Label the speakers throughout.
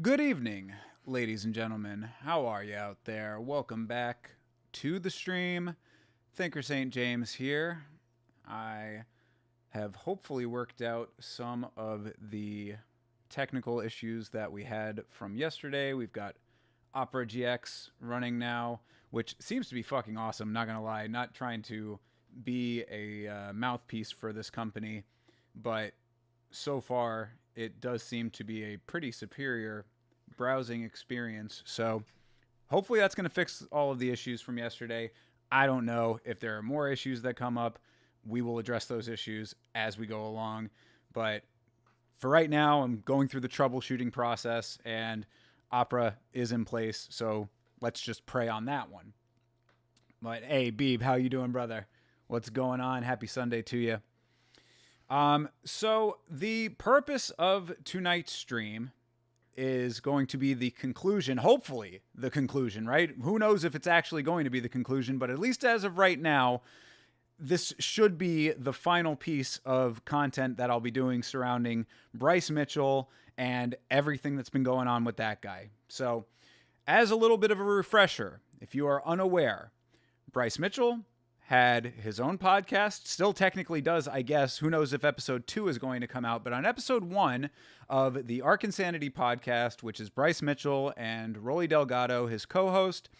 Speaker 1: Good evening, ladies and gentlemen. How are you out there? Welcome back to the stream. Thinker St. James here. I have hopefully worked out some of the technical issues that we had from yesterday. We've got Opera GX running now, which seems to be fucking awesome, not gonna lie. Not trying to be a mouthpiece for this company, but so far it does seem to be a pretty superior browsing experience. So hopefully that's going to fix all of the issues from yesterday. I don't know if there are more issues that come up. We will address those issues as we go along. But for right now, I'm going through the troubleshooting process and Opera is in place. So let's just pray on that one. But hey, Beeb, how you doing, brother? What's going on? Happy Sunday to you. So the purpose of tonight's stream is going to be the conclusion, hopefully the conclusion, right? Who knows if it's actually going to be the conclusion, but at least as of right now, this should be the final piece of content that I'll be doing surrounding Bryce Mitchell and everything that's been going on with that guy. So as a little bit of a refresher, if you are unaware, Bryce Mitchell had his own podcast, still technically does, I guess. Who knows if episode 2 is going to come out, but on episode 1 of the Arkansanity podcast, which is Bryce Mitchell and Rolly Delgado, his co-host,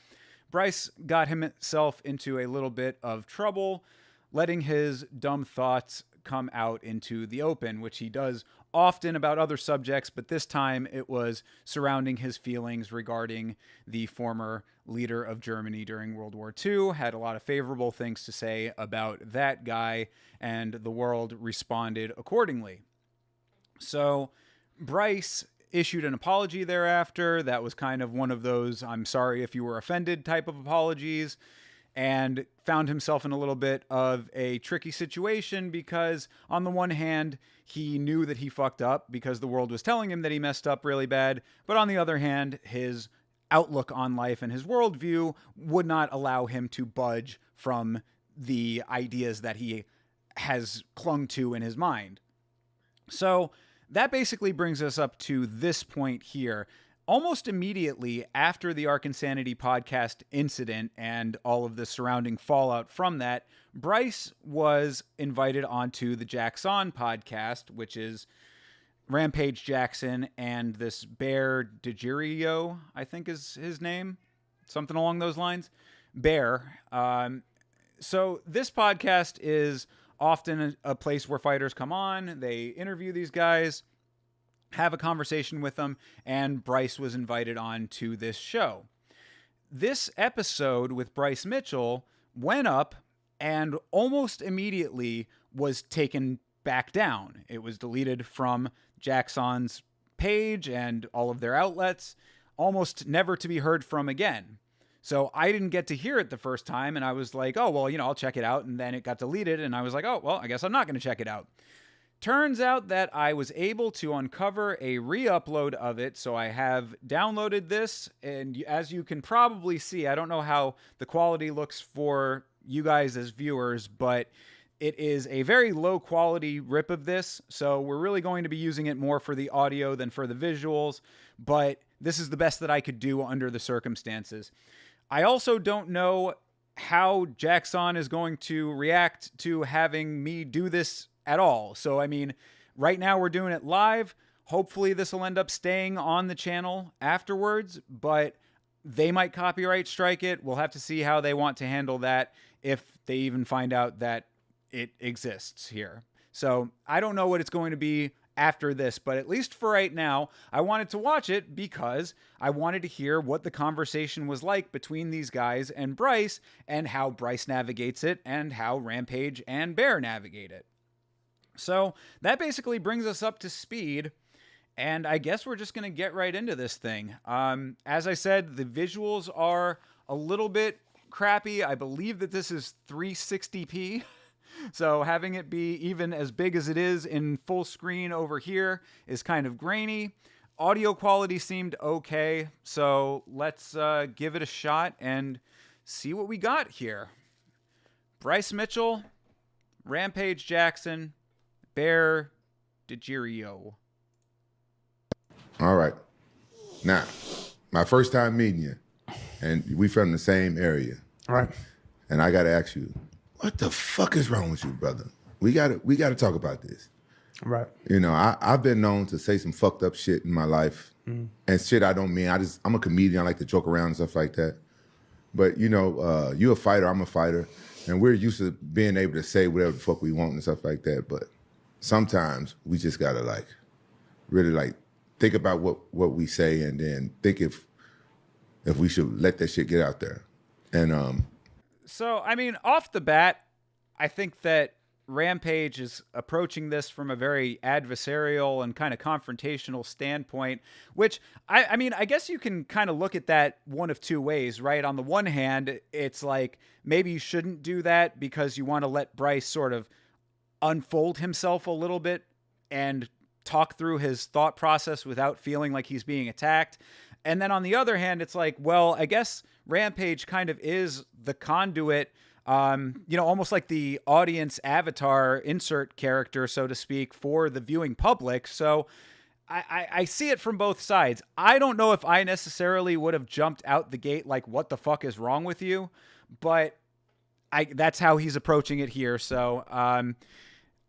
Speaker 1: Bryce got himself into a little bit of trouble, letting his dumb thoughts come out into the open, which he does often about other subjects, but this time it was surrounding his feelings regarding the former leader of Germany during World War II, had a lot of favorable things to say about that guy, and the world responded accordingly. So Bryce issued an apology thereafter. That was kind of one of those "I'm sorry if you were offended" type of apologies, and found himself in a little bit of a tricky situation because on the one hand, he knew that he fucked up because the world was telling him that he messed up really bad. But on the other hand, his outlook on life and his worldview would not allow him to budge from the ideas that he has clung to in his mind. So that basically brings us up to this point here. Almost immediately after the Arkansanity podcast incident and all of the surrounding fallout from that, Bryce was invited onto the Jaxxon podcast, which is Rampage Jaxxon and this bear Degidio, I think is his name, something along those lines. Bear. So this podcast is often a place where fighters come on, they interview these guys, have a conversation with them, and Bryce was invited on to this show. This episode with Bryce Mitchell went up and almost immediately was taken back down. It was deleted from Jaxxon's page and all of their outlets, almost never to be heard from again. So I didn't get to hear it the first time, and I was like, oh, well, I'll check it out, and then it got deleted, and I was like, oh, well, I guess I'm not going to check it out. Turns out that I was able to uncover a re-upload of it, so I have downloaded this, and as you can probably see, I don't know how the quality looks for you guys as viewers, but it is a very low quality rip of this, so we're really going to be using it more for the audio than for the visuals, but this is the best that I could do under the circumstances. I also don't know how Jaxxon is going to react to having me do this at all. So, I mean, right now we're doing it live. Hopefully this will end up staying on the channel afterwards, but they might copyright strike it. We'll have to see how they want to handle that if they even find out that it exists here. So I don't know what it's going to be after this, but at least for right now, I wanted to watch it because I wanted to hear what the conversation was like between these guys and Bryce, and how Bryce navigates it and how Rampage and Bear navigate it. So that basically brings us up to speed, and I guess we're just going to get right into this thing. As I said, the visuals are a little bit crappy. I believe that this is 360p, so having it be even as big as it is in full screen over here is kind of grainy. Audio quality seemed okay, so let's give it a shot and see what we got here. Bryce Mitchell, Rampage Jaxxon, Bear Degidio.
Speaker 2: All right. Now, my first time meeting you, and we from the same area.
Speaker 3: Right.
Speaker 2: And I got to ask you, what the fuck is wrong with you, brother? We got to talk about this.
Speaker 3: Right.
Speaker 2: You know, I've been known to say some fucked up shit in my life, and shit I don't mean. I'm a comedian. I like to joke around and stuff like that. But you know, you a fighter, I'm a fighter, and we're used to being able to say whatever the fuck we want and stuff like that. But sometimes we just gotta like really like think about what we say, and then think if we should let that shit get out there. And
Speaker 1: so I mean, off the bat, I think that Rampage is approaching this from a very adversarial and kind of confrontational standpoint, which I mean, I guess you can kind of look at that one of two ways, right? On the one hand, it's like maybe you shouldn't do that because you want to let Bryce sort of unfold himself a little bit and talk through his thought process without feeling like he's being attacked. And then on the other hand, it's like, well, I guess Rampage kind of is the conduit, you know, almost like the audience avatar insert character, so to speak, for the viewing public. So I see it from both sides. I don't know if I necessarily would have jumped out the gate like, what the fuck is wrong with you? But that's how he's approaching it here. So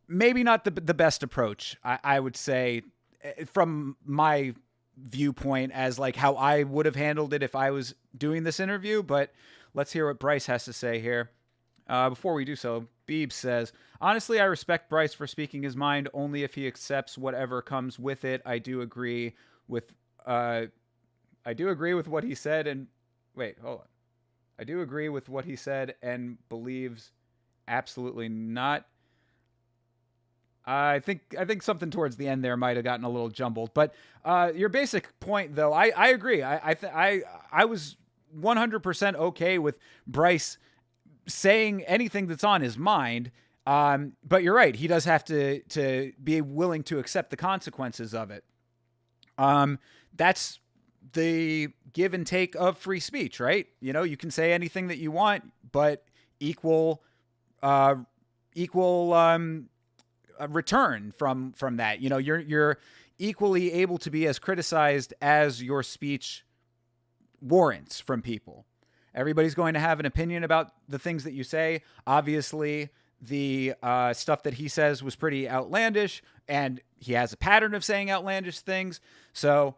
Speaker 1: maybe not the best approach, I would say, from my viewpoint as like how I would have handled it if I was doing this interview. But let's hear what Bryce has to say here. Before we do so, Beeb says, honestly, I respect Bryce for speaking his mind only if he accepts whatever comes with it. I do agree with what he said and wait, hold on. I do agree with what he said and believes absolutely not. I think something towards the end there might have gotten a little jumbled, but your basic point though, I agree. I was 100% okay with Bryce saying anything that's on his mind. But you're right. He does have to be willing to accept the consequences of it. That's the give and take of free speech, right? You know, you can say anything that you want, but equal return from that. You know, you're equally able to be as criticized as your speech warrants from people. Everybody's going to have an opinion about the things that you say. Obviously, the stuff that he says was pretty outlandish, and he has a pattern of saying outlandish things. So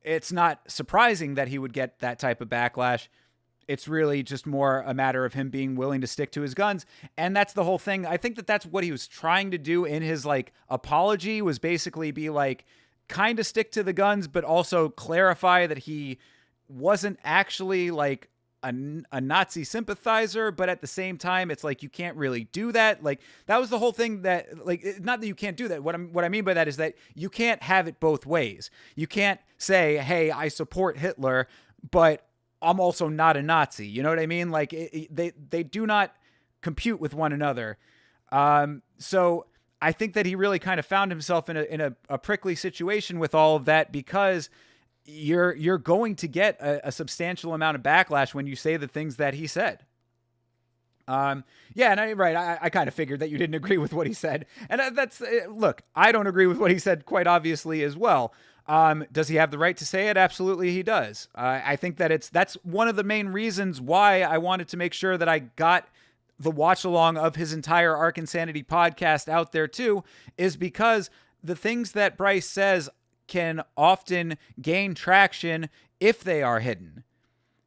Speaker 1: it's not surprising that he would get that type of backlash. It's really just more a matter of him being willing to stick to his guns. And that's the whole thing. I think that that's what he was trying to do in his like apology, was basically be like, kind of stick to the guns, but also clarify that he wasn't actually like a Nazi sympathizer, but at the same time, it's like, you can't really do that. Like, that was the whole thing, that like, not that you can't do that. What I mean by that is that you can't have it both ways. You can't say, hey, I support Hitler, but I'm also not a Nazi. You know what I mean? Like, they do not compute with one another. So I think that he really kind of found himself in a prickly situation with all of that, because you're going to get a substantial amount of backlash when you say the things that he said. Yeah, and I kind of figured that you didn't agree with what he said. And that's, look, I don't agree with what he said quite obviously as well. Does he have the right to say it? Absolutely he does. I think that that's one of the main reasons why I wanted to make sure that I got the watch along of his entire Ark Insanity podcast out there too, is because the things that Bryce says can often gain traction if they are hidden.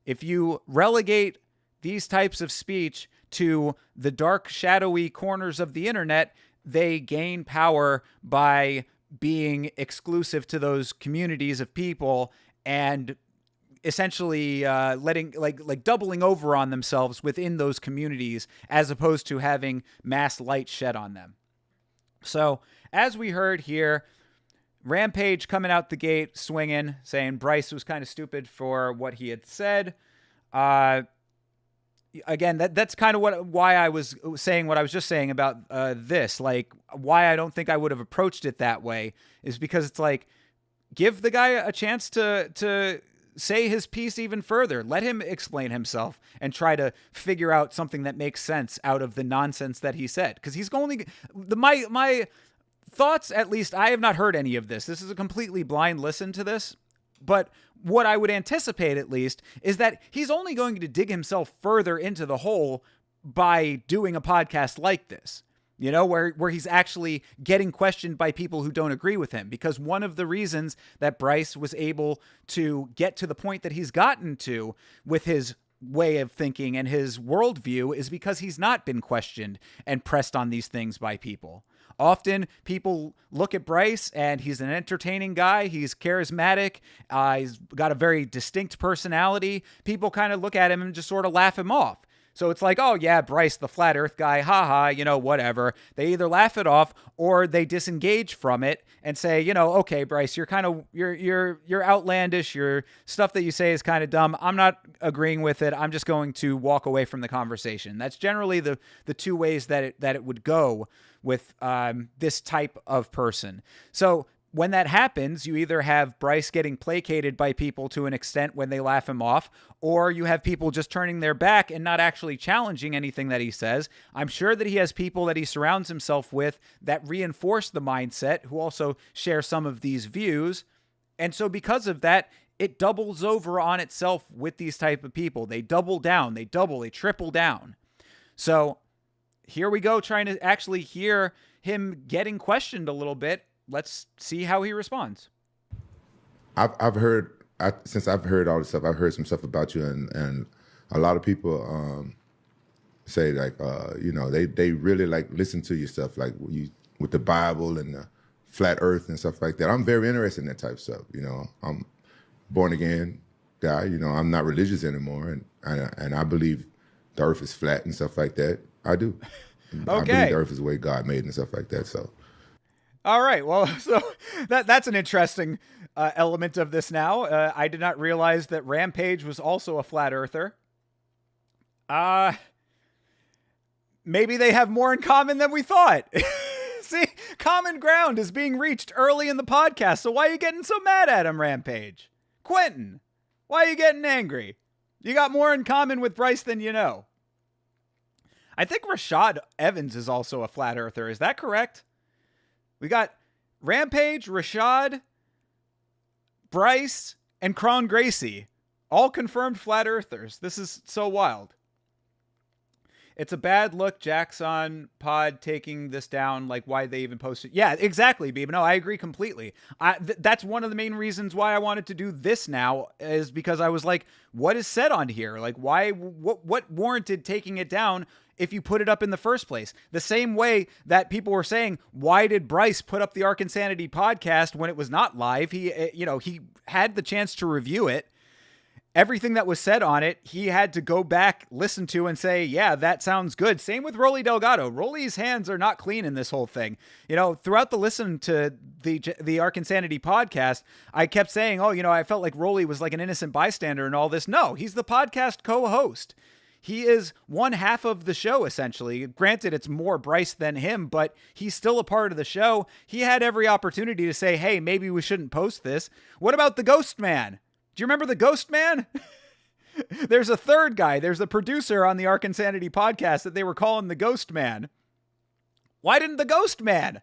Speaker 1: If you relegate these types of speech to the dark, shadowy corners of the internet, they gain power by being exclusive to those communities of people and essentially letting like doubling over on themselves within those communities, as opposed to having mass light shed on them. So as we heard here, Rampage coming out the gate swinging, saying Bryce was kind of stupid for what he had said. Again, that's kind of why I was saying what I was just saying about this. Like, why I don't think I would have approached it that way is because it's like, give the guy a chance to say his piece even further. Let him explain himself and try to figure out something that makes sense out of the nonsense that he said. Because he's only my thoughts, at least I have not heard any of this. This is a completely blind listen to this. But what I would anticipate, at least, is that he's only going to dig himself further into the hole by doing a podcast like this, you know, where he's actually getting questioned by people who don't agree with him. Because one of the reasons that Bryce was able to get to the point that he's gotten to with his way of thinking and his worldview is because he's not been questioned and pressed on these things by people. Often people look at Bryce and he's an entertaining guy. He's charismatic. He's got a very distinct personality. People kind of look at him and just sort of laugh him off. So it's like, oh yeah, Bryce, the flat earth guy, haha, you know, whatever. They either laugh it off or they disengage from it and say, you know, okay, Bryce, you're outlandish. Your stuff that you say is kind of dumb. I'm not agreeing with it. I'm just going to walk away from the conversation. That's generally the two ways that it would go with this type of person. So when that happens, you either have Bryce getting placated by people to an extent when they laugh him off, or you have people just turning their back and not actually challenging anything that he says. I'm sure that he has people that he surrounds himself with that reinforce the mindset, who also share some of these views. And so because of that, it doubles over on itself with these type of people. They double down, they triple down. So here we go, trying to actually hear him getting questioned a little bit. Let's see how he responds.
Speaker 2: I've heard since I've heard all this stuff. I've heard some stuff about you, and a lot of people say like you know, they really like listen to your stuff, like you with the Bible and the flat Earth and stuff like that. I'm very interested in that type of stuff. You know, I'm born again guy. You know, I'm not religious anymore, and I believe the Earth is flat and stuff like that. I do.
Speaker 1: Okay.
Speaker 2: I believe the Earth is the way God made it and stuff like that. So.
Speaker 1: All right. Well, so that's an interesting element of this now. I did not realize that Rampage was also a flat earther. Maybe they have more in common than we thought. See, common ground is being reached early in the podcast. So why are you getting so mad at him, Rampage? Quentin, why are you getting angry? You got more in common with Bryce than you know. I think Rashad Evans is also a flat earther. Is that correct? We got Rampage, Rashad, Bryce, and Kron Gracie. All confirmed flat earthers. This is so wild. It's a bad look, Jaxxon Pod taking this down. Like, why they even posted. Yeah, exactly, Beeb. No, I agree completely. That's one of the main reasons why I wanted to do this now, is because I was like, what is said on here? Like, why, what warranted taking it down if you put it up in the first place? The same way that people were saying, why did Bryce put up the Ark Insanity podcast when it was not live? He had the chance to review it. Everything that was said on it, he had to go back, listen to, and say, yeah, that sounds good. Same with Rolly Delgado. Rolly's hands are not clean in this whole thing. You know, throughout the listen to the Ark Insanity podcast, I kept saying, oh, you know, I felt like Rolly was like an innocent bystander and all this. No, he's the podcast co-host. He is one half of the show, essentially. Granted, it's more Bryce than him, but he's still a part of the show. He had every opportunity to say, hey, maybe we shouldn't post this. What about the Ghost Man? Do you remember the Ghost Man? There's a third guy. There's the producer on the Ark Insanity podcast that they were calling the Ghost Man. Why didn't the Ghost Man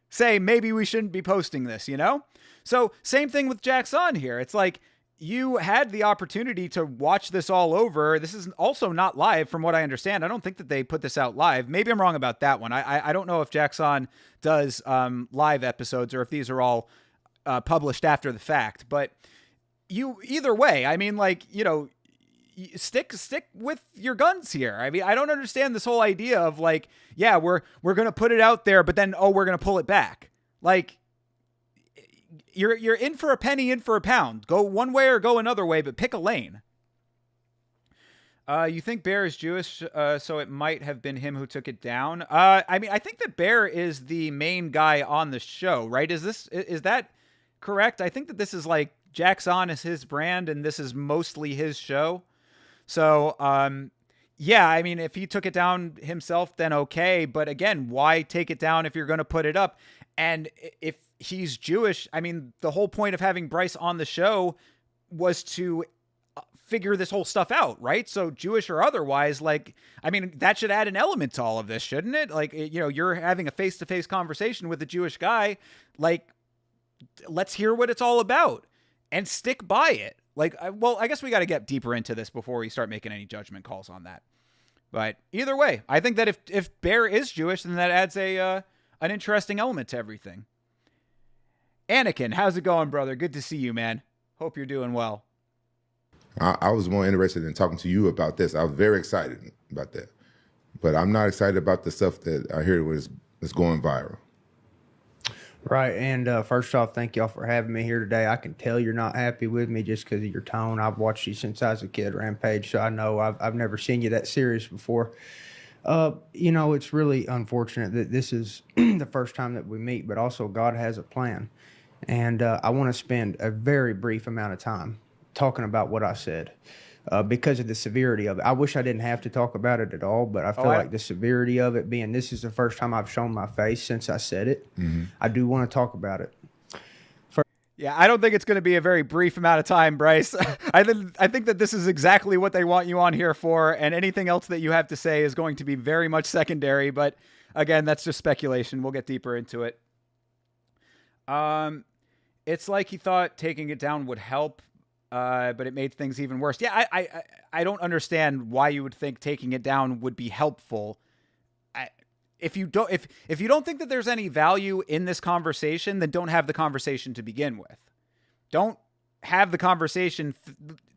Speaker 1: say, maybe we shouldn't be posting this, you know? So same thing with Jaxxon here. It's like, you had the opportunity to watch this all over. This is also not live from what I understand. I don't think that they put this out live. Maybe I'm wrong about that one. I don't know if Jaxxon does live episodes or if these are all published after the fact, but either way, I mean, like, you know, stick with your guns here. I mean, I don't understand this whole idea of like, yeah, we're going to put it out there, but then, we're going to pull it back. Like, you're in for a penny, in for a pound. Go one way or go another way, but pick a lane. You think Bear is Jewish, so it might have been him who took it down. I mean, I think that Bear is the main guy on the show, right? Is that correct? I think that this is like Jaxxon is his brand and this is mostly his show. So, yeah, I mean, if he took it down himself, then okay. But again, why take it down if you're going to put it up? And if he's Jewish, I mean, the whole point of having Bryce on the show was to figure this whole stuff out, right? So Jewish or otherwise, like, I mean, that should add an element to all of this, shouldn't it? Like, you know, you're having a face-to-face conversation with a Jewish guy. Like, let's hear what it's all about. and stick by it. Like, well, I guess we got to get deeper into this before we start making any judgment calls on that. But either way, I think that if Bear is Jewish, then that adds an interesting element to everything. Anakin, how's it going, brother? Good to see you, man. Hope you're doing well.
Speaker 2: I was more interested in talking to you about this. I was very excited about that. But I'm not excited about the stuff that I hear is going viral.
Speaker 3: Right, and first off, thank y'all for having me here today. I can tell you're not happy with me just because of your tone. I've watched you since I was a kid, Rampage, so I know I've never seen you that serious before. It's really unfortunate that this is the first time that we meet, but also God has a plan. And I want to spend a very brief amount of time talking about what I said. Because of the severity of it. I wish I didn't have to talk about it at all, but I feel like the severity of it being this is the first time I've shown my face since I said it. Mm-hmm. I do want to talk about it.
Speaker 1: Yeah, I don't think it's going to be a very brief amount of time, Bryce. I think that this is exactly what they want you on here for, and anything else that you have to say is going to be very much secondary, but again, that's just speculation. We'll get deeper into it. It's like he thought taking it down would help. But it made things even worse. Yeah, I don't understand why you would think taking it down would be helpful. If you don't think that there's any value in this conversation, then don't have the conversation to begin with. Don't have the conversation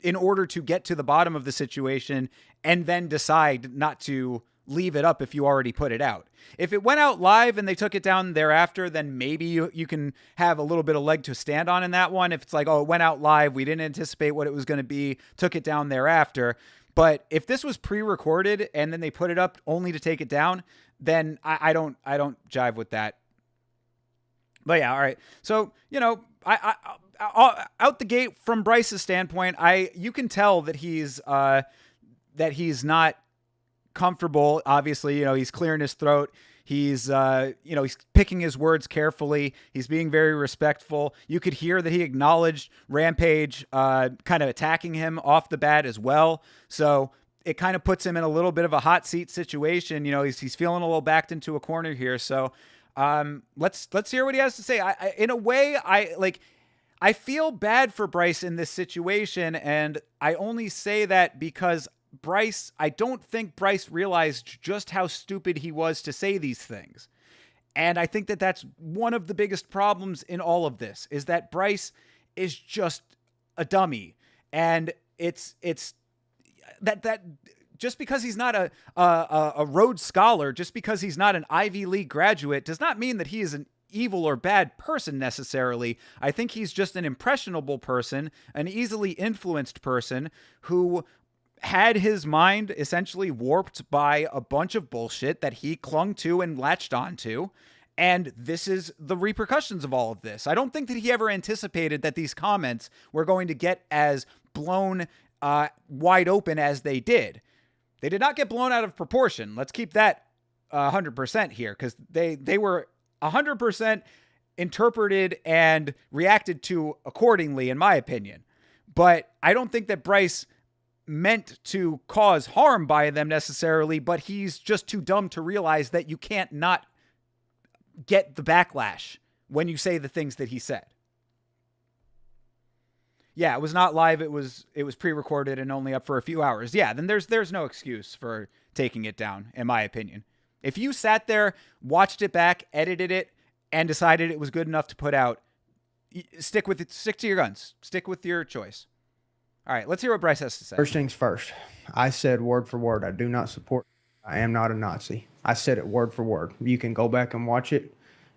Speaker 1: in order to get to the bottom of the situation and then decide not to leave it up if you already put it out. If it went out live and they took it down thereafter, then maybe you can have a little bit of leg to stand on in that one. If it's like, oh, it went out live, we didn't anticipate what it was going to be, took it down thereafter. But if this was pre-recorded and then they put it up only to take it down, then I don't jive with that. But yeah, all right. So, I out the gate from Bryce's standpoint, you can tell that he's not comfortable. Obviously, he's clearing his throat. He's he's picking his words carefully. He's being very respectful. You could hear that he acknowledged Rampage kind of attacking him off the bat as well. So it kind of puts him in a little bit of a hot seat situation. He's feeling a little backed into a corner here. So let's hear what he has to say. In a way, I feel bad for Bryce in this situation, and I only say that because I don't think Bryce realized just how stupid he was to say these things. And I think that that's one of the biggest problems in all of this, is that Bryce is just a dummy. And it's that just because he's not a Rhodes Scholar, just because he's not an Ivy League graduate, does not mean that he is an evil or bad person necessarily. I think he's just an impressionable person, an easily influenced person who had his mind essentially warped by a bunch of bullshit that he clung to and latched onto. And this is the repercussions of all of this. I don't think that he ever anticipated that these comments were going to get as blown wide open as they did. They did not get blown out of proportion. Let's keep that 100% here, because they were 100% interpreted and reacted to accordingly, in my opinion. But I don't think that Bryce meant to cause harm by them necessarily, but he's just too dumb to realize that you can't not get the backlash when you say the things that he said. Yeah, it was not live. It was pre-recorded and only up for a few hours. Yeah, then there's no excuse for taking it down, in my opinion. If you sat there, watched it back, edited it, and decided it was good enough to put out, stick with it. Stick to your guns. Stick with your choice. All right, let's hear what Bryce has to say.
Speaker 3: First things first. I said word for word, I do not support. I am not a Nazi. I said it word for word. You can go back and watch it.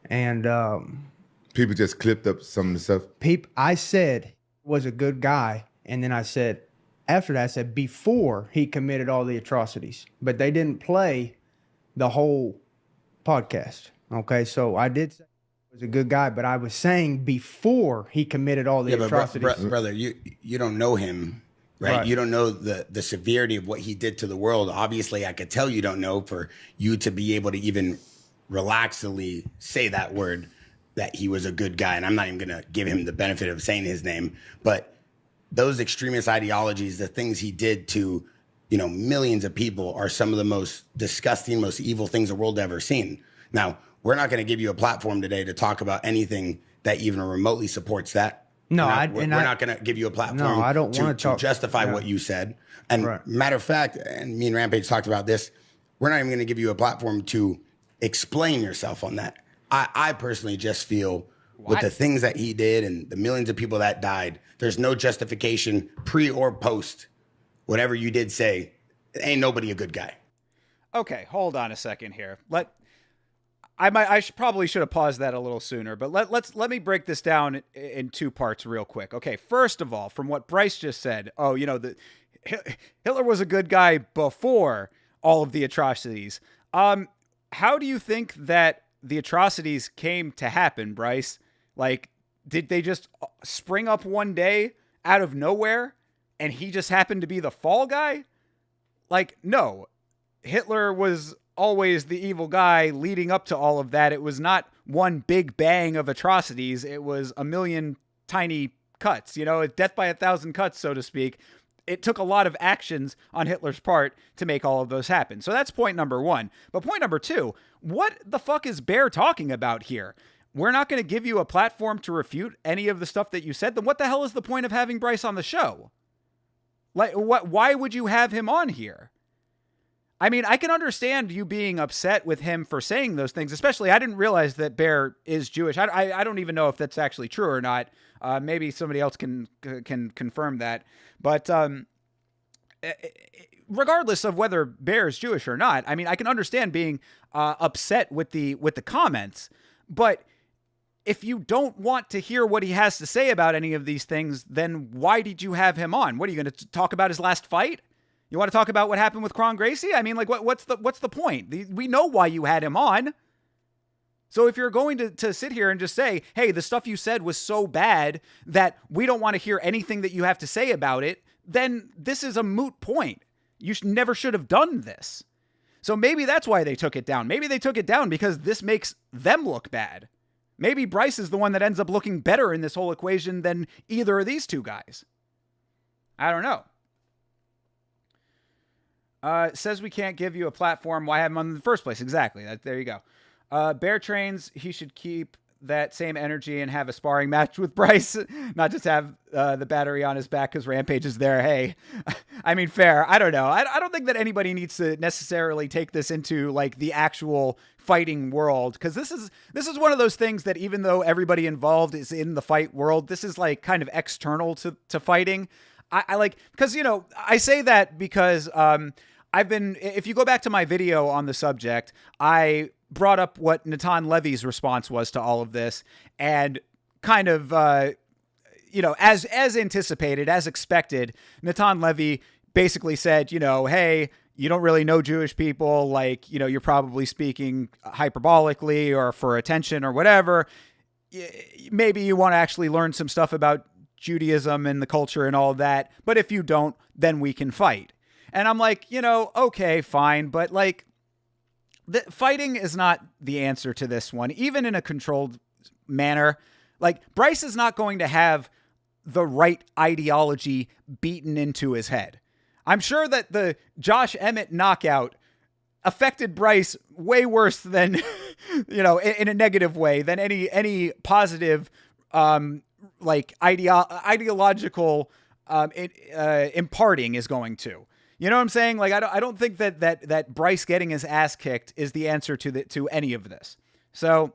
Speaker 3: And
Speaker 2: people just clipped up some of the stuff.
Speaker 3: I said was a good guy, and then I said after that, I said before he committed all the atrocities. But they didn't play the whole podcast. Okay, so I did say he was a good guy, but I was saying before he committed all the atrocities.
Speaker 4: Brother, you don't know him, right? You don't know the severity of what he did to the world. Obviously, I could tell you don't know for you to be able to even relaxedly say that word, that he was a good guy. And I'm not even going to give him the benefit of saying his name, but those extremist ideologies, the things he did to, millions of people, are some of the most disgusting, most evil things the world ever seen. Now, we're not going to give you a platform today to talk about anything that even remotely supports that.
Speaker 3: No,
Speaker 4: we're not going to give you a platform.
Speaker 3: No, I don't want
Speaker 4: to justify what you said. And matter of fact, and me and Rampage talked about this. We're not even going to give you a platform to explain yourself on that. I personally just feel with the things that he did and the millions of people that died, there's no justification pre or post whatever you did say. Ain't nobody a good guy.
Speaker 1: Okay, hold on a second here. I probably should have paused that a little sooner, but let me break this down in two parts real quick. Okay, first of all, from what Bryce just said, Hitler was a good guy before all of the atrocities. How do you think that the atrocities came to happen, Bryce? Like, did they just spring up one day out of nowhere and he just happened to be the fall guy? Like, no. Hitler was always the evil guy leading up to all of that. It was not one big bang of atrocities. It was a million tiny cuts, death by 1,000 cuts, so to speak. It took a lot of actions on Hitler's part to make all of those happen. So that's point number one. But point number two, what the fuck is Bear talking about here? We're not going to give you a platform to refute any of the stuff that you said. Then what the hell is the point of having Bryce on the show? Like, why would you have him on here? I mean, I can understand you being upset with him for saying those things, especially I didn't realize that Bear is Jewish. I don't even know if that's actually true or not. Maybe somebody else can confirm that. But regardless of whether Bear is Jewish or not, I mean, I can understand being upset with the comments. But if you don't want to hear what he has to say about any of these things, then why did you have him on? What, are you going to talk about his last fight? You want to talk about what happened with Kron Gracie? I mean, like, what's the point? We know why you had him on. So if you're going to sit here and just say, hey, the stuff you said was so bad that we don't want to hear anything that you have to say about it, then this is a moot point. You never should have done this. So maybe that's why they took it down. Maybe they took it down because this makes them look bad. Maybe Bryce is the one that ends up looking better in this whole equation than either of these two guys. I don't know. Says we can't give you a platform. Why have him on in the first place? Exactly. There you go. Bear trains. He should keep that same energy and have a sparring match with Bryce, not just have the battery on his back because Rampage is there. Hey, I mean, fair. I don't know. I don't think that anybody needs to necessarily take this into like the actual fighting world, because this is one of those things that even though everybody involved is in the fight world, this is like kind of external to fighting. I like, because, I say that because if you go back to my video on the subject, I brought up what Natan Levy's response was to all of this, and kind of, as anticipated, as expected, Natan Levy basically said, hey, you don't really know Jewish people, like, you're probably speaking hyperbolically or for attention or whatever. Maybe you want to actually learn some stuff about Judaism and the culture and all of that, but if you don't, then we can fight. And I'm like, okay, fine, but like, the fighting is not the answer to this one, even in a controlled manner. Like, Bryce is not going to have the right ideology beaten into his head. I'm sure that the Josh Emmett knockout affected Bryce way worse than, in a negative way than any positive, ideological imparting is going to. You know what I'm saying? Like, I don't think that Bryce getting his ass kicked is the answer to any of this. So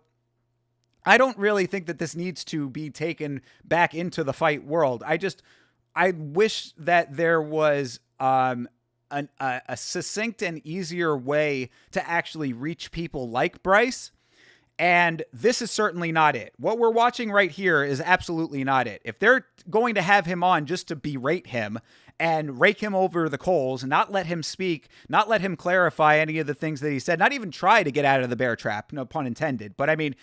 Speaker 1: I don't really think that this needs to be taken back into the fight world. I wish that there was a succinct and easier way to actually reach people like Bryce. And this is certainly not it. What we're watching right here is absolutely not it. If they're going to have him on just to berate him and rake him over the coals, not let him speak, not let him clarify any of the things that he said, not even try to get out of the bear trap, no pun intended. But I mean,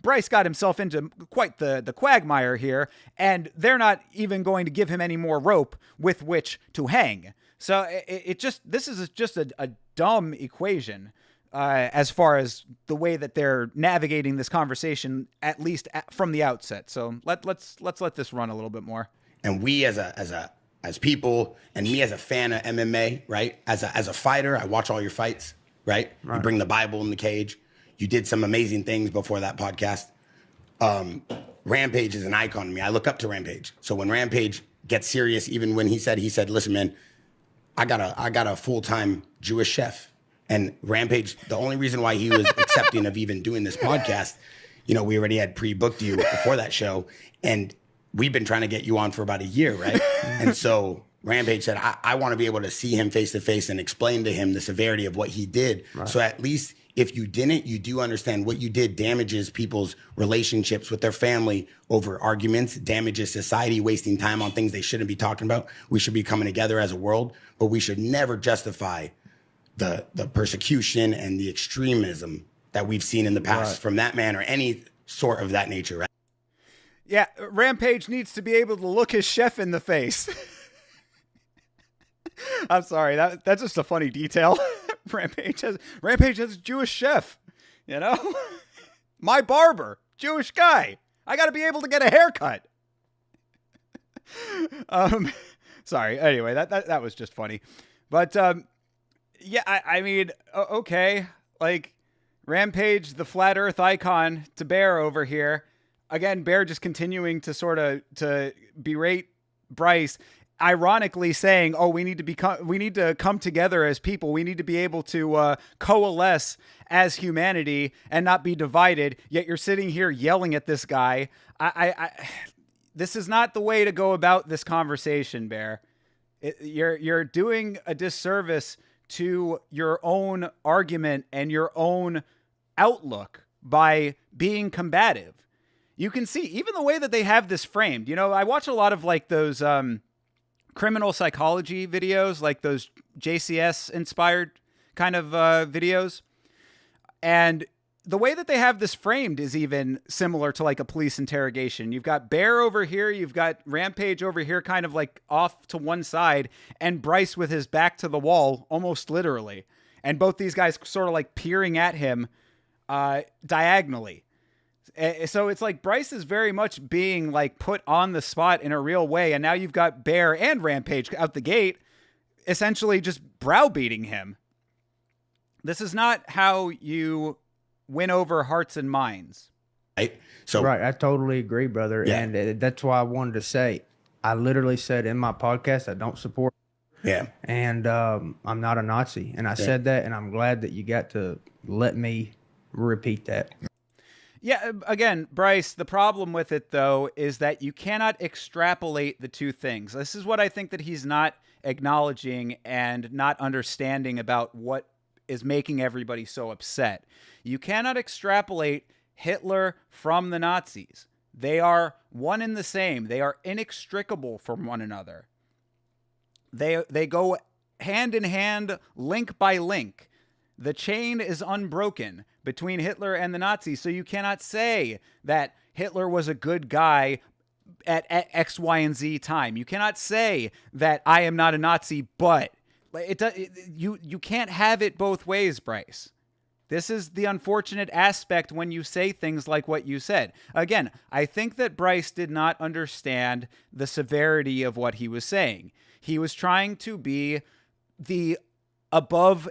Speaker 1: Bryce got himself into quite the quagmire here, and they're not even going to give him any more rope with which to hang. So this is just a dumb equation. As far as the way that they're navigating this conversation, at least from the outset. So let's let this run a little bit more.
Speaker 4: And we as people, and me as a fan of MMA, right? As a fighter, I watch all your fights, right? You bring the Bible in the cage. You did some amazing things before that podcast. Rampage is an icon to me. I look up to Rampage. So when Rampage gets serious, even when he said, listen, man, I got a full-time Jewish chef. And Rampage, the only reason why he was accepting of even doing this podcast, you know, we already had pre-booked you before that show, and we've been trying to get you on for about a year, right? And so Rampage said, I want to be able to see him face to face and explain to him the severity of what he did. Right. So at least if you didn't, you do understand what you did damages people's relationships with their family over arguments, damages society, wasting time on things they shouldn't be talking about. We should be coming together as a world, but we should never justify the persecution and the extremism that we've seen in the past from that man or any sort of that nature, right?
Speaker 1: Yeah, Rampage needs to be able to look his chef in the face. I'm sorry, that's just a funny detail. Rampage has a Jewish chef, you know? My barber, Jewish guy. I got to be able to get a haircut. Sorry. Anyway, that was just funny. But yeah, I mean, okay, like Rampage, the flat Earth icon, to Bear over here. Again, Bear just continuing to sort of to berate Bryce, ironically saying, "Oh, we need to come together as people. We need to be able to coalesce as humanity and not be divided." Yet you're sitting here yelling at this guy. This is not the way to go about this conversation, Bear. You're doing a disservice to your own argument and your own outlook by being combative. You can see even the way that they have this framed. You know, I watch a lot of like those criminal psychology videos, like those JCS inspired kind of videos. And the way that they have this framed is even similar to like a police interrogation. You've got Bear over here, you've got Rampage over here, kind of like off to one side, and Bryce with his back to the wall, almost literally. And both these guys sort of like peering at him diagonally. So it's like Bryce is very much being like put on the spot in a real way. And now you've got Bear and Rampage out the gate, essentially just browbeating him. This is not how you win over hearts and minds.
Speaker 4: Right. So,
Speaker 3: right. I totally agree, brother.
Speaker 4: Yeah.
Speaker 3: And that's why I wanted to say, I literally said in my podcast, I don't support.
Speaker 4: Yeah.
Speaker 3: And I'm not a Nazi. And I said that, and I'm glad that you got to let me repeat that.
Speaker 1: Yeah, again, Bryce, the problem with it, though, is that you cannot extrapolate the two things. This is what I think that he's not acknowledging and not understanding about what is making everybody so upset. You cannot extrapolate Hitler from the Nazis. They are one and the same. They are inextricable from one another. They go hand in hand, link by link. The chain is unbroken between Hitler and the Nazis, so you cannot say that Hitler was a good guy at X, Y, and Z time. You cannot say that I am not a Nazi, but you can't have it both ways, Bryce. This is the unfortunate aspect when you say things like what you said. Again, I think that Bryce did not understand the severity of what he was saying. He was trying to be the above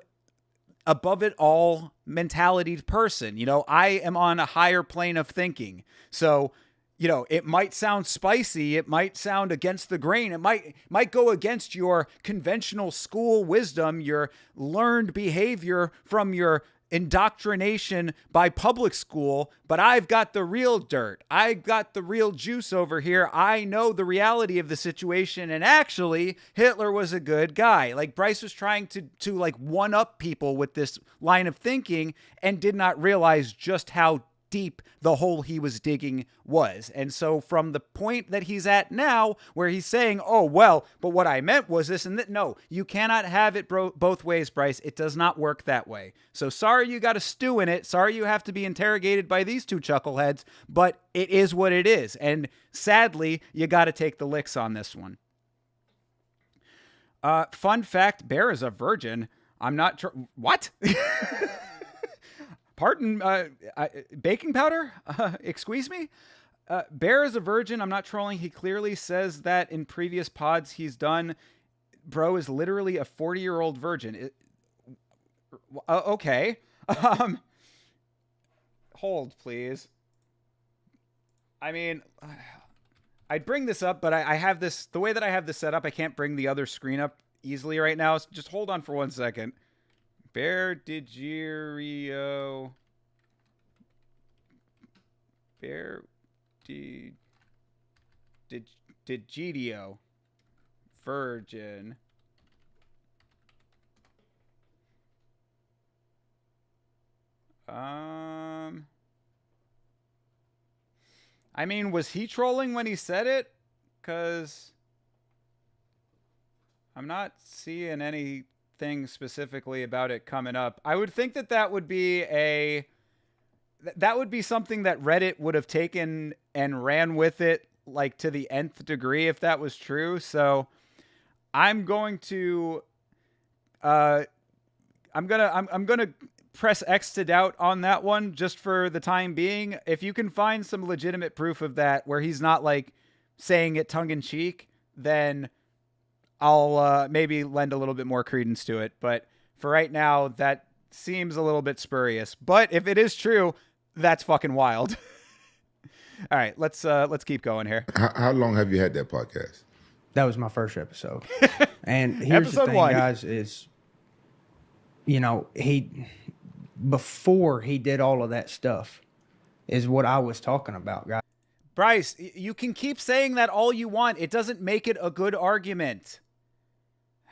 Speaker 1: it all mentality person. You know, I am on a higher plane of thinking. So, you know, it might sound spicy. It might sound against the grain. It might go against your conventional school wisdom, your learned behavior from your indoctrination by public school, but I've got the real dirt. I've got the real juice over here. I know the reality of the situation, and actually Hitler was a good guy. Like Bryce was trying to like one up people with this line of thinking and did not realize just how deep the hole he was digging was. And so from the point that he's at now, where he's saying, oh, well, but what I meant was this and that. No, you cannot have it both ways, Bryce. It does not work that way. So sorry you got a stew in it. Sorry you have to be interrogated by these two chuckleheads, but it is what it is. And sadly, you got to take the licks on this one. Fun fact, Bear is a virgin. I'm not sure. What? Pardon, baking powder? Excuse me? Bear is a virgin. I'm not trolling. He clearly says that in previous pods he's done. Bro is literally a 40-year-old virgin. Okay. Hold, please. I mean, I'd bring this up, but I have this, the way that I have this set up, I can't bring the other screen up easily right now. So just hold on for 1 second. Bear Degidio. Degidio. Virgin. I mean, was he trolling when he said it? Because I'm not seeing anything specifically about it coming up. I would think that would be something that Reddit would have taken and ran with it like to the nth degree if that was true. So I'm going to I'm gonna press X to doubt on that one just for the time being. If you can find some legitimate proof of that where he's not like saying it tongue in cheek, then I'll maybe lend a little bit more credence to it. But for right now, that seems a little bit spurious. But if it is true, that's fucking wild. All right, let's keep going here.
Speaker 2: How long have you had that podcast?
Speaker 3: That was my first episode. And here's
Speaker 1: Episode
Speaker 3: the thing,
Speaker 1: 1.
Speaker 3: guys, is, you know, before he did all of that stuff is what I was talking about, guys.
Speaker 1: Bryce, you can keep saying that all you want. It doesn't make it a good argument.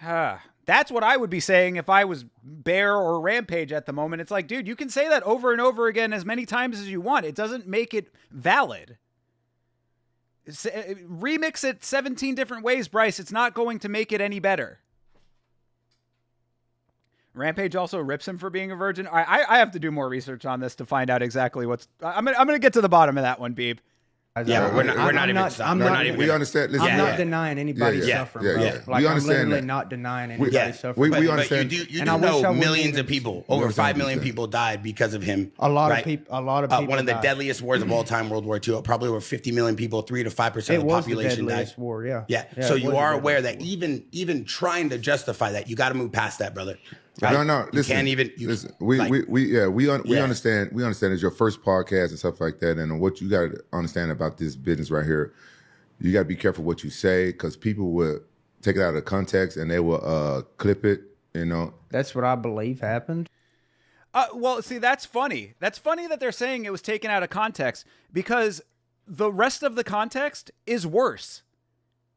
Speaker 1: That's what I would be saying if I was Bear or Rampage at the moment. It's like, dude, you can say that over and over again as many times as you want. It doesn't make it valid. Remix it 17 different ways, Bryce. It's not going to make it any better. Rampage also rips him for being a virgin. I have to do more research on this to find out exactly what's... I'm gonna get to the bottom of that one, Beeb.
Speaker 4: Yeah, we're not even.
Speaker 2: We understand. Listen,
Speaker 3: I'm not denying anybody's suffering, bro.
Speaker 2: Yeah.
Speaker 3: Like,
Speaker 2: We
Speaker 3: I'm
Speaker 2: understand
Speaker 3: literally
Speaker 2: that.
Speaker 3: not denying anybody's suffering.
Speaker 2: We understand.
Speaker 4: But you do
Speaker 3: And I wish I
Speaker 4: know
Speaker 3: wouldn't
Speaker 4: millions
Speaker 3: even-
Speaker 4: of people, over 5 million people died because of him.
Speaker 3: A lot
Speaker 4: right?
Speaker 3: of people.
Speaker 4: One of the
Speaker 3: died.
Speaker 4: deadliest wars of all time, World War II. Probably over 50 million people, 3 to 5%
Speaker 3: It
Speaker 4: of the
Speaker 3: was the
Speaker 4: population died.
Speaker 3: deadliest war. Yeah.
Speaker 4: Yeah.
Speaker 3: Yeah,
Speaker 4: So
Speaker 3: it
Speaker 4: you
Speaker 3: was the
Speaker 4: are aware that
Speaker 3: deadliest war.
Speaker 4: even trying to justify that, you got to move past that, brother. Right?
Speaker 2: No. Listen,
Speaker 4: you can't even.
Speaker 2: listen. We understand. We understand it's your first podcast and stuff like that, and what you got to understand about this business right here. You got to be careful what you say because people will take it out of context and they will clip it. You know.
Speaker 3: That's what I believe happened.
Speaker 1: Well, see, that's funny. That's funny that they're saying it was taken out of context because the rest of the context is worse.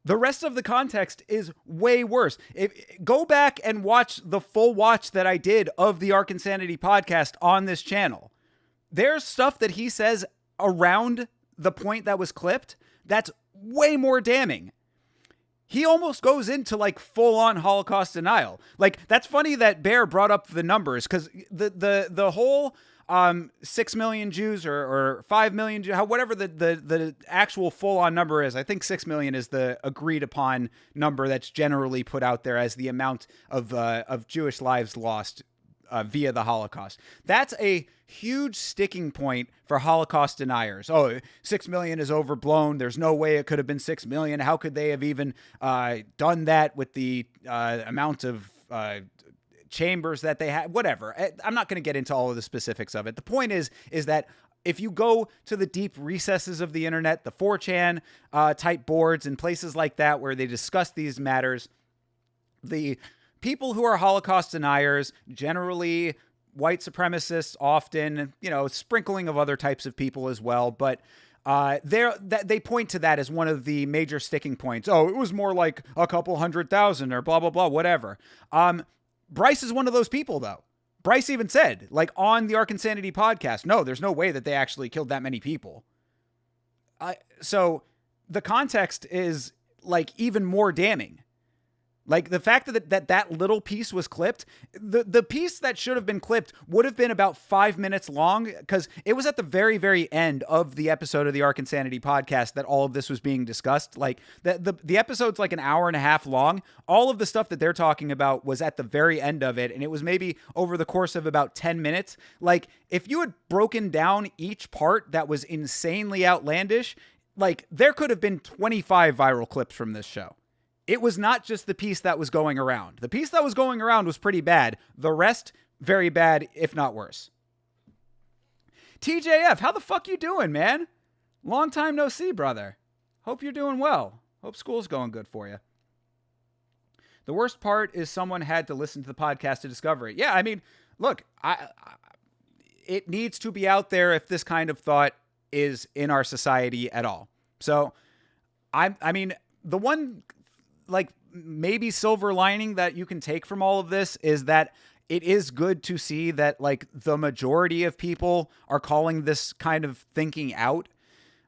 Speaker 1: The rest of the context is way worse. Go back and watch the full watch that I did of the Ark Insanity podcast on this channel. There's stuff that he says around the point that was clipped that's way more damning. He almost goes into like full-on Holocaust denial. Like, that's funny that Bear brought up the numbers because the whole 6 million Jews or 5 million Jews, whatever the actual full-on number is. I think 6 million is the agreed upon number that's generally put out there as the amount of Jewish lives lost via the Holocaust. That's a huge sticking point for Holocaust deniers. 6 million is overblown. There's no way it could have been 6 million. How could they have even done that with the amount of chambers that they had? Whatever. I'm not going to get into all of the specifics of it. The point is that if you go to the deep recesses of the internet, the 4chan type boards and places like that where they discuss these matters, the people who are Holocaust deniers, generally white supremacists, often, sprinkling of other types of people as well, but they point to that as one of the major sticking points. It was more like a couple 100,000 or blah, blah, blah, whatever. Bryce is one of those people, though. Bryce even said, like, on the Ark Insanity podcast, no, there's no way that they actually killed that many people. So the context is, like, even more damning. Like, the fact that little piece was clipped, the piece that should have been clipped would have been about 5 minutes long because it was at the very, very end of the episode of the Ark Insanity podcast that all of this was being discussed. Like, the episode's like an hour and a half long. All of the stuff that they're talking about was at the very end of it, and it was maybe over the course of about 10 minutes. Like, if you had broken down each part that was insanely outlandish, like, there could have been 25 viral clips from this show. It was not just the piece that was going around. The piece that was going around was pretty bad. The rest, very bad, if not worse. TJF, how the fuck you doing, man? Long time no see, brother. Hope you're doing well. Hope school's going good for you. The worst part is someone had to listen to the podcast to discover it. Yeah, I mean, look, it needs to be out there if this kind of thought is in our society at all. So, I mean, the one, like, maybe silver lining that you can take from all of this is that it is good to see that, like, the majority of people are calling this kind of thinking out.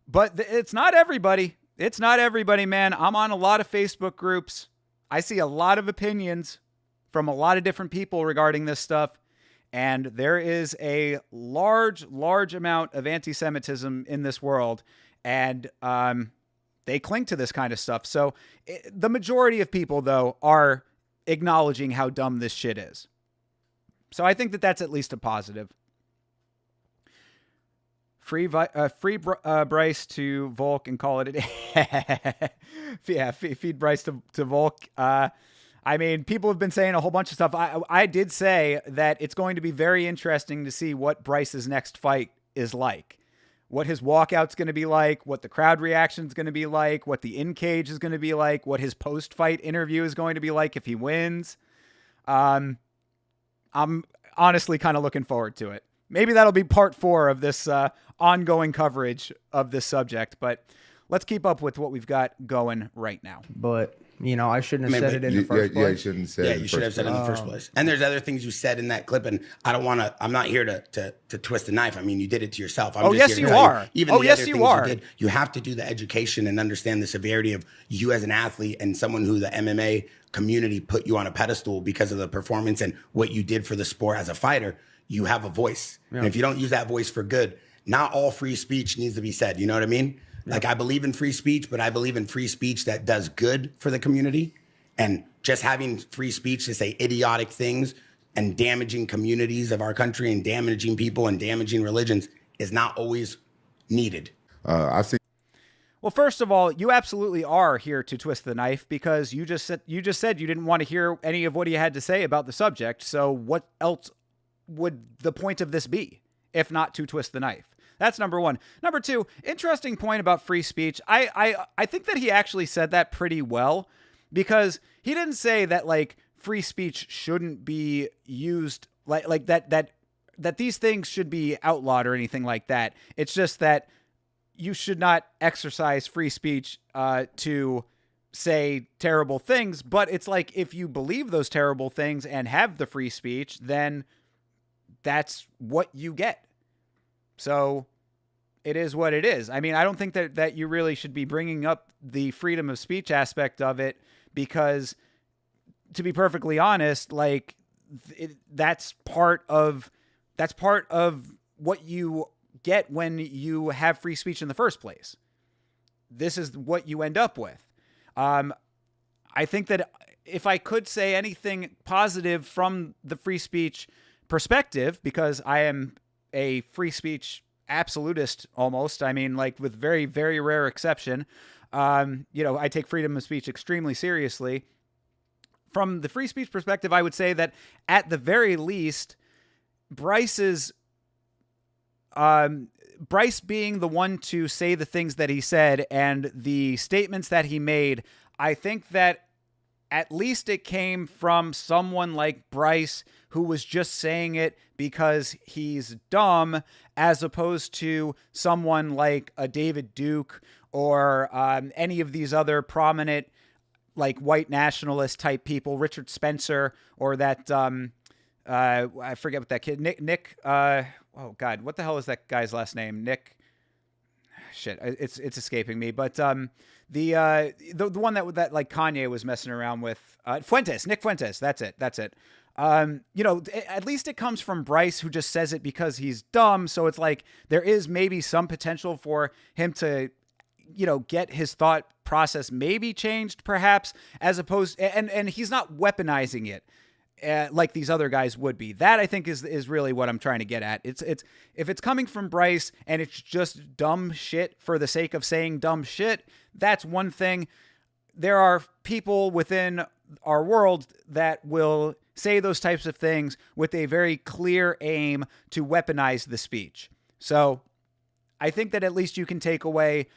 Speaker 1: But it's not everybody. It's not everybody, man. I'm on a lot of Facebook groups. I see a lot of opinions from a lot of different people regarding this stuff. And there is a large amount of anti-Semitism in this world. And they cling to this kind of stuff. So the majority of people, though, are acknowledging how dumb this shit is. So I think that that's at least a positive. Free Bryce to Volk and call it a day. Yeah, feed Bryce to Volk. I mean, people have been saying a whole bunch of stuff. I did say that it's going to be very interesting to see what Bryce's next fight is like. What his walkout's going to be like, what the crowd reaction is going to be like, what the in-cage is going to be like, what his post-fight interview is going to be like if he wins. I'm honestly kind of looking forward to it. Maybe that'll be part 4 of this ongoing coverage of this subject, but let's keep up with what we've got going right now.
Speaker 3: But, you know, I shouldn't have said it in the first place.
Speaker 2: Yeah, you shouldn't have said it.
Speaker 4: Yeah, you should have said it in the first place. And there's other things you said in that clip, and I'm not here to twist the knife. I mean, you did it to yourself. I'm just here to tell you, even the other things you did, you have to do the education and understand the severity of you as an athlete and someone who the MMA community put you on a pedestal because of the performance and what you did for the sport as a fighter. You have a voice. Yeah. And if you don't use that voice for good, not all free speech needs to be said. You know what I mean? Yeah. Like, I believe in free speech, but I believe in free speech that does good for the community. And just having free speech to say idiotic things and damaging communities of our country and damaging people and damaging religions is not always needed.
Speaker 2: I see.
Speaker 1: Well, first of all, you absolutely are here to twist the knife because you just said you didn't want to hear any of what he had to say about the subject. So what else would the point of this be if not to twist the knife? That's number one. Number two, interesting point about free speech. I think that he actually said that pretty well, because he didn't say that, like, free speech shouldn't be used, like that these things should be outlawed or anything like that. It's just that you should not exercise free speech to say terrible things. But it's like, if you believe those terrible things and have the free speech, then that's what you get. So it is what it is. I mean, I don't think that you really should be bringing up the freedom of speech aspect of it, because, to be perfectly honest, like, that's part of what you get when you have free speech in the first place. This is what you end up with. I think that if I could say anything positive from the free speech perspective, because I am a free speech absolutist almost, I mean, like, with very, very rare exception, I take freedom of speech extremely seriously. From the free speech perspective, I would say that at the very least, Bryce being the one to say the things that he said and the statements that he made, I think that at least it came from someone like Bryce, who was just saying it because he's dumb, as opposed to someone like a David Duke or any of these other prominent, like, white nationalist type people, Richard Spencer, or that, I forget what that kid, Nick, oh God, what the hell is that guy's last name? Nick, shit, it's escaping me, but the one that like Kanye was messing around with, Nick Fuentes, that's it. At least it comes from Bryce, who just says it because he's dumb. So it's like, there is maybe some potential for him to, get his thought process maybe changed, perhaps, as opposed, and he's not weaponizing it like these other guys would be. That, I think, is really what I'm trying to get at. It's if it's coming from Bryce and it's just dumb shit for the sake of saying dumb shit, that's one thing. There are people within our world that will say those types of things with a very clear aim to weaponize the speech. So I think that at least you can take away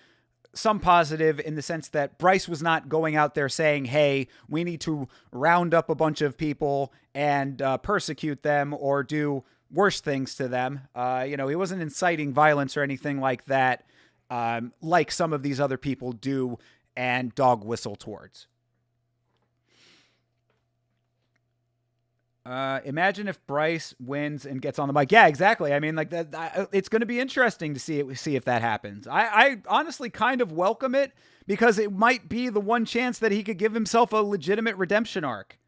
Speaker 1: some positive in the sense that Bryce was not going out there saying, hey, we need to round up a bunch of people and persecute them or do worse things to them. He wasn't inciting violence or anything like that, like some of these other people do and dog whistle towards. Imagine if Bryce wins and gets on the mic. Yeah, exactly. I mean, like that. It's going to be interesting to see if that happens. I honestly kind of welcome it because it might be the one chance that he could give himself a legitimate redemption arc.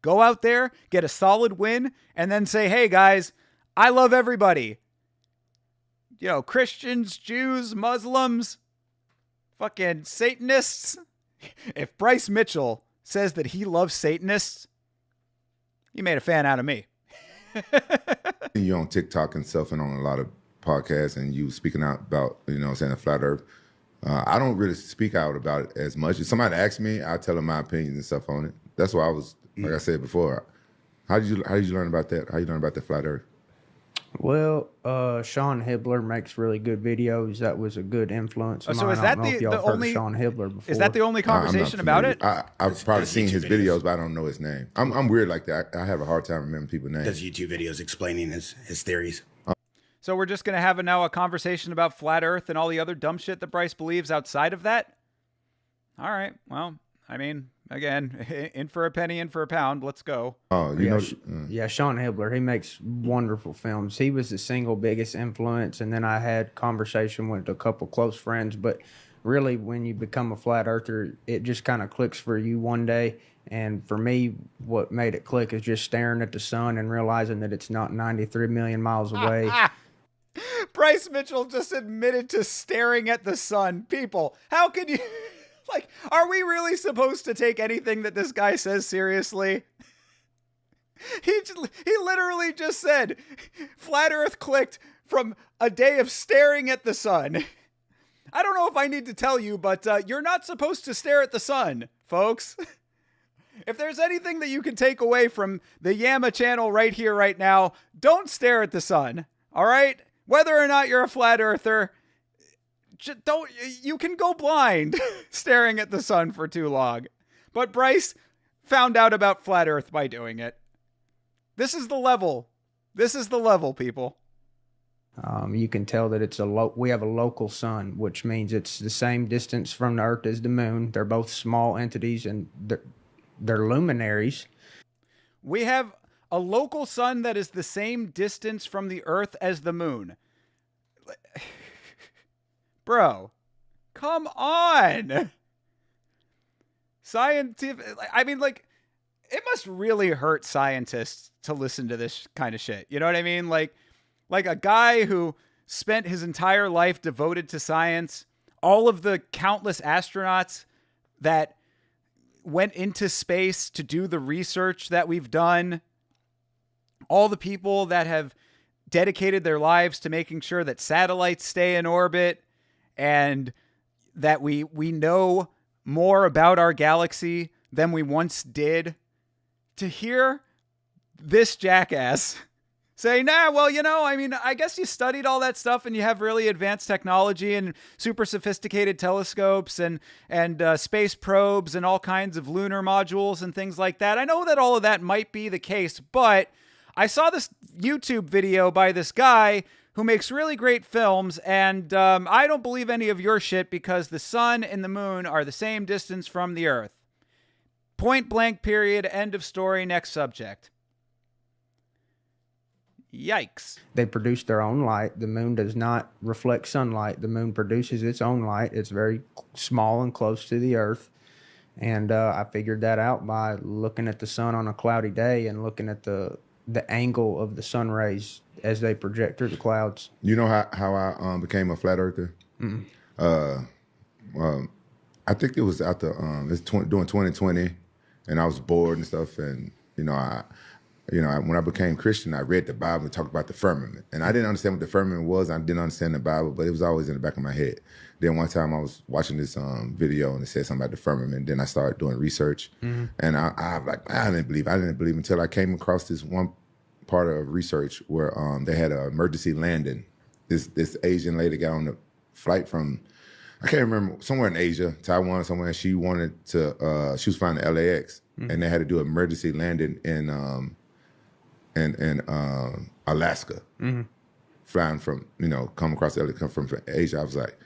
Speaker 1: Go out there, get a solid win, and then say, "Hey guys, I love everybody. Christians, Jews, Muslims, fucking Satanists." If Bryce Mitchell says that he loves Satanists, you made a fan out of me.
Speaker 2: You're on TikTok and stuff and on a lot of podcasts and you speaking out about, saying the flat earth. I don't really speak out about it as much. If somebody asks me, I tell them my opinions and stuff on it. That's why I was, like I said before, how did you learn about that? How you learn about the flat earth?
Speaker 3: Well, Sean Hibbler makes really good videos. That was a good influence of mine.
Speaker 1: So is that the only
Speaker 3: Sean Hibbler before?
Speaker 1: Is that the only conversation about it?
Speaker 2: I've probably seen his videos, but I don't know his name. I'm weird like that. I have a hard time remembering people's names.
Speaker 4: Does YouTube videos explaining his theories.
Speaker 1: So we're just going to have a conversation about flat earth and all the other dumb shit that Bryce believes outside of that? All right. Well, I mean, again, in for a penny, in for a pound. Let's go.
Speaker 3: Oh, yeah, Sean Hibbler. He makes wonderful films. He was the single biggest influence, and then I had conversation with a couple close friends. But really, when you become a flat earther, it just kind of clicks for you one day. And for me, what made it click is just staring at the sun and realizing that it's not 93 million miles away.
Speaker 1: Bryce Mitchell just admitted to staring at the sun. People, how could you... Like, are we really supposed to take anything that this guy says seriously? He literally just said, flat earth clicked from a day of staring at the sun. I don't know if I need to tell you, but you're not supposed to stare at the sun, folks. If there's anything that you can take away from the Yama channel right here, right now, don't stare at the sun, all right? Whether or not you're a flat earther, you can go blind staring at the sun for too long. But Bryce found out about flat earth by doing it. This is the level. This is the level, people.
Speaker 3: You can tell that we have a local sun, which means it's the same distance from the earth as the moon. They're both small entities and they're luminaries.
Speaker 1: We have a local sun that is the same distance from the earth as the moon. Bro, come on. Scientific. I mean, like, it must really hurt scientists to listen to this kind of shit. You know what I mean? Like a guy who spent his entire life devoted to science, all of the countless astronauts that went into space to do the research that we've done, all the people that have dedicated their lives to making sure that satellites stay in orbit and that we know more about our galaxy than we once did. To hear this jackass say, nah, well, I mean, I guess you studied all that stuff and you have really advanced technology and super sophisticated telescopes and space probes and all kinds of lunar modules and things like that. I know that all of that might be the case, but I saw this YouTube video by this guy who makes really great films, and I don't believe any of your shit because the sun and the moon are the same distance from the earth. Point blank, period, end of story, next subject. Yikes.
Speaker 3: They produce their own light. The moon does not reflect sunlight. The moon produces its own light. It's very small and close to the earth. And I figured that out by looking at the sun on a cloudy day and looking at the angle of the sun rays as they project through the clouds.
Speaker 2: You know how I became a flat earther? I think it was after during 2020, and I was bored and stuff. And when I became Christian, I read the Bible and talked about the firmament. And I didn't understand what the firmament was. I didn't understand the Bible, but it was always in the back of my head. Then one time I was watching this video and it said something about the firmament. Then I started doing research, and I didn't believe until I came across this one part of research where they had an emergency landing this Asian lady got on the flight from, I can't remember, somewhere in Asia, Taiwan, somewhere, and she wanted to, she was flying to LAX, and they had to do an emergency landing in Alaska, flying from, come across LA, come from Asia. I was like,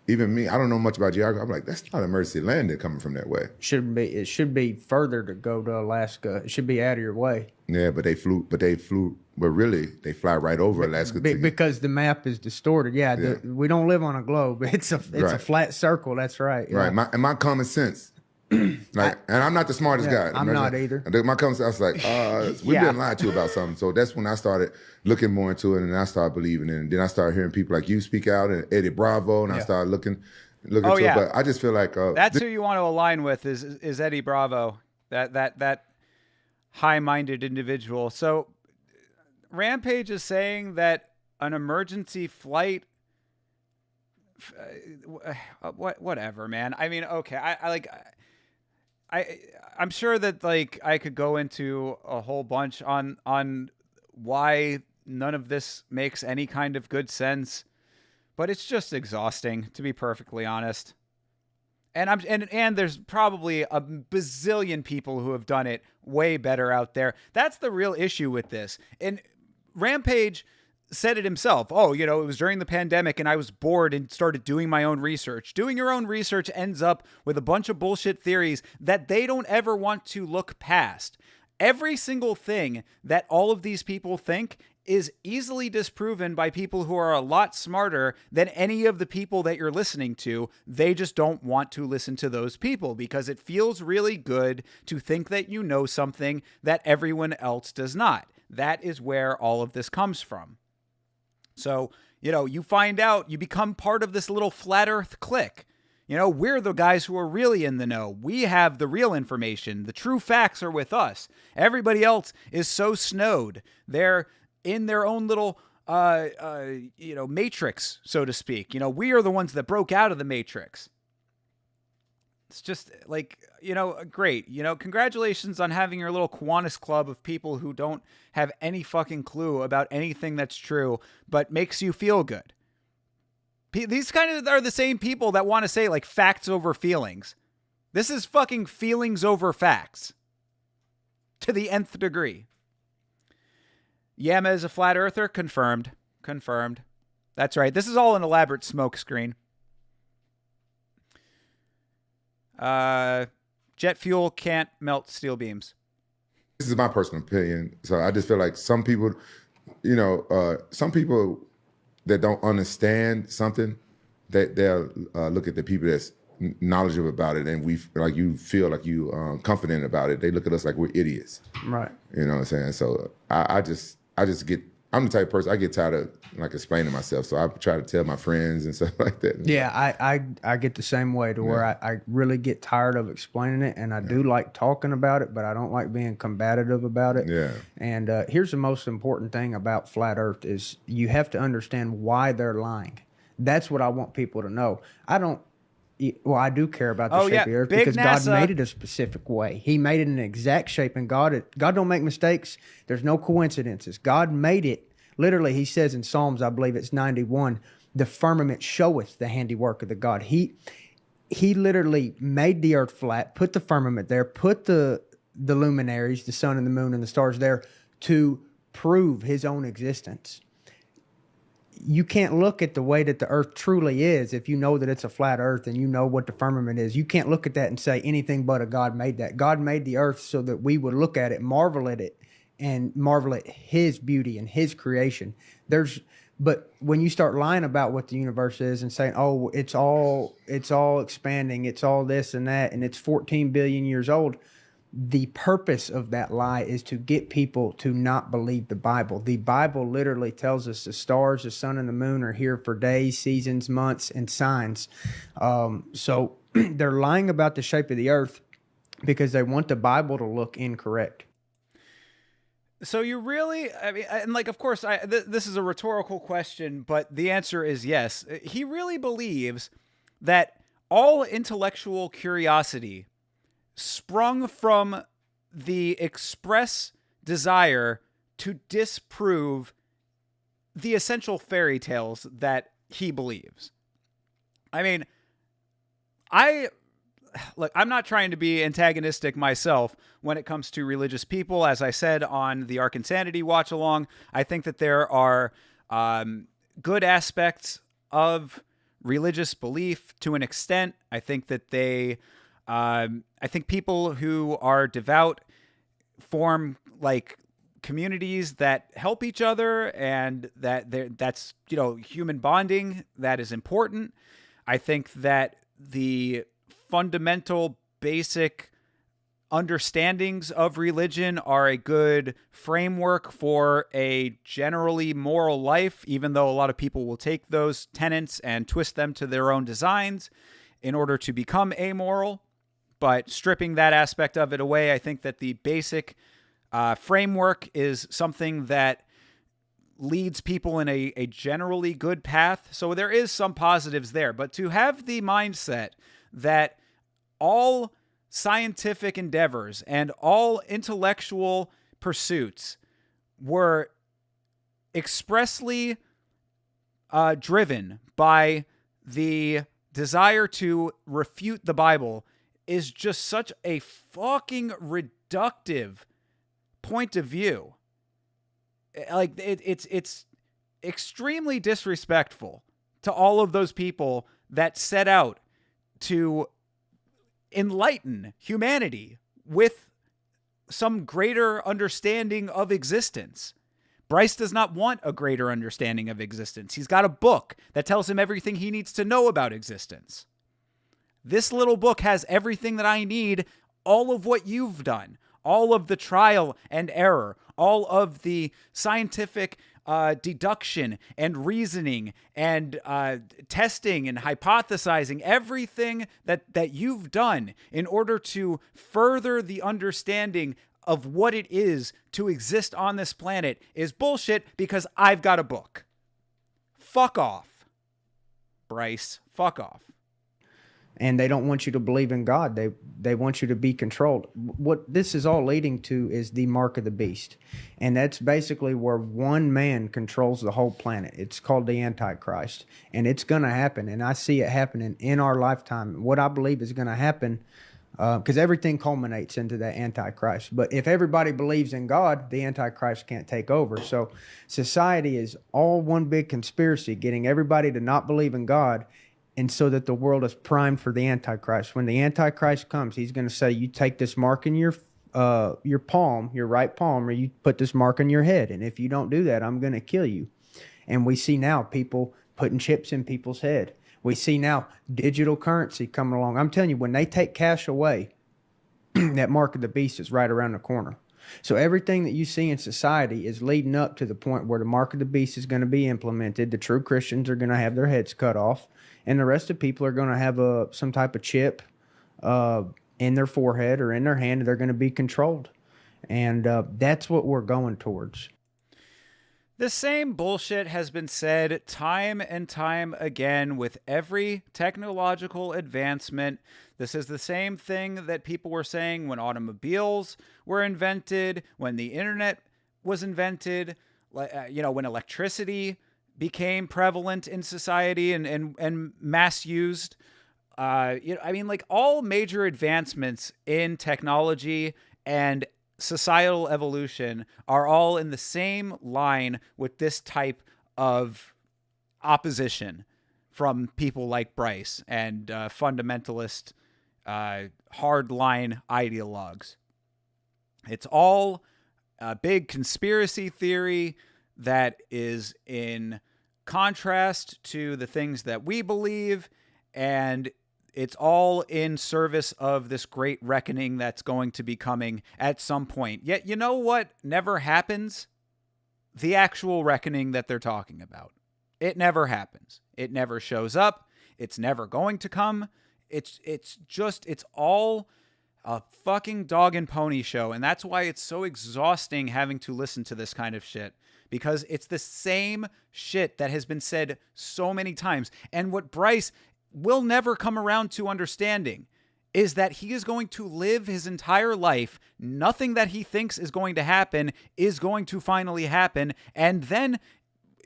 Speaker 2: even me, I don't know much about geography. I'm like, that's not an emergency landing coming from that way.
Speaker 3: It should be further to go to Alaska. It should be out of your way.
Speaker 2: Yeah, but really, they fly right over Alaska.
Speaker 3: Because the map is distorted. Yeah, we don't live on a globe. It's a flat circle. That's right. Yeah.
Speaker 2: Right. My common sense, and I'm not the smartest guy.
Speaker 3: I'm not either.
Speaker 2: My common sense, I was like, we've been lied to about something. So that's when I started looking more into it, and I started believing it. And then I started hearing people like you speak out, and Eddie Bravo, and I started looking into it. But I just feel like
Speaker 1: that's who you want to align with is Eddie Bravo. That high-minded individual. So Rampage is saying that an emergency flight, whatever, man. I mean, okay, I'm sure that like I could go into a whole bunch on why none of this makes any kind of good sense, but it's just exhausting, to be perfectly honest. And there's probably a bazillion people who have done it way better out there. That's the real issue with this. And Rampage said it himself. Oh, it was during the pandemic and I was bored and started doing my own research. Doing your own research ends up with a bunch of bullshit theories that they don't ever want to look past. Every single thing that all of these people think is easily disproven by people who are a lot smarter than any of the people that you're listening to. They just don't want to listen to those people because it feels really good to think that you know something that everyone else does not. That is where all of this comes from. So, you find out, you become part of this little flat earth clique. We're the guys who are really in the know. We have the real information. The true facts are with us. Everybody else is so snowed. They're in their own little, matrix, so to speak. We are the ones that broke out of the matrix. It's just like, great. Congratulations on having your little Kiwanis club of people who don't have any fucking clue about anything that's true, but makes you feel good. These kind of are the same people that want to say like facts over feelings. This is fucking feelings over facts. To the nth degree. Yama is a flat earther? Confirmed. That's right. This is all an elaborate smokescreen. Jet fuel can't melt steel beams.
Speaker 2: This is my personal opinion. So I just feel like some people, some people that don't understand something, they'll look at the people that's knowledgeable about it, and you feel like you confident about it. They look at us like we're idiots.
Speaker 3: Right.
Speaker 2: You know what I'm saying? So I just get, I'm the type of person, I get tired of like explaining myself. So I try to tell my friends and stuff like that.
Speaker 3: Yeah, I get the same way to where I really get tired of explaining it, and I do like talking about it, but I don't like being combative about it. Yeah. And here's the most important thing about Flat Earth is you have to understand why they're lying. That's what I want people to know. I do care about the shape of the earth because NASA. God made it a specific way. He made it in an exact shape, and God don't make mistakes. There's no coincidences. God made it. Literally, he says in Psalms, I believe it's 91, the firmament showeth the handiwork of the God. He literally made the earth flat, put the firmament there, put the luminaries, the sun and the moon and the stars there to prove his own existence. You can't look at the way that the earth truly is if you know that it's a flat earth and you know what the firmament is. You can't look at that and say anything but a God made that. God made the earth so that we would look at it, marvel at it, and marvel at his beauty and his creation. But when you start lying about what the universe is and saying, oh, it's all expanding, it's all this and that, and it's 14 billion years old, the purpose of that lie is to get people to not believe the Bible. The Bible literally tells us the stars, the sun, and the moon are here for days, seasons, months, and signs. So they're lying about the shape of the earth because they want the Bible to look incorrect.
Speaker 1: So you really, and like, of course, this is a rhetorical question, but the answer is yes. He really believes that all intellectual curiosity sprung from the express desire to disprove the essential fairy tales that he believes. I mean, I'm not trying to be antagonistic myself when it comes to religious people. As I said on the Ark Insanity watch along, I think that there are good aspects of religious belief to an extent. I think that I think people who are devout form like communities that help each other, and that's human bonding that is important. I think that the fundamental basic understandings of religion are a good framework for a generally moral life, even though a lot of people will take those tenets and twist them to their own designs in order to become amoral. But stripping that aspect of it away, I think that the basic framework is something that leads people in a generally good path. So there is some positives there. But to have the mindset that all scientific endeavors and all intellectual pursuits were expressly driven by the desire to refute the Bible is just such a fucking reductive point of view. Like it's extremely disrespectful to all of those people that set out to enlighten humanity with some greater understanding of existence. Bryce does not want a greater understanding of existence. He's got a book that tells him everything he needs to know about existence. This little book has everything that I need, all of what you've done, all of the trial and error, all of the scientific deduction and reasoning and testing and hypothesizing, everything that you've done in order to further the understanding of what it is to exist on this planet is bullshit because I've got a book. Fuck off, Bryce. Fuck off.
Speaker 3: And they don't want you to believe in God. They want you to be controlled. What this is all leading to is the mark of the beast. And that's basically where one man controls the whole planet. It's called the Antichrist. And it's going to happen. And I see it happening in our lifetime. What I believe is going to happen, because everything culminates into that Antichrist. But if everybody believes in God, the Antichrist can't take over. So society is all one big conspiracy, getting everybody to not believe in God, and so that the world is primed for the Antichrist. When the Antichrist comes, he's going to say, you take this mark in your palm, your right palm, or you put this mark on your head. And if you don't do that, I'm going to kill you. And we see now people putting chips in people's head. We see now digital currency coming along. I'm telling you, when they take cash away, that mark of the beast is right around the corner. So everything that you see in society is leading up to the point where the mark of the beast is going to be implemented. The true Christians are going to have their heads cut off, and the rest of people are going to have some type of chip in their forehead or in their hand, and they're going to be controlled. And that's what we're going towards.
Speaker 1: The same bullshit has been said time and time again with every technological advancement. This is the same thing that people were saying when automobiles were invented, when the internet was invented, when electricity became prevalent in society and mass used. All major advancements in technology and societal evolution are all in the same line with this type of opposition from people like Bryce and fundamentalist hardline ideologues. It's all a big conspiracy theory that is in contrast to the things that we believe, and it's all in service of this great reckoning that's going to be coming at some point. Yet, you know what never happens? The actual reckoning that they're talking about. It never happens. It never shows up. It's never going to come. It's all a fucking dog and pony show. And that's why it's so exhausting having to listen to this kind of shit. Because it's the same shit that has been said so many times. And what Bryce will never come around to understanding is that he is going to live his entire life. Nothing that he thinks is going to happen is going to finally happen. And then,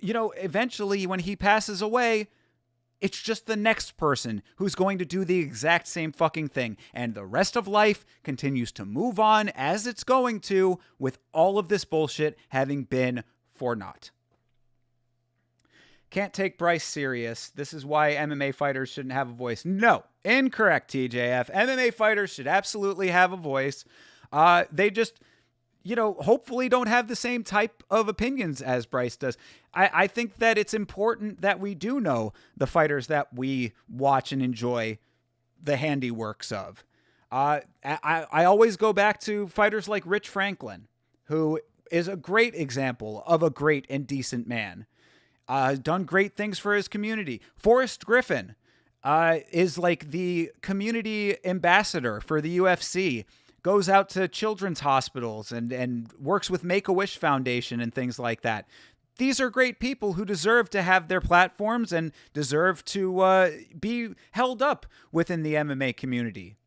Speaker 1: eventually when he passes away, it's just the next person who's going to do the exact same fucking thing. And the rest of life continues to move on as it's going to, with all of this bullshit having been for naught. Can't take Bryce serious. This is why MMA fighters shouldn't have a voice. No, incorrect, TJF. MMA fighters should absolutely have a voice. They just, hopefully don't have the same type of opinions as Bryce does. I think that it's important that we do know the fighters that we watch and enjoy the handiworks of. I always go back to fighters like Rich Franklin, who is a great example of a great and decent man. Done great things for his community. Forrest Griffin is like the community ambassador for the UFC. Goes out to children's hospitals and works with Make-A-Wish Foundation and things like that. These are great people who deserve to have their platforms and deserve to be held up within the MMA community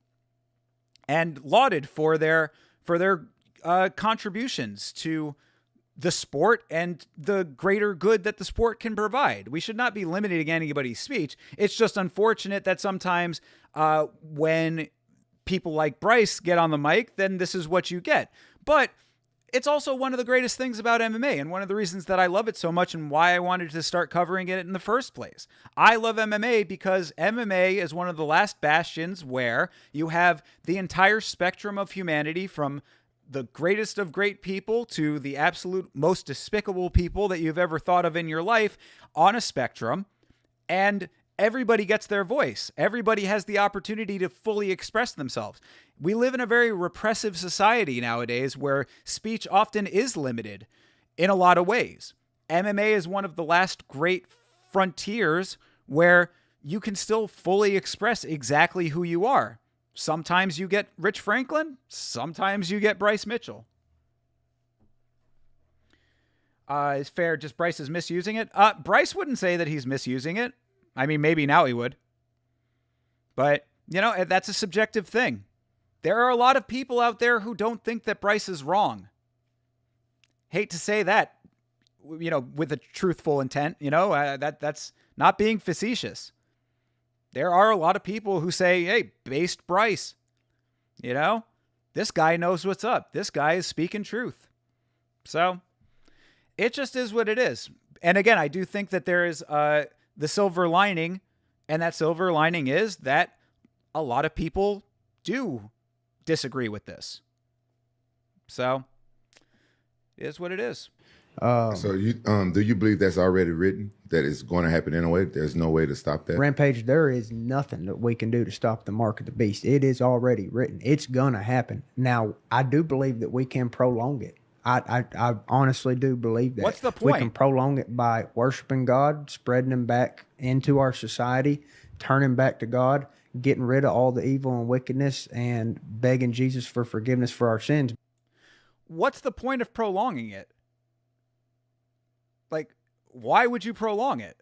Speaker 1: and lauded for their contributions to the sport and the greater good that the sport can provide. We should not be limiting anybody's speech. It's just unfortunate that sometimes when people like Bryce get on the mic, then this is what you get. But it's also one of the greatest things about MMA and one of the reasons that I love it so much and why I wanted to start covering it in the first place. I love MMA because MMA is one of the last bastions where you have the entire spectrum of humanity, from the greatest of great people to the absolute most despicable people that you've ever thought of in your life, on a spectrum, and everybody gets their voice. Everybody has the opportunity to fully express themselves. We live in a very repressive society nowadays where speech often is limited in a lot of ways. MMA is one of the last great frontiers where you can still fully express exactly who you are. Sometimes you get Rich Franklin, sometimes you get Bryce Mitchell. Is fair just Bryce is misusing it? Bryce wouldn't say that he's misusing it. I mean, maybe now he would. But, that's a subjective thing. There are a lot of people out there who don't think that Bryce is wrong. Hate to say that, with a truthful intent, that's not being facetious. There are a lot of people who say, hey, based Bryce, this guy knows what's up. This guy is speaking truth. So it just is what it is. And again, I do think that there is the silver lining, and that silver lining is that a lot of people do disagree with this. So it is what it is.
Speaker 2: So you do you believe that's already written, that it's going to happen anyway? There's no way to stop that?
Speaker 3: Rampage, there is nothing that we can do to stop the mark of the beast. It is already written. It's going to happen. Now, I do believe that we can prolong it. I honestly do believe that.
Speaker 1: What's the point?
Speaker 3: We can prolong it by worshiping God, spreading him back into our society, turning back to God, getting rid of all the evil and wickedness, and begging Jesus for forgiveness for our sins.
Speaker 1: What's the point of prolonging it? Like, why would you prolong it?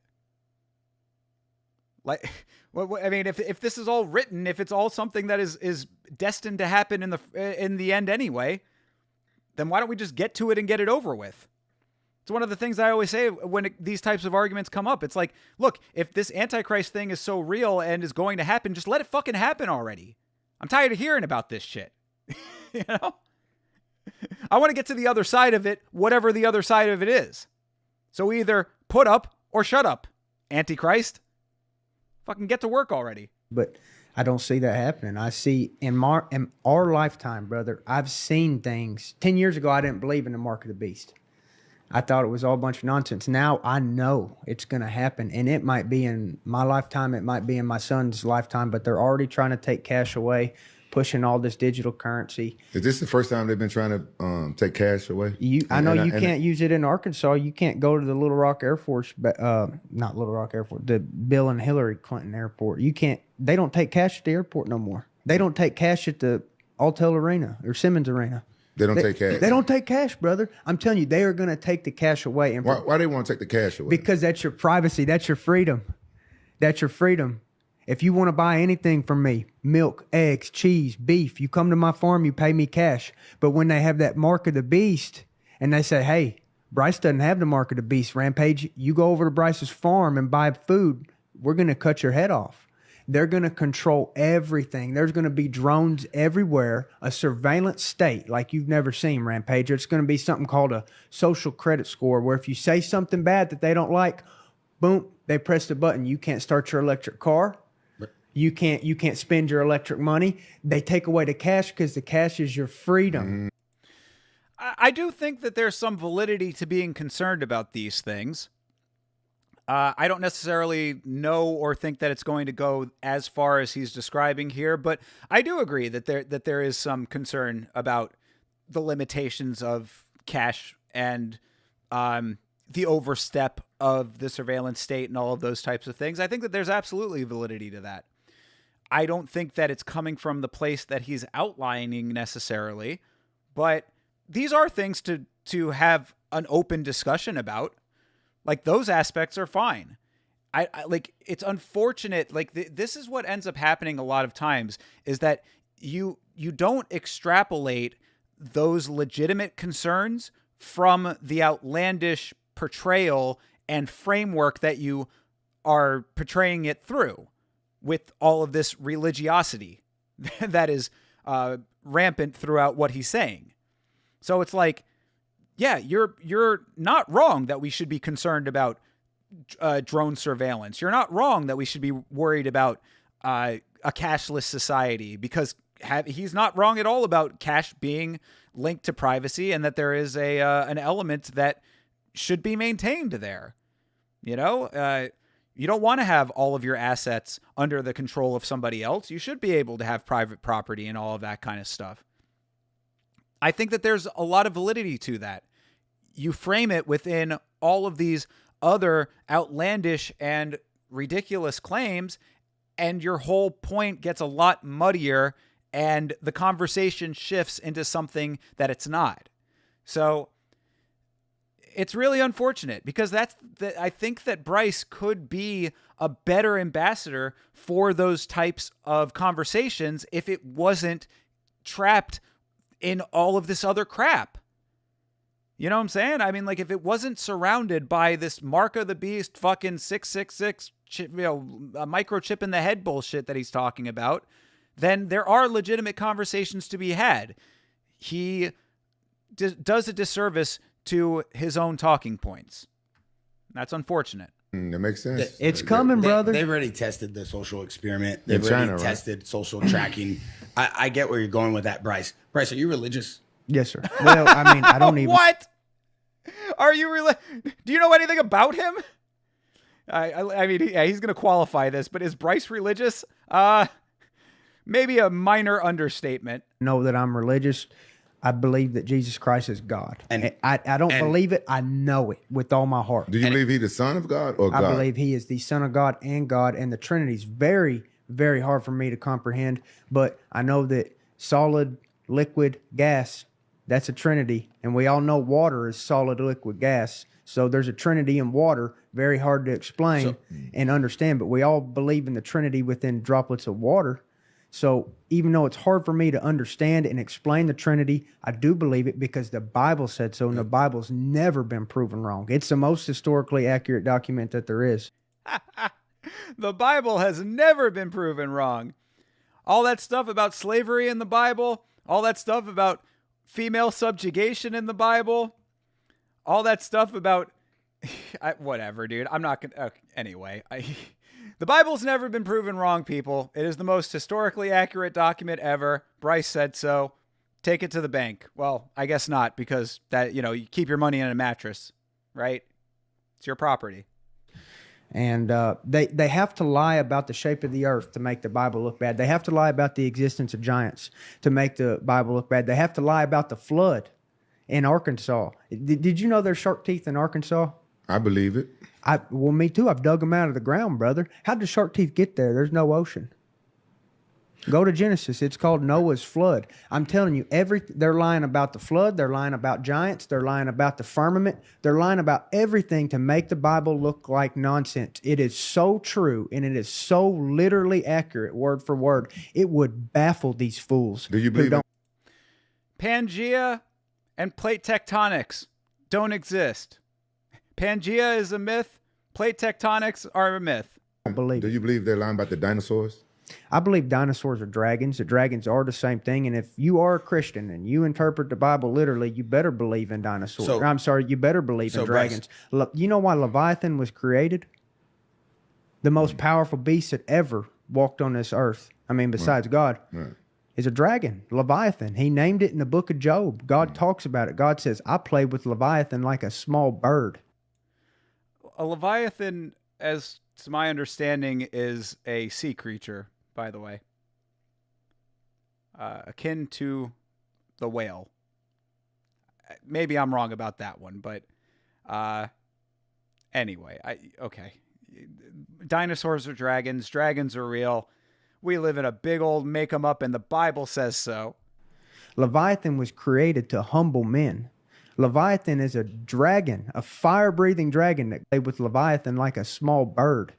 Speaker 1: Like, I mean, if this is all written, if it's all something that is destined to happen in the end anyway, then why don't we just get to it and get it over with? It's one of the things I always say when these types of arguments come up. It's like, look, if this Antichrist thing is so real and is going to happen, just let it fucking happen already. I'm tired of hearing about this shit. I want to get to the other side of it, whatever the other side of it is. So either put up or shut up, Antichrist. Fucking get to work already.
Speaker 3: But I don't see that happening. I see in our lifetime, brother, I've seen things. 10 years ago, I didn't believe in the mark of the beast. I thought it was all a bunch of nonsense. Now I know it's going to happen, and it might be in my lifetime. It might be in my son's lifetime, but they're already trying to take cash away, pushing all this digital currency.
Speaker 2: Is this the first time they've been trying to take cash away?
Speaker 3: I know you can't use it in Arkansas. You can't go to the Little Rock Air Force, not Little Rock Air Force, the Bill and Hillary Clinton Airport. You can't. They don't take cash at the airport no more. They don't take cash at the Altel Arena or Simmons Arena.
Speaker 2: They don't take cash.
Speaker 3: They don't take cash, brother. I'm telling you, they are going to take the cash away. And
Speaker 2: why do they want to take the cash away?
Speaker 3: Because that's your privacy. That's your freedom. That's your freedom. If you want to buy anything from me, milk, eggs, cheese, beef, you come to my farm, you pay me cash. But when they have that mark of the beast and they say, hey, Bryce doesn't have the mark of the beast. Rampage, you go over to Bryce's farm and buy food, we're going to cut your head off. They're going to control everything. There's going to be drones everywhere, a surveillance state like you've never seen, Rampage. It's going to be something called a social credit score, where if you say something bad that they don't like, boom, they press the button. You can't start your electric car. You can't spend your electric money. They take away the cash because the cash is your freedom.
Speaker 1: I do think that there's some validity to being concerned about these things. I don't necessarily know or think that it's going to go as far as he's describing here, but I do agree that there is some concern about the limitations of cash and the overstep of the surveillance state and all of those types of things. I think that there's absolutely validity to that. I don't think that it's coming from the place that he's outlining necessarily, but these are things to have an open discussion about. Like, those aspects are fine. I like, it's unfortunate. Like, this is what ends up happening a lot of times, is that you don't extrapolate those legitimate concerns from the outlandish portrayal and framework that you are portraying it through, with all of this religiosity that is rampant throughout what he's saying. So it's like, yeah, you're not wrong that we should be concerned about drone surveillance. You're not wrong that we should be worried about a cashless society, because he's not wrong at all about cash being linked to privacy, and that there is an element that should be maintained there. You know, you don't want to have all of your assets under the control of somebody else. You should be able to have private property and all of that kind of stuff. I think that there's a lot of validity to that. You frame it within all of these other outlandish and ridiculous claims, and your whole point gets a lot muddier, and the conversation shifts into something that it's not. So it's really unfortunate, because I think that Bryce could be a better ambassador for those types of conversations if it wasn't trapped in all of this other crap. You know what I'm saying? I mean, like, if it wasn't surrounded by this mark of the beast fucking 666 chip, a microchip in the head bullshit that he's talking about, then there are legitimate conversations to be had. He does a disservice to his own talking points. That's unfortunate.
Speaker 2: That makes sense.
Speaker 3: It's coming, brother.
Speaker 4: They've already tested the social experiment. They've already tested social tracking. I get where you're going with that, Bryce. Bryce, are you religious?
Speaker 3: Yes, sir. Well, I mean, I don't even.
Speaker 1: What? Are you Do you know anything about him? I mean, yeah, he's going to qualify this, but is Bryce religious? Maybe a minor understatement.
Speaker 3: Know that I'm religious. I believe that Jesus Christ is God. And I don't believe it. I know it with all my heart.
Speaker 2: Do you believe he's the Son of God or God?
Speaker 3: I believe he is the Son of God, and the Trinity is very, very hard for me to comprehend. But I know that solid, liquid, gas, that's a Trinity. And we all know water is solid, liquid, gas. So there's a Trinity in water, very hard to explain and understand. But we all believe in the Trinity within droplets of water. So even though it's hard for me to understand and explain the Trinity, I do believe it because the Bible said so, and the Bible's never been proven wrong. It's the most historically accurate document that there is.
Speaker 1: The Bible has never been proven wrong. All that stuff about slavery in the Bible, all that stuff about female subjugation in the Bible, all that stuff about... whatever, dude. I'm not going to... Anyway, the Bible's never been proven wrong, people. It is the most historically accurate document ever. Bryce said so. Take it to the bank. Well, I guess not, because that, you keep your money in a mattress, right? It's your property.
Speaker 3: And they have to lie about the shape of the earth to make the Bible look bad. They have to lie about the existence of giants to make the Bible look bad. They have to lie about the flood in Arkansas. Did you know there's shark teeth in Arkansas?
Speaker 2: I believe it.
Speaker 3: Well, me too. I've dug them out of the ground, brother. How'd the shark teeth get there? There's no ocean. Go to Genesis. It's called Noah's flood. I'm telling you, they're lying about the flood. They're lying about giants. They're lying about the firmament. They're lying about everything to make the Bible look like nonsense. It is so true, and it is so literally accurate, word for word. It would baffle these fools.
Speaker 2: Do you believe it?
Speaker 1: Pangea and plate tectonics don't exist. Pangea is a myth. Plate tectonics are a myth.
Speaker 3: I believe.
Speaker 2: Do you believe they're lying about the dinosaurs?
Speaker 3: I believe dinosaurs are dragons. The dragons are the same thing. And if you are a Christian and you interpret the Bible literally, you better believe in dinosaurs. You better believe in dragons. You know why Leviathan was created? The most powerful beast that ever walked on this earth, besides God, is a dragon, Leviathan. He named it in the book of Job. God talks about it. God says, I play with Leviathan like a small bird.
Speaker 1: A Leviathan, as to my understanding, is a sea creature, by the way. Akin to the whale. Maybe I'm wrong about that one, but anyway, okay. Dinosaurs are dragons. Dragons are real. We live in a big old make 'em up, and the Bible says so.
Speaker 3: Leviathan was created to humble men. Leviathan is a dragon, a fire-breathing dragon that played with Leviathan like a small bird.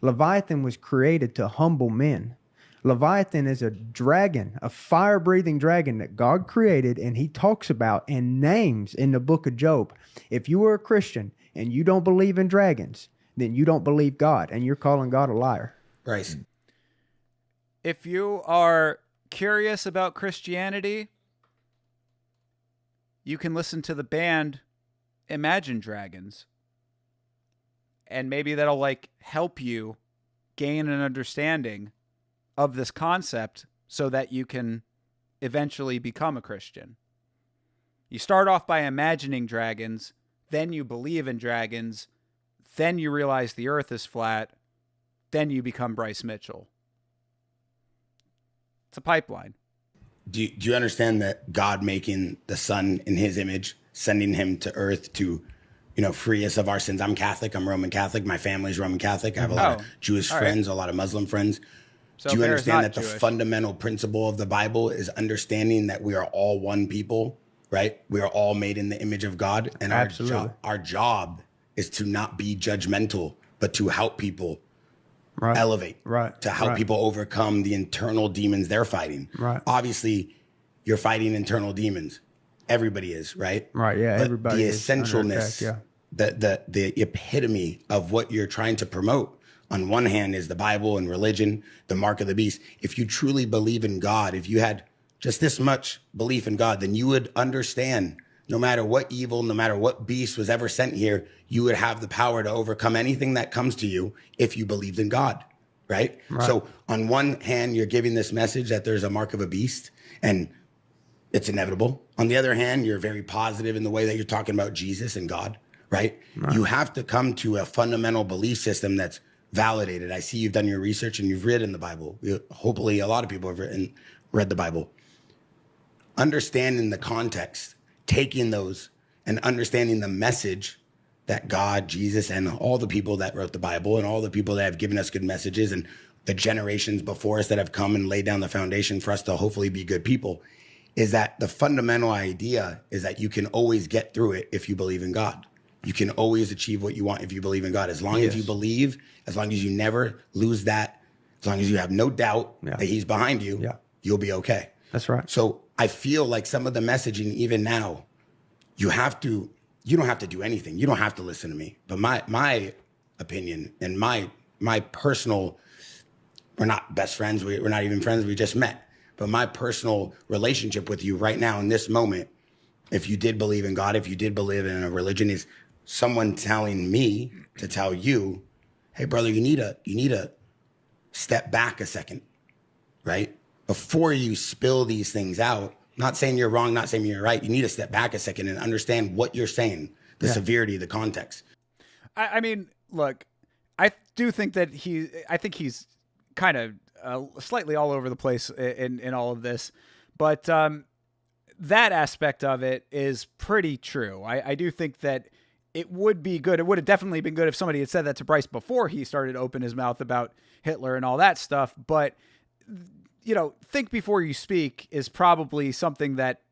Speaker 3: Leviathan was created to humble men. Leviathan is a dragon, a fire-breathing dragon that God created and he talks about and names in the book of Job. If you are a Christian and you don't believe in dragons, then you don't believe God and you're calling God a liar.
Speaker 4: Bryce.
Speaker 1: If you are curious about Christianity, you can listen to the band Imagine Dragons. And maybe that'll help you gain an understanding of this concept so that you can eventually become a Christian. You start off by imagining dragons, then you believe in dragons, then you realize the earth is flat, then you become Bryce Mitchell. It's a pipeline.
Speaker 4: Do you understand that God making the son in his image, sending him to earth to, free us of our sins? I'm Catholic. I'm Roman Catholic. My family's Roman Catholic. I have a lot of Jewish friends, a lot of Muslim friends.
Speaker 1: So
Speaker 4: do you understand that
Speaker 1: Jewish.
Speaker 4: The fundamental principle of the Bible is understanding that we are all one people, right? We are all made in the image of God. And our job is to not be judgmental, but to help people elevate, to help people overcome the internal demons they're fighting. Obviously, you're fighting internal demons. Everybody is, right?
Speaker 3: Right, yeah,
Speaker 4: but
Speaker 3: everybody
Speaker 4: the
Speaker 3: is
Speaker 4: essentialness, the epitome of what you're trying to promote, on one hand, is the Bible and religion, the mark of the beast. If you truly believe in God, if you had just this much belief in God, then you would understand no matter what evil, no matter what beast was ever sent here, you would have the power to overcome anything that comes to you if you believed in God, right? So on one hand, you're giving this message that there's a mark of a beast and it's inevitable. On the other hand, you're very positive in the way that you're talking about Jesus and God, right? You have to come to a fundamental belief system that's validated. I see you've done your research and you've read in the Bible. Hopefully a lot of people have read the Bible. Understanding the context, taking those and understanding the message that God, Jesus, and all the people that wrote the Bible and all the people that have given us good messages and the generations before us that have come and laid down the foundation for us to hopefully be good people, is that the fundamental idea is that you can always get through it if you believe in God. You can always achieve what you want if you believe in God. As long as you believe, as long as you never lose that, as long as you have no doubt that he's behind you, you'll be okay.
Speaker 3: That's right.
Speaker 4: So I feel like some of the messaging, even now, you don't have to do anything. You don't have to listen to me. But my opinion and my personal, we're not best friends. We're not even friends. We just met. But my personal relationship with you right now in this moment, if you did believe in God, if you did believe in a religion, is someone telling me to tell you, hey, brother, you need to step back a second, right? Before you spill these things out, not saying you're wrong, not saying you're right. You need to step back a second and understand what you're saying, the severity, the context.
Speaker 1: I mean, look, I do think that he's kind of slightly all over the place in all of this, but that aspect of it is pretty true. I do think that it would be good. It would have definitely been good if somebody had said that to Bryce before he started to open his mouth about Hitler and all that stuff. But, think before you speak is probably something that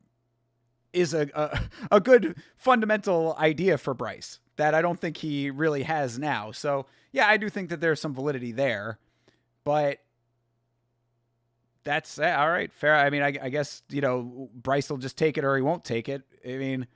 Speaker 1: is a good fundamental idea for Bryce that I don't think he really has now. So, yeah, I do think that there's some validity there. But that's all right. Fair. I mean, I guess, Bryce will just take it or he won't take it. I mean,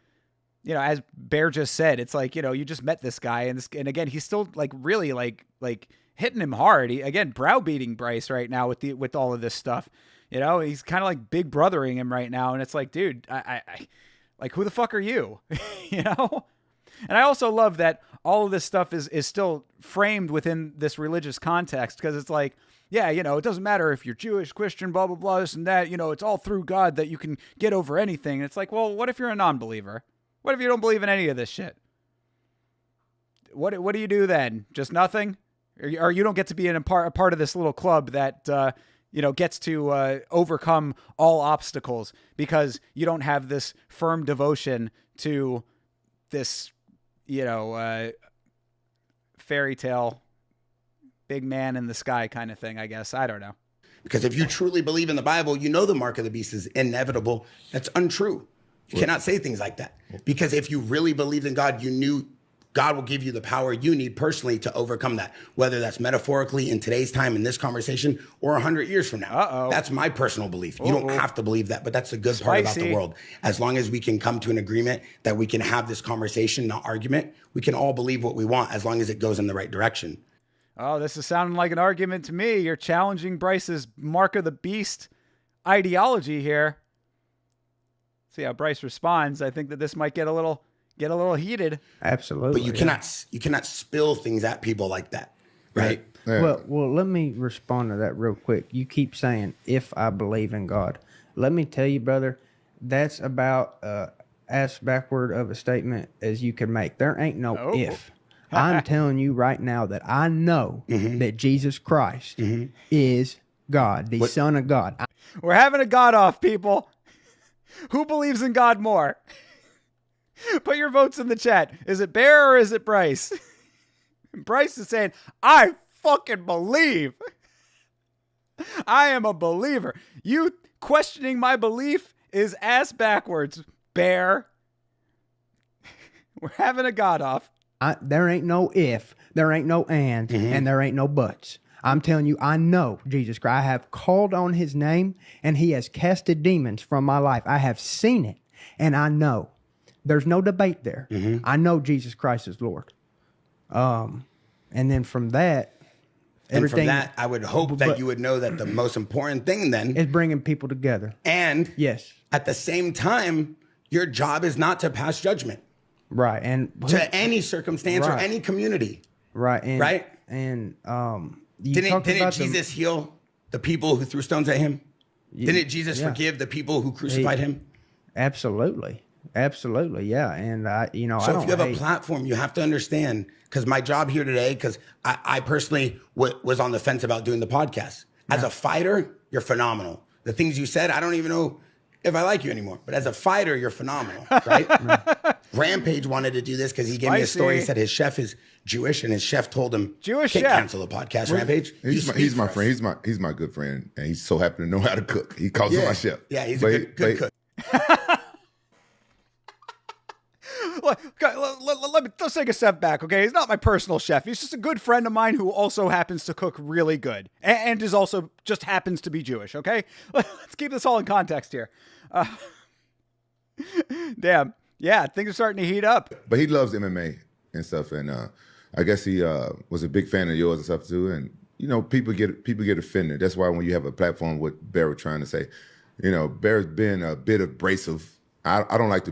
Speaker 1: you know, as Bear just said, it's like, you know, you just met this guy, and again, he's still like really like hitting him hard. He, again, browbeating Bryce right now with all of this stuff. You know, he's kind of like big brothering him right now, and it's like, dude, I like, who the fuck are you? You know? And I also love that all of this stuff is still framed within this religious context, because it's like, yeah, you know, it doesn't matter if you're Jewish, Christian, blah, blah, blah, this and that. You know, it's all through God that you can get over anything. And it's like, well, what if you're a non-believer? What if you don't believe in any of this shit? What do you do then? Just nothing? Or you don't get to be a part of this little club that, you know, gets to overcome all obstacles because you don't have this firm devotion to this, you know, fairy tale, big man in the sky kind of thing, I guess. I don't know.
Speaker 4: Because if you truly believe in the Bible, you know the mark of the beast is inevitable. That's untrue. You cannot say things like that. Because if you really believed in God, you knew God will give you the power you need personally to overcome that, whether that's metaphorically in today's time in this conversation or 100 years from now.
Speaker 1: Uh-oh.
Speaker 4: That's my personal belief. You don't have to believe that, but that's the good part about the world. As long as we can come to an agreement that we can have this conversation, not argument, we can all believe what we want as long as it goes in the right direction.
Speaker 1: Oh, this is sounding like an argument to me. You're challenging Bryce's mark of the beast ideology here. See how Bryce responds. I think that this might get a little heated.
Speaker 3: Absolutely.
Speaker 4: But you cannot spill things at people like that, right?
Speaker 2: Yeah.
Speaker 3: Well, let me respond to that real quick. You keep saying, if I believe in God. Let me tell you, brother, that's about as backward of a statement as you can make. There ain't no if. I'm telling you right now that I know that Jesus Christ is God, the Son of God.
Speaker 1: We're having a God off, people. Who believes in God more? Put your votes in the chat. Is it Bear or is it Bryce? Bryce is saying, I fucking believe. I am a believer. You questioning my belief is ass backwards, Bear. We're having a God off.
Speaker 3: There ain't no if, there ain't no and there ain't no buts. I'm telling you, I know Jesus Christ. I have called on his name, and he has casted demons from my life. I have seen it, and I know. There's no debate there. I know Jesus Christ is Lord. And then from that, everything.
Speaker 4: And from that, I would hope that you would know that the most important thing then
Speaker 3: is bringing people together.
Speaker 4: And
Speaker 3: yes,
Speaker 4: at the same time, your job is not to pass judgment.
Speaker 3: Right. And
Speaker 4: to any circumstance or any community.
Speaker 3: Right. And,
Speaker 4: right.
Speaker 3: And
Speaker 4: didn't Jesus heal the people who threw stones at him? Didn't Jesus forgive the people who crucified him?
Speaker 3: Absolutely. Absolutely. Yeah. And
Speaker 4: so if you have a platform, you have to understand, because my job here today, because I personally was on the fence about doing the podcast. As a fighter, you're phenomenal. The things you said, I don't even know if I like you anymore, but as a fighter, you're phenomenal, right? Rampage wanted to do this because he gave me a story. He said his chef is Jewish, and his chef told him,
Speaker 1: Jewish
Speaker 4: can't
Speaker 1: chef.
Speaker 4: cancel the podcast, Rampage.
Speaker 2: He's my friend. He's my good friend, and he's so happy to know how to cook. He calls him my chef.
Speaker 4: Yeah, he's a good cook.
Speaker 1: Let's take a step back, okay? He's not my personal chef. He's just a good friend of mine who also happens to cook really good and is also just happens to be Jewish, okay? Let's keep this all in context here. Damn. Yeah, things are starting to heat up.
Speaker 2: But he loves MMA and stuff, and I guess he was a big fan of yours and stuff too. And you know, people get offended. That's why when you have a platform, what Bear was trying to say, you know, Bear's been a bit abrasive. I don't like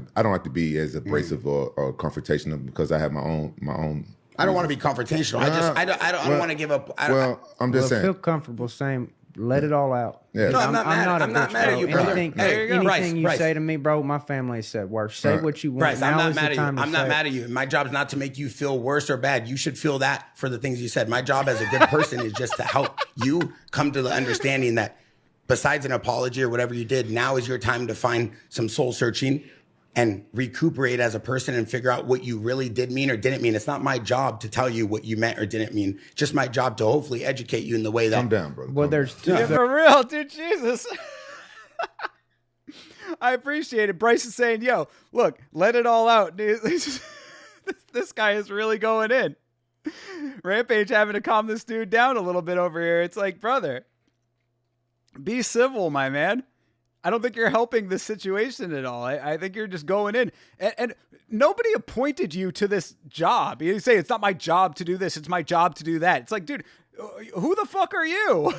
Speaker 2: to be as abrasive or confrontational because I have my own.
Speaker 4: I don't want to be confrontational. I don't want to give up.
Speaker 2: I'm just saying.
Speaker 3: Feel comfortable saying, let it all out.
Speaker 2: Yeah.
Speaker 4: No, I'm not mad at you, brother.
Speaker 3: Anything you say to me, bro, my family said worse. Say what you want.
Speaker 4: Bryce,
Speaker 3: now
Speaker 4: I'm not
Speaker 3: is
Speaker 4: mad
Speaker 3: the
Speaker 4: at
Speaker 3: time
Speaker 4: you. I'm not mad at you. My job is not to make you feel worse or bad. You should feel that for the things you said. My job as a good person is just to help you come to the understanding that besides an apology or whatever you did, now is your time to find some soul searching and recuperate as a person and figure out what you really did mean or didn't mean. It's not my job to tell you what you meant or didn't mean. Just my job to hopefully educate you in the way that.
Speaker 2: Calm down, brother.
Speaker 3: Well, there's
Speaker 1: Yeah, for real, dude. Jesus. I appreciate it. Bryce is saying, yo, look, let it all out. This guy is really going in. Rampage having to calm this dude down a little bit over here. It's like, brother, be civil, my man. I don't think you're helping this situation at all. I think you're just going in, and nobody appointed you to this job. You say it's not my job to do this. It's my job to do that. It's like, dude, who the fuck are you?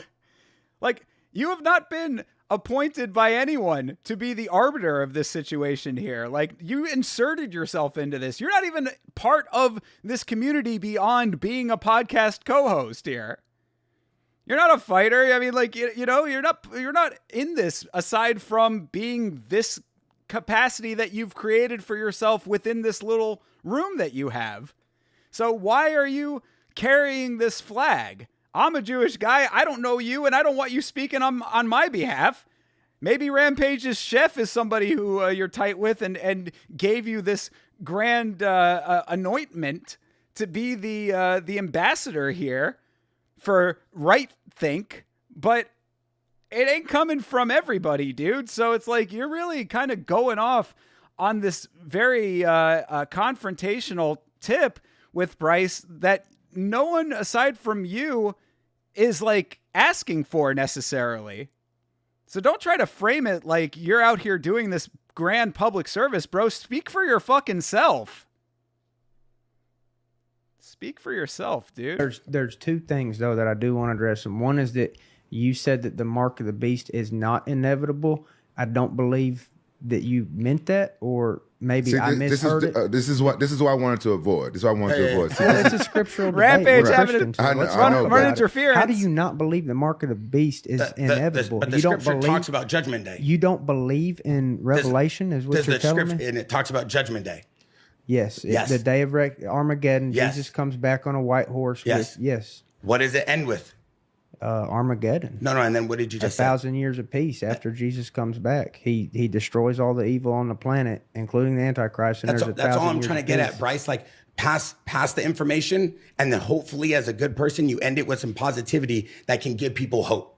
Speaker 1: Like, you have not been appointed by anyone to be the arbiter of this situation here. Like, you inserted yourself into this. You're not even part of this community beyond being a podcast co-host here. You're not a fighter. I mean, like, you know, you're not in this aside from being this capacity that you've created for yourself within this little room that you have. So why are you carrying this flag? I'm a Jewish guy. I don't know you, and I don't want you speaking on my behalf. Maybe Rampage's chef is somebody who you're tight with and gave you this grand anointment to be the ambassador here for right think, but it ain't coming from everybody, dude. So it's like you're really kind of going off on this very confrontational tip with Bryce that no one aside from you is like asking for necessarily. So don't try to frame it like you're out here doing this grand public service, bro. Speak for your fucking self. Speak for yourself, dude.
Speaker 3: There's two things though that I do want to address. And one is that you said that the mark of the beast is not inevitable. I don't believe that you meant that, or maybe I misheard it.
Speaker 2: This is what I wanted to avoid. This is what I wanted to avoid. See,
Speaker 3: well, it's a scriptural
Speaker 1: Rampage
Speaker 3: debate.
Speaker 1: having run interference.
Speaker 3: How do you not believe the mark of the beast is inevitable?
Speaker 4: But the scripture talks about Judgment Day.
Speaker 3: You don't believe in Revelation, is what you're telling me?
Speaker 4: And it talks about Judgment Day.
Speaker 3: Yes. The day of Armageddon. Yes. Jesus comes back on a white horse.
Speaker 4: Yes. What does it end with?
Speaker 3: Armageddon.
Speaker 4: No. And then what did you just say?
Speaker 3: 1,000 years of peace after Jesus comes back. He destroys all the evil on the planet, including the Antichrist. And
Speaker 4: that's all I'm trying to get at, Bryce. Like, pass the information, and then hopefully, as a good person, you end it with some positivity that can give people hope.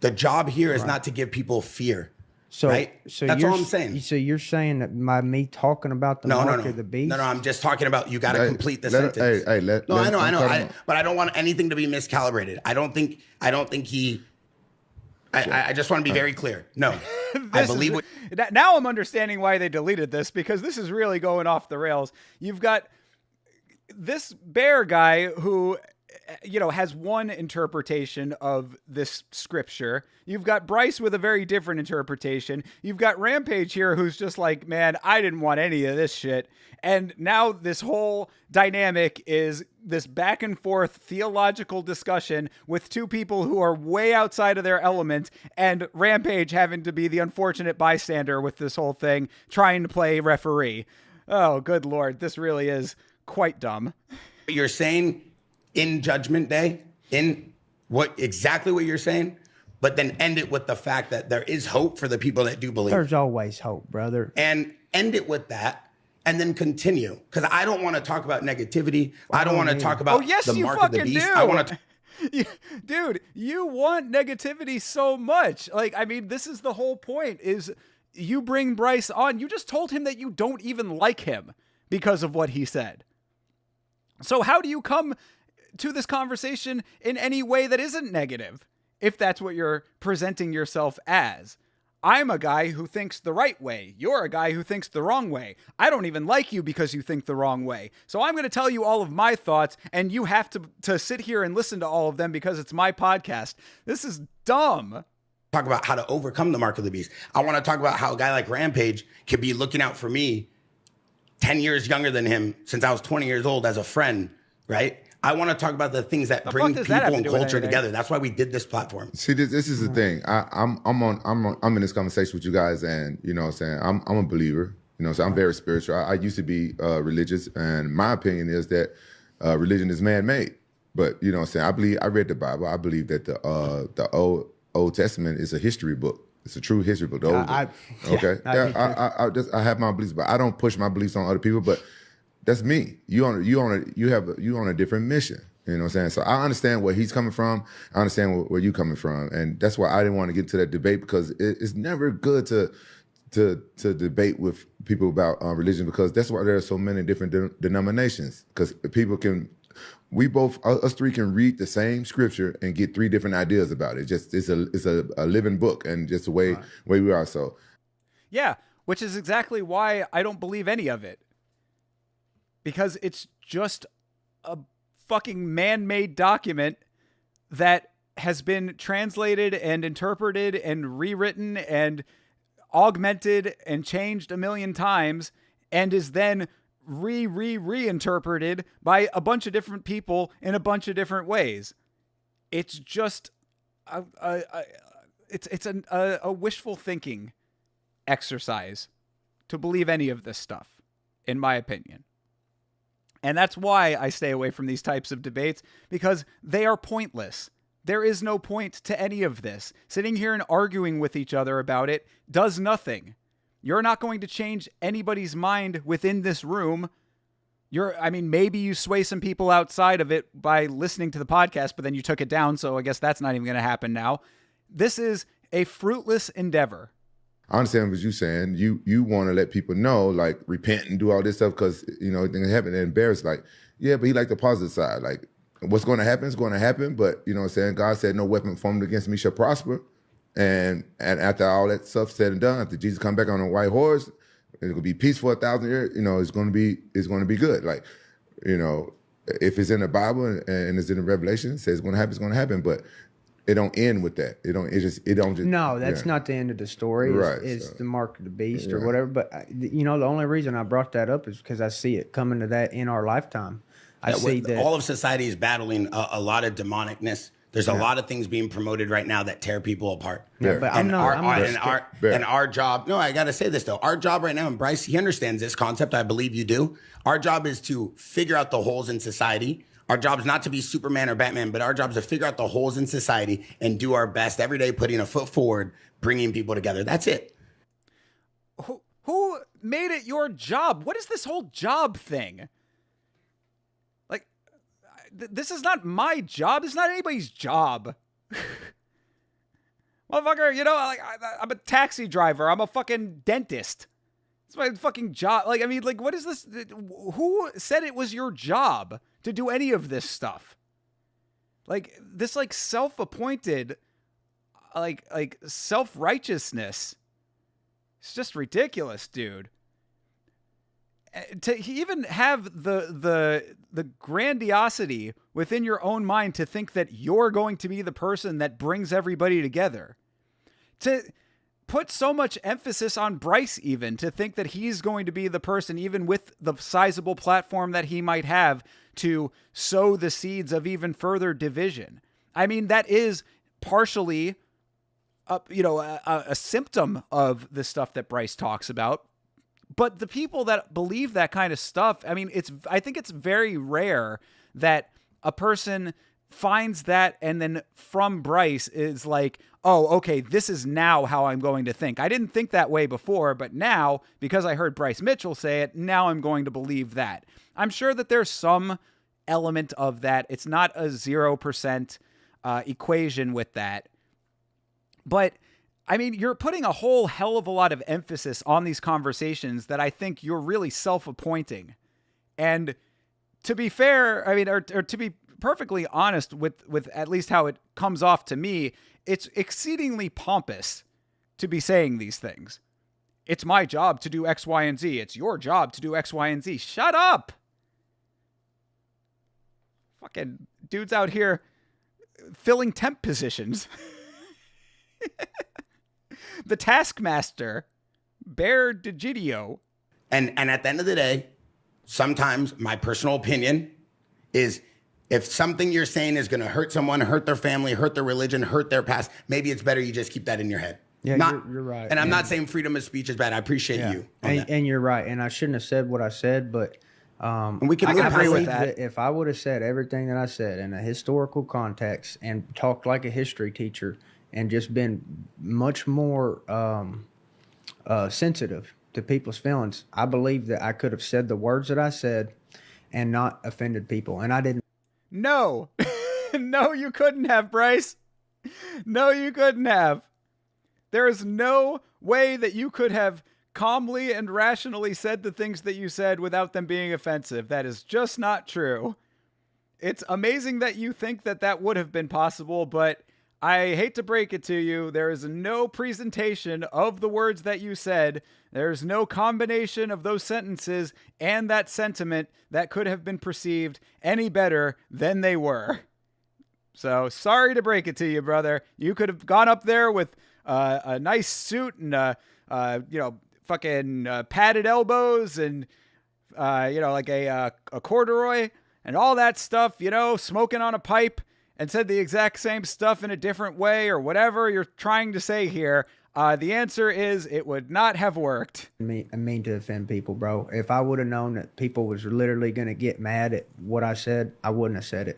Speaker 4: The job here is not to give people fear. So, right? That's all I'm saying.
Speaker 3: So you're saying that by me talking about the mark of the beast?
Speaker 4: No, I'm just talking about you got to complete the sentence. I know. But I don't want anything to be miscalibrated. I don't think he. I just want to be very clear. No, I believe.
Speaker 1: Now I'm understanding why they deleted this, because this is really going off the rails. You've got this bear guy who, you know, has one interpretation of this scripture. You've got Bryce with a very different interpretation. You've got Rampage here who's just like, man, I didn't want any of this shit. And now this whole dynamic is this back and forth theological discussion with two people who are way outside of their element, and Rampage having to be the unfortunate bystander with this whole thing, trying to play referee. Oh, good Lord. This really is quite dumb.
Speaker 4: You're saying in Judgment Day, in exactly what you're saying, but then end it with the fact that there is hope for the people that do believe.
Speaker 3: There's always hope, brother.
Speaker 4: And end it with that, and then continue. Because I don't want to talk about negativity. I don't want to talk about the mark of the beast. I want to.
Speaker 1: Dude, you want negativity so much. Like, I mean, this is the whole point, is you bring Bryce on. You just told him that you don't even like him because of what he said. So how do you come to this conversation in any way that isn't negative, if that's what you're presenting yourself as? I'm a guy who thinks the right way. You're a guy who thinks the wrong way. I don't even like you because you think the wrong way. So I'm going to tell you all of my thoughts, and you have to sit here and listen to all of them because it's my podcast. This is dumb.
Speaker 4: Talk about how to overcome the mark of the beast. I want to talk about how a guy like Rampage could be looking out for me, 10 years younger than him, since I was 20 years old, as a friend, right? I want to talk about the things that bring people and culture together. That's why we did this platform.
Speaker 2: See, this is the thing. I'm in this conversation with you guys, and you know what I'm saying, I'm a believer. You know, so I'm very spiritual. I used to be religious, and my opinion is that religion is man-made. But you know what I'm saying, I read the Bible. I believe that the Old Testament is a history book. It's a true history book. I have my beliefs, but I don't push my beliefs on other people. But that's me. You on a different mission. You know what I'm saying? So I understand where he's coming from. I understand where you're coming from, and that's why I didn't want to get into that debate, because it's never good to debate with people about religion, because that's why there are so many different denominations. Because people can us three can read the same scripture and get three different ideas about it. It's a living book, and just the way we are. So,
Speaker 1: yeah, which is exactly why I don't believe any of it, because it's just a fucking man-made document that has been translated and interpreted and rewritten and augmented and changed a million times, and is then reinterpreted by a bunch of different people in a bunch of different ways. It's just it's a wishful thinking exercise to believe any of this stuff, in my opinion. And that's why I stay away from these types of debates, because they are pointless. There is no point to any of this. Sitting here and arguing with each other about it does nothing. You're not going to change anybody's mind within this room. Maybe you sway some people outside of it by listening to the podcast, but then you took it down, so I guess that's not even going to happen now. This is a fruitless endeavor.
Speaker 2: I understand what you're saying. You want to let people know, like, repent and do all this stuff because, things happen. They're embarrassed. Like, yeah, but he like the positive side. Like, what's going to happen is going to happen, but, you know what I'm saying? God said, no weapon formed against me shall prosper. And after all that stuff said and done, after Jesus come back on a white horse, it's gonna be peace for 1,000 years. It's gonna be good. Like, if it's in the Bible and it's in the Revelation, it says it's gonna happen. It's gonna happen. But it don't end with that. It don't just.
Speaker 3: No, that's not the end of the story.
Speaker 2: Right.
Speaker 3: It's the mark of the beast or whatever. But the only reason I brought that up is because I see it coming to that in our lifetime. I see that
Speaker 4: all of society is battling a lot of demonicness. There's a lot of things being promoted right now that tear people apart.
Speaker 3: Yeah, but
Speaker 4: our job. No, I got to say this though. Our job right now, and Bryce, he understands this concept. I believe you do. Our job is to figure out the holes in society. Our job is not to be Superman or Batman, but our job is to figure out the holes in society and do our best every day, putting a foot forward, bringing people together. That's it.
Speaker 1: Who made it your job? What is this whole job thing? This is not my job. This is not anybody's job. Motherfucker, I'm a taxi driver. I'm a fucking dentist. It's my fucking job. What is this? Who said it was your job to do any of this stuff? This self-appointed, self-righteousness. It's just ridiculous, dude. To even have the grandiosity within your own mind to think that you're going to be the person that brings everybody together, to put so much emphasis on Bryce, even to think that he's going to be the person, even with the sizable platform that he might have, to sow the seeds of even further division. That is partially a symptom of the stuff that Bryce talks about. But the people that believe that kind of stuff, I think it's very rare that a person finds that and then from Bryce is like, oh, okay, this is now how I'm going to think. I didn't think that way before, but now, because I heard Bryce Mitchell say it, now I'm going to believe that. I'm sure that there's some element of that. It's not a 0% equation with that. But you're putting a whole hell of a lot of emphasis on these conversations that I think you're really self-appointing. And to be fair, or to be perfectly honest with at least how it comes off to me, it's exceedingly pompous to be saying these things. It's my job to do X, Y, and Z. It's your job to do X, Y, and Z. Shut up! Fucking dudes out here filling temp positions. The Taskmaster, Bear Degidio.
Speaker 4: And at the end of the day, sometimes my personal opinion is if something you're saying is going to hurt someone, hurt their family, hurt their religion, hurt their past, maybe it's better you just keep that in your head.
Speaker 3: Yeah, you're right.
Speaker 4: And I'm not saying freedom of speech is bad. I appreciate you.
Speaker 3: And you're right. And I shouldn't have said what I said, but
Speaker 4: and we can
Speaker 3: agree with that. If I would have said everything that I said in a historical context and talked like a history teacher and just been much more sensitive to people's feelings, I believe that I could have said the words that I said and not offended people. And I didn't.
Speaker 1: No. No, you couldn't have, Bryce. No, you couldn't have. There is no way that you could have calmly and rationally said the things that you said without them being offensive. That is just not true. It's amazing that you think that that would have been possible, but I hate to break it to you. There is no presentation of the words that you said. There's no combination of those sentences and that sentiment that could have been perceived any better than they were. So sorry to break it to you, brother. You could have gone up there with a nice suit and, fucking padded elbows and, like a corduroy and all that stuff, smoking on a pipe, and said the exact same stuff in a different way or whatever you're trying to say here. The answer is it would not have worked.
Speaker 3: I mean to offend people, bro. If I would have known that people was literally going to get mad at what I said, I wouldn't have said it.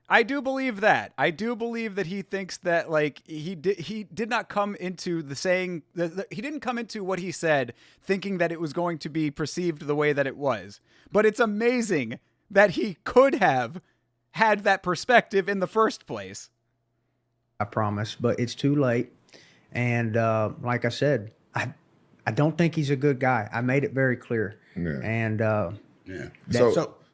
Speaker 1: I do believe that. I do believe that he thinks that he did not come into the saying he didn't come into what he said thinking that it was going to be perceived the way that it was. But it's amazing that he could have had that perspective in the first place.
Speaker 3: I promise, but it's too late. And like I said, I don't think he's a good guy. I made it very clear.
Speaker 2: Yeah.
Speaker 3: And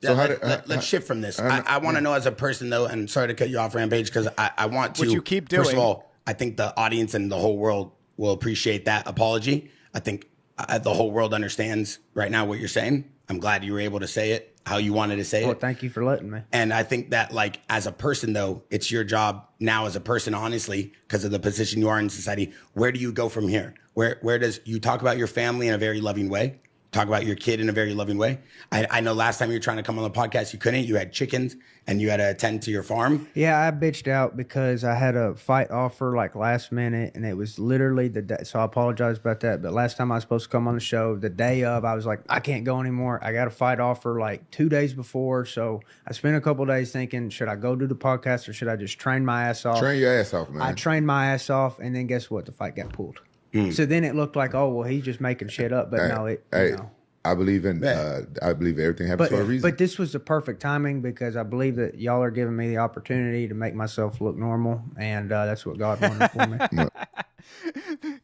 Speaker 4: Let's shift from this. I want to know as a person, though, and sorry to cut you off, Rampage, because I want to.
Speaker 1: Which you keep doing.
Speaker 4: First of all, I think the audience and the whole world will appreciate that apology. I think the whole world understands right now what you're saying. I'm glad you were able to say it how you wanted to say it.
Speaker 3: Well, thank you for letting me.
Speaker 4: And I think that, as a person, though, it's your job now as a person, honestly, because of the position you are in society. Where do you go from here? Where does you talk about your family in a very loving way? Talk about your kid in a very loving way. I know last time you were trying to come on the podcast, you couldn't. You had chickens and you had to attend to your farm.
Speaker 3: Yeah, I bitched out because I had a fight offer last minute, and it was literally the day. So I apologize about that. But last time I was supposed to come on the show, the day of, I was like, I can't go anymore. I got a fight offer 2 days before. So I spent a couple of days thinking, should I go do the podcast or should I just train my ass off?
Speaker 2: Train your ass off, man.
Speaker 3: I trained my ass off, and then guess what? The fight got pulled. So then it looked like, he's just making shit up. But
Speaker 2: I believe everything happens for a reason.
Speaker 3: But this was the perfect timing because I believe that y'all are giving me the opportunity to make myself look normal, and that's what God wanted for me.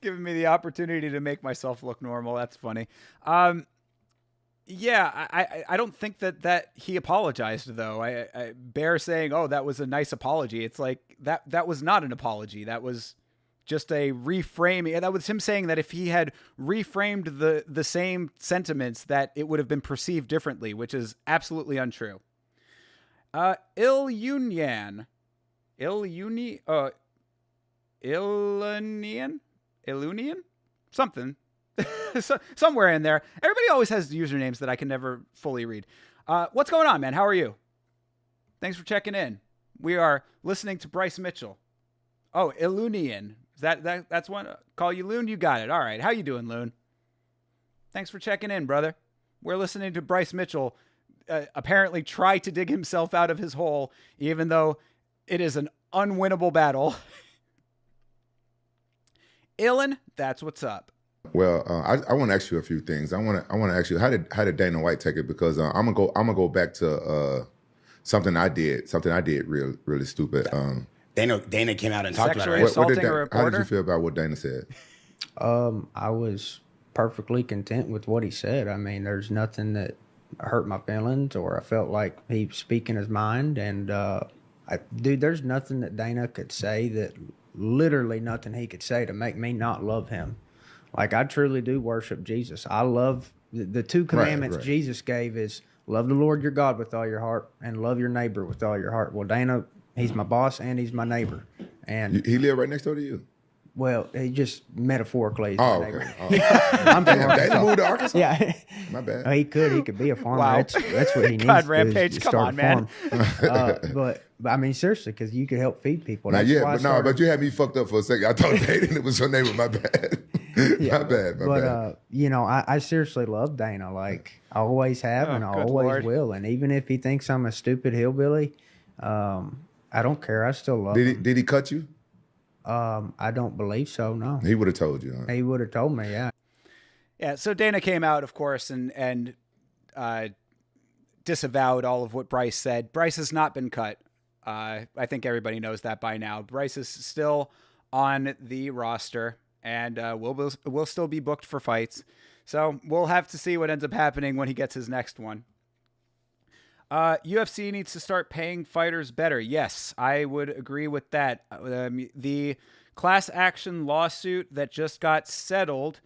Speaker 1: Giving me the opportunity to make myself look normal. That's funny. Yeah, I don't think that he apologized, though. I Bear saying, that was a nice apology. It's like that was not an apology. That was just a reframing. That was him saying that if he had reframed the same sentiments, that it would have been perceived differently, which is absolutely untrue. Ilunian, something, somewhere in there. Everybody always has usernames that I can never fully read. What's going on, man? How are you? Thanks for checking in. We are listening to Bryce Mitchell. Oh, Ilunian. That's one. Call you Loon. You got it. All right. How you doing, Loon? Thanks for checking in, brother. We're listening to Bryce Mitchell apparently try to dig himself out of his hole, even though it is an unwinnable battle. Ilan, that's what's up.
Speaker 2: Well, I want to ask you a few things. I want to ask you how did Dana White take it? Because I'm gonna go back to something I did really stupid.
Speaker 4: Dana came out and talked about it.
Speaker 1: Right?
Speaker 2: How did you feel about what Dana said?
Speaker 3: I was perfectly content with what he said. I mean, there's nothing that hurt my feelings or I felt like he was speaking his mind. And, there's nothing that Dana could say literally nothing he could say to make me not love him. I truly do worship Jesus. I love the two commandments Jesus gave is love the Lord your God with all your heart and love your neighbor with all your heart. Well, Dana, he's my boss and he's my neighbor. And
Speaker 2: he lived right next door to you?
Speaker 3: Well, he just metaphorically is my neighbor.
Speaker 2: I'm Dana moved to Arkansas?
Speaker 3: Yeah.
Speaker 2: My bad.
Speaker 3: He could be a farmer.
Speaker 1: Wow.
Speaker 3: That's what he needs
Speaker 1: God,
Speaker 3: to
Speaker 1: Rampage,
Speaker 3: is
Speaker 1: come
Speaker 3: start
Speaker 1: on,
Speaker 3: a
Speaker 1: man.
Speaker 3: farm. But I mean, seriously, because you could help feed people. But
Speaker 2: you had me fucked up for a second. I thought Dana it was your neighbor. My bad. My bad.
Speaker 3: I seriously love Dana. I always have and I always will. And even if he thinks I'm a stupid hillbilly, I don't care. I still love him.
Speaker 2: Did he cut you?
Speaker 3: I don't believe so, no.
Speaker 2: He would have told you. Huh?
Speaker 3: He would have told me, yeah.
Speaker 1: Yeah, so Dana came out, of course, and disavowed all of what Bryce said. Bryce has not been cut. I think everybody knows that by now. Bryce is still on the roster and will still be booked for fights. So we'll have to see what ends up happening when he gets his next one. UFC needs to start paying fighters better. Yes, I would agree with that. The class action lawsuit that just got settled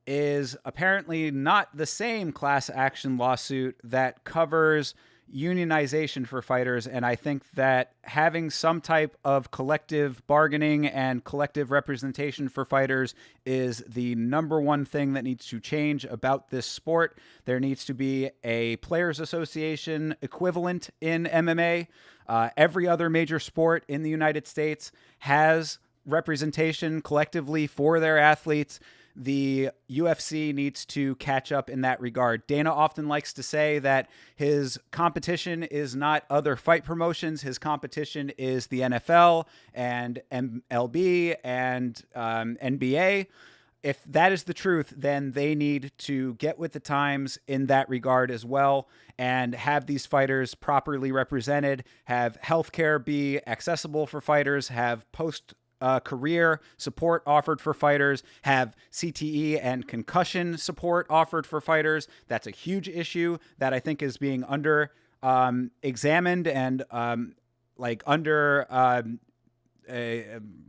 Speaker 1: is apparently not the same class action lawsuit that covers unionization for fighters. And I think that having some type of collective bargaining and collective representation for fighters is the number one thing that needs to change about this sport. There needs to be a players association equivalent in MMA. Every other major sport in the United States has representation collectively for their athletes. The UFC needs to catch up in that regard. Dana often likes to say that his competition is not other fight promotions. His competition is the NFL and MLB and NBA. If that is the truth, then they need to get with the times in that regard as well and have these fighters properly represented, have healthcare be accessible for fighters, have career support offered for fighters, have CTE and concussion support offered for fighters. That's a huge issue that I think is being examined and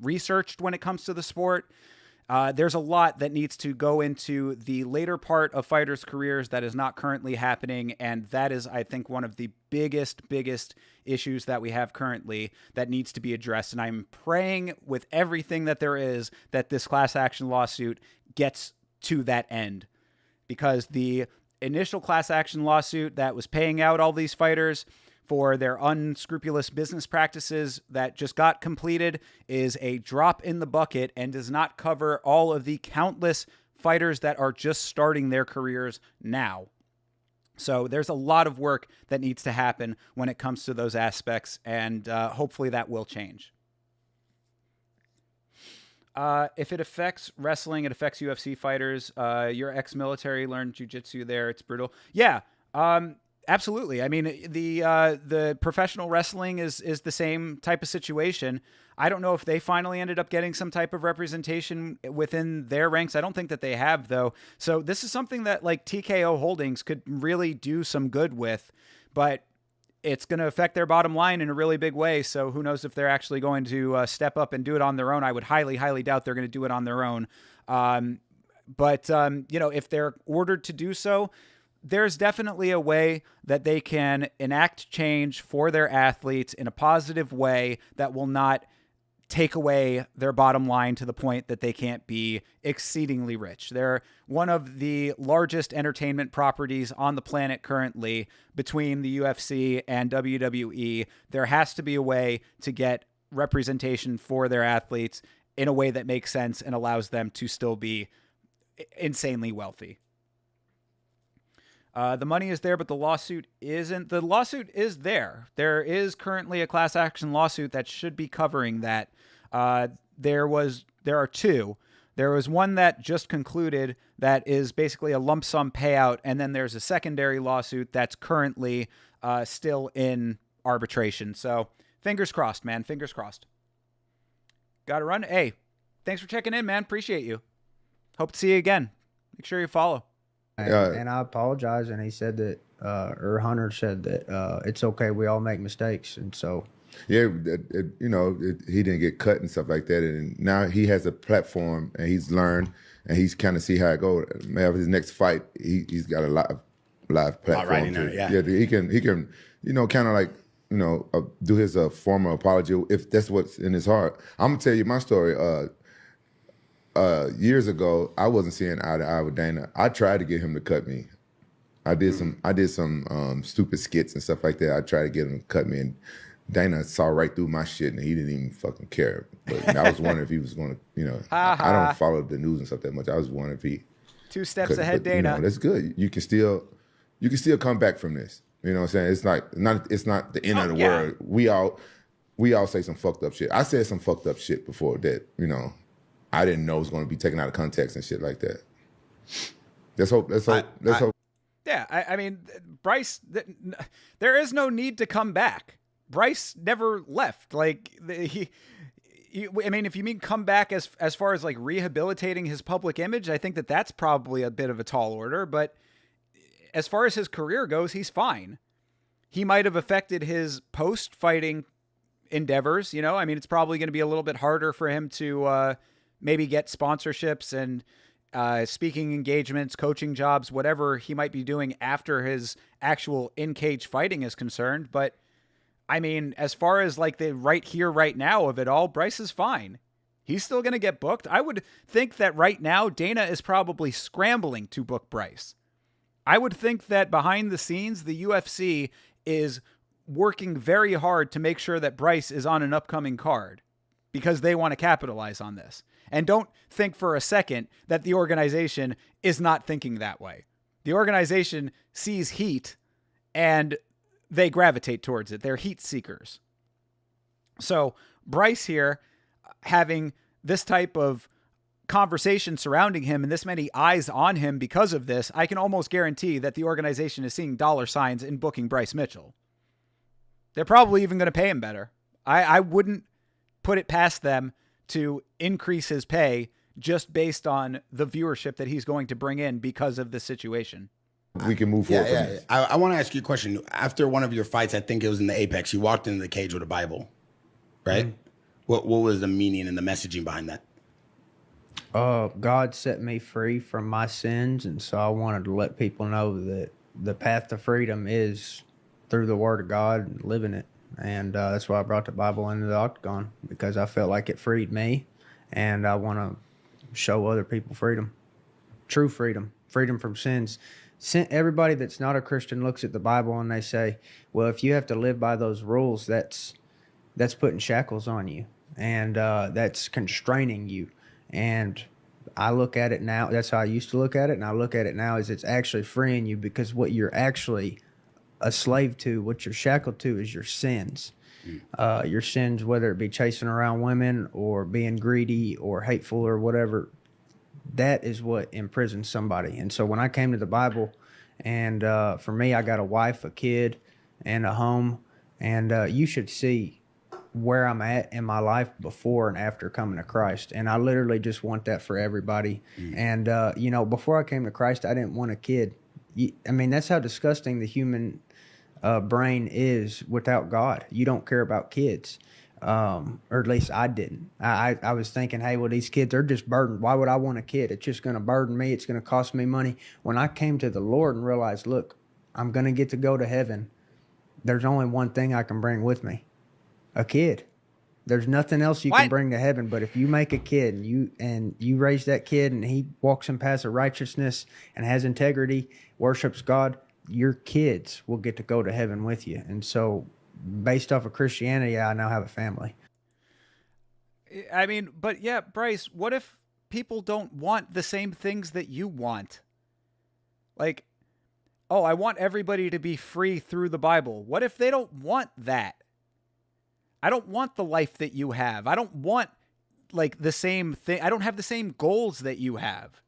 Speaker 1: researched when it comes to the sport. There's a lot that needs to go into the later part of fighters' careers that is not currently happening, and that is, I think, one of the biggest issues that we have currently that needs to be addressed. And I'm praying with everything that there is that this class action lawsuit gets to that end, because the initial class action lawsuit that was paying out all these fighters for their unscrupulous business practices that just got completed is a drop in the bucket and does not cover all of the countless fighters that are just starting their careers now. So there's a lot of work that needs to happen when it comes to those aspects, and hopefully that will change. If it affects wrestling, it affects UFC fighters. Your ex-military learned jiu-jitsu there. It's brutal. Yeah. Absolutely. I mean, the professional wrestling is the same type of situation. I don't know if they finally ended up getting some type of representation within their ranks. I don't think that they have, though. So this is something that like TKO Holdings could really do some good with, but it's going to affect their bottom line in a really big way. So who knows if they're actually going to step up and do it on their own. I would highly doubt they're going to do it on their own. But if they're ordered to do so, there's definitely a way that they can enact change for their athletes in a positive way that will not take away their bottom line to the point that they can't be exceedingly rich. They're one of the largest entertainment properties on the planet currently between the UFC and WWE. There has to be a way to get representation for their athletes in a way that makes sense and allows them to still be insanely wealthy. The money is there, but the lawsuit isn't. The lawsuit is there. There is currently a class action lawsuit that should be covering that. There are two. There was one that just concluded that is basically a lump sum payout, and then there's a secondary lawsuit that's currently still in arbitration. So fingers crossed, man. Fingers crossed. Got to run. Hey, thanks for checking in, man. Appreciate you. Hope to see you again. Make sure you follow.
Speaker 3: And I apologize. And he said that, or Hunter said that it's okay. We all make mistakes. And so.
Speaker 2: Yeah, he didn't get cut and stuff like that. And now he has a platform and he's learned and he's kind of see how it goes. Maybe his next fight, he's got a live platform.
Speaker 4: Yeah,
Speaker 2: he can, kind of like, do his formal apology if that's what's in his heart. I'm going to tell you my story. Years ago, I wasn't seeing eye to eye with Dana. I tried to get him to cut me. I did some stupid skits and stuff like that. I tried to get him to cut me, and Dana saw right through my shit, and he didn't even fucking care. But I was wondering if he was going to, I don't follow the news and stuff that much. I was wondering if he
Speaker 1: 2 steps ahead, Dana.
Speaker 2: That's good. You can still come back from this. You know what I'm saying? It's not the end of the world. We all say some fucked up shit. I said some fucked up shit before that. I didn't know it was going to be taken out of context and shit like that. Let's hope.
Speaker 1: Yeah, I mean, Bryce, there is no need to come back. Bryce never left. Like, if you mean come back as far as like rehabilitating his public image, I think that's probably a bit of a tall order. But as far as his career goes, he's fine. he might have affected his post-fighting endeavors. I mean, it's probably going to be a little bit harder for him to maybe get sponsorships and speaking engagements, coaching jobs, whatever he might be doing after his actual in-cage fighting is concerned. But I mean, as far as like the right here, right now of it all, Bryce is fine. He's still going to get booked. I would think that right now, Dana is probably scrambling to book Bryce. I would think that behind the scenes, the UFC is working very hard to make sure that Bryce is on an upcoming card because they want to capitalize on this. And don't think for a second that the organization is not thinking that way. The organization sees heat and they gravitate towards it. They're heat seekers. So Bryce here having this type of conversation surrounding him and this many eyes on him because of this, I can almost guarantee that the organization is seeing dollar signs in booking Bryce Mitchell. They're probably even going to pay him better. I wouldn't put it past them to increase his pay just based on the viewership that he's going to bring in because of this situation.
Speaker 2: We can move forward from this.
Speaker 4: I want to ask you a question. After one of your fights, I think it was in the Apex, you walked into the cage with a Bible, right? Mm-hmm. What was the meaning and the messaging behind that?
Speaker 3: God set me free from my sins, and so I wanted to let people know that the path to freedom is through the Word of God and living it. And that's why I brought the Bible into the octagon, because I felt like it freed me, and I want to show other people freedom, true freedom, freedom from sins. Everybody that's not a Christian looks at the Bible and they say, well, if you have to live by those rules, that's putting shackles on you, and that's constraining you. And I look at it now, that's how I used to look at it, and I look at it now as it's actually freeing you, because what you're actually a slave to, what you're shackled to, is your sins. Your sins, whether it be chasing around women or being greedy or hateful or whatever, that is what imprisons somebody. And so when I came to the Bible, and for me, I got a wife, a kid, and a home, and you should see where I'm at in my life before and after coming to Christ. And I literally just want that for everybody. And, before I came to Christ, I didn't want a kid. I mean, that's how disgusting the human brain is without God. You don't care about kids. Or at least I didn't. I was thinking, hey, well, these kids are just burdened. Why would I want a kid? It's just going to burden me. It's going to cost me money. When I came to the Lord and realized, look, I'm going to get to go to heaven, there's only one thing I can bring with me. A kid. There's nothing else you can bring to heaven. But if you make a kid and you raise that kid and he walks in paths of righteousness and has integrity, worships God, your kids will get to go to heaven with you. And so based off of Christianity, I now have a family.
Speaker 1: I mean, but yeah, Bryce, what if people don't want the same things that you want? Like, oh, I want everybody to be free through the Bible. What if they don't want that? I don't want the life that you have. I don't want like the same thing. I don't have the same goals that you have.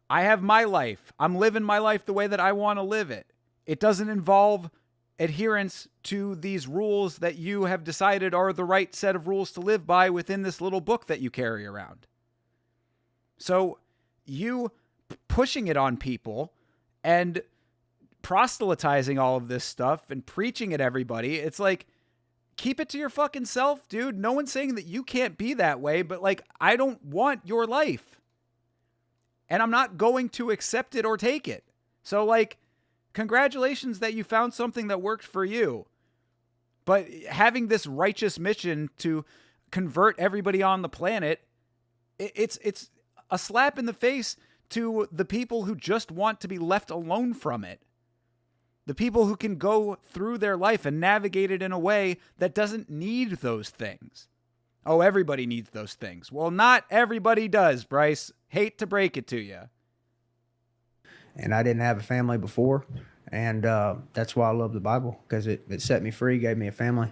Speaker 1: I have my life. I'm living my life the way that I want to live it. It doesn't involve adherence to these rules that you have decided are the right set of rules to live by within this little book that you carry around. So you pushing it on people and proselytizing all of this stuff and preaching at everybody, it's like, keep it to your fucking self, dude. No one's saying that you can't be that way, but like, I don't want your life. And I'm not going to accept it or take it. So like, congratulations that you found something that worked for you. But having this righteous mission to convert everybody on the planet, it's a slap in the face to the people who just want to be left alone from it. The people who can go through their life and navigate it in a way that doesn't need those things. Oh, everybody needs those things. Well, not everybody does, Bryce. Hate to break it to you.
Speaker 3: And I didn't have a family before, and that's why I love the Bible, because it set me free, gave me a family.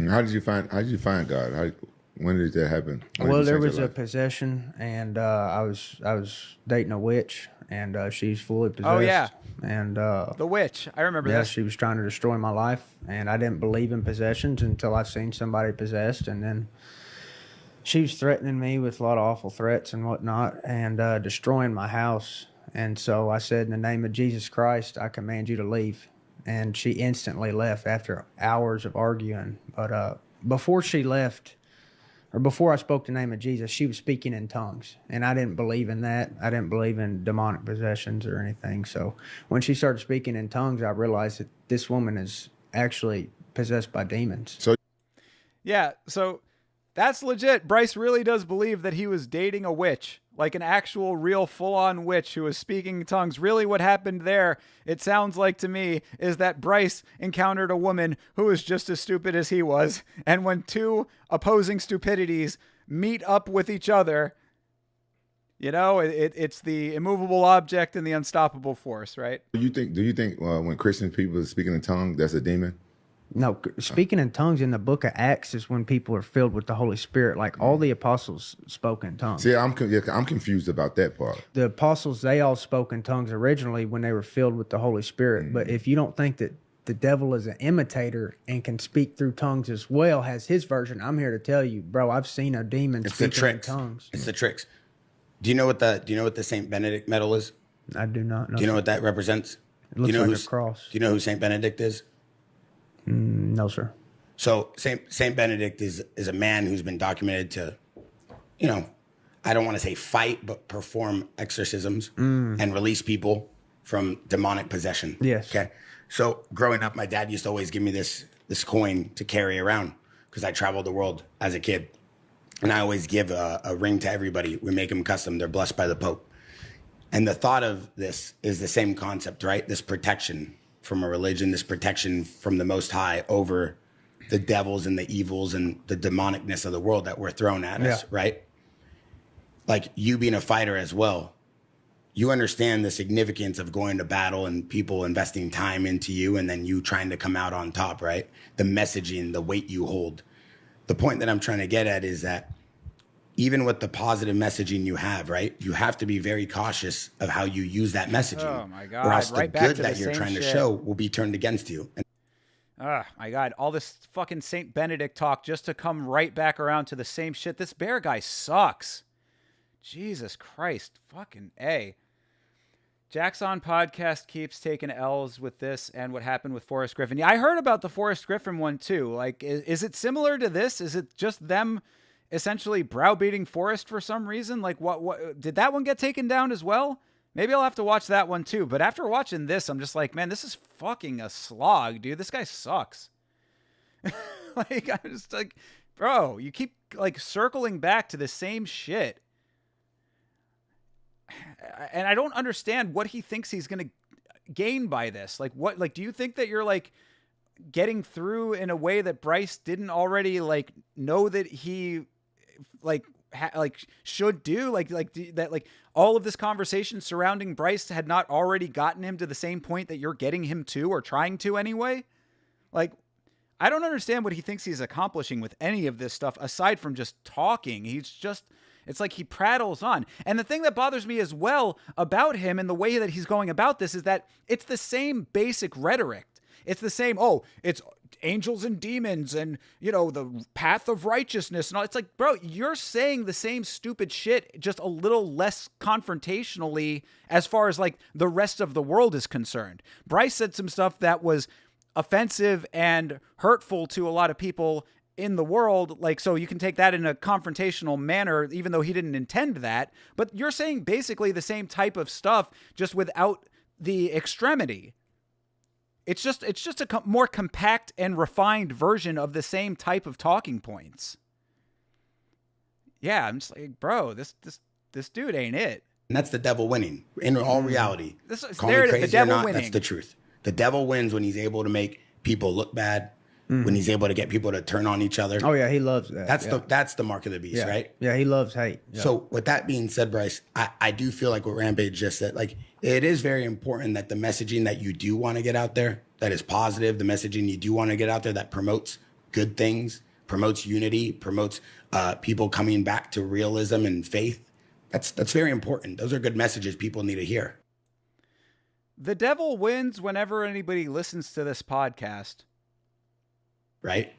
Speaker 2: How did you find God? When did that happen?
Speaker 3: Well, there was a possession, and I was dating a witch, and she's fully possessed.
Speaker 1: Oh yeah,
Speaker 3: and
Speaker 1: the witch. I remember that.
Speaker 3: Yeah, she was trying to destroy my life, and I didn't believe in possessions until I seen somebody possessed, and then she was threatening me with a lot of awful threats and whatnot, and destroying my house. And so I said, in the name of Jesus Christ, I command you to leave. and she instantly left after hours of arguing. But before she left, or before I spoke the name of Jesus, she was speaking in tongues, and I didn't believe in that. I didn't believe in demonic possessions or anything. So when she started speaking in tongues, I realized that this woman is actually possessed by demons.
Speaker 2: So
Speaker 1: Yeah, so that's legit. Bryce really does believe that he was dating a witch, like an actual, real, full-on witch who was speaking in tongues. Really what happened there, it sounds like to me, is that Bryce encountered a woman who was just as stupid as he was, and when two opposing stupidities meet up with each other, you know, it's the immovable object and the unstoppable force, right?
Speaker 2: do you think when Christian people are speaking in tongues, that's a demon?
Speaker 3: No, speaking in tongues in the book of Acts is when people are filled with the Holy Spirit. Like all the apostles spoke in tongues.
Speaker 2: See, I'm confused about that part.
Speaker 3: The apostles, they all spoke in tongues originally when they were filled with the Holy Spirit. But if you don't think that the devil is an imitator and can speak through tongues as well, has his version, I'm here to tell you, bro, I've seen a demon speaking in tongues.
Speaker 4: It's the tricks. Do you know what the Saint Benedict medal is?
Speaker 3: I do not know.
Speaker 4: Do you know what that represents?
Speaker 3: It looks like a cross.
Speaker 4: Do you know who Saint Benedict is?
Speaker 3: No, sir.
Speaker 4: So Saint Benedict is a man who's been documented to, you know, I don't want to say fight, but perform exorcisms and release people from demonic possession.
Speaker 3: Yes.
Speaker 4: Okay. So growing up, my dad used to always give me this coin to carry around because I traveled the world as a kid. And I always give a ring to everybody. We make them custom. They're blessed by the Pope. And the thought of this is the same concept, right? This protection from a religion, this protection from the Most High over the devils and the evils and the demonicness of the world that were thrown at us, right? Like you being a fighter as well, you understand the significance of going to battle and people investing time into you and then you trying to come out on top, right? The messaging, the weight you hold. The point that I'm trying to get at is that even with the positive messaging you have, right? You have to be very cautious of how you use that messaging.
Speaker 1: Oh my God.
Speaker 4: Or else
Speaker 1: Right
Speaker 4: the
Speaker 1: back
Speaker 4: good
Speaker 1: to
Speaker 4: that
Speaker 1: the
Speaker 4: you're
Speaker 1: same
Speaker 4: trying to
Speaker 1: shit.
Speaker 4: show will be turned against you. And
Speaker 1: Oh my God. All this fucking Saint Benedict talk just to come right back around to the same shit. This bear guy sucks. Jesus Christ. Fucking A. Jaxxon Podcast keeps taking L's with this and what happened with Forrest Griffin. Yeah, I heard about the Forrest Griffin one too. Like, is it similar to this? Is it just them essentially browbeating Forrest for some reason? Like, what did that one get taken down as well? Maybe I'll have to watch that one too. But after watching this, I'm just like, man, this is fucking a slog, dude. This guy sucks. Like, I'm just like, bro, you keep like circling back to the same shit. And I don't understand what he thinks he's going to gain by this. Like, what, like, do you think that you're like getting through in a way that Bryce didn't already like know that he like, should do that, like all of this conversation surrounding Bryce had not already gotten him to the same point that you're getting him to, or trying to anyway? Like, I don't understand what he thinks he's accomplishing with any of this stuff aside from just talking. It's like he prattles on. And the thing that bothers me as well about him and the way that he's going about this is that it's the same basic rhetoric. It's the same, oh, it's angels and demons and, you know, the path of righteousness and all. It's like, bro, you're saying the same stupid shit, just a little less confrontationally as far as like the rest of the world is concerned. Bryce said some stuff that was offensive and hurtful to a lot of people in the world, like, so you can take that in a confrontational manner, even though he didn't intend that. But you're saying basically the same type of stuff, just without the extremity. It's just a more compact and refined version of the same type of talking points. Yeah, I'm just like, bro, this dude ain't it.
Speaker 4: And that's the devil winning in all reality. Call me crazy
Speaker 1: the devil
Speaker 4: or not,
Speaker 1: winning.
Speaker 4: that's the truth. The devil wins when he's able to make people look bad, when he's able to get people to turn on each other.
Speaker 3: Oh yeah, he loves that.
Speaker 4: That's the mark of the beast, right?
Speaker 3: Yeah, he loves hate. Yeah.
Speaker 4: So with that being said, Bryce, I do feel like what Rampage just said, like, it is very important that the messaging that you do want to get out there, that is positive, the messaging you do want to get out there that promotes good things, promotes unity, promotes people coming back to realism and faith. That's very important. Those are good messages people need to hear.
Speaker 1: The devil wins whenever anybody listens to this podcast.
Speaker 4: Right?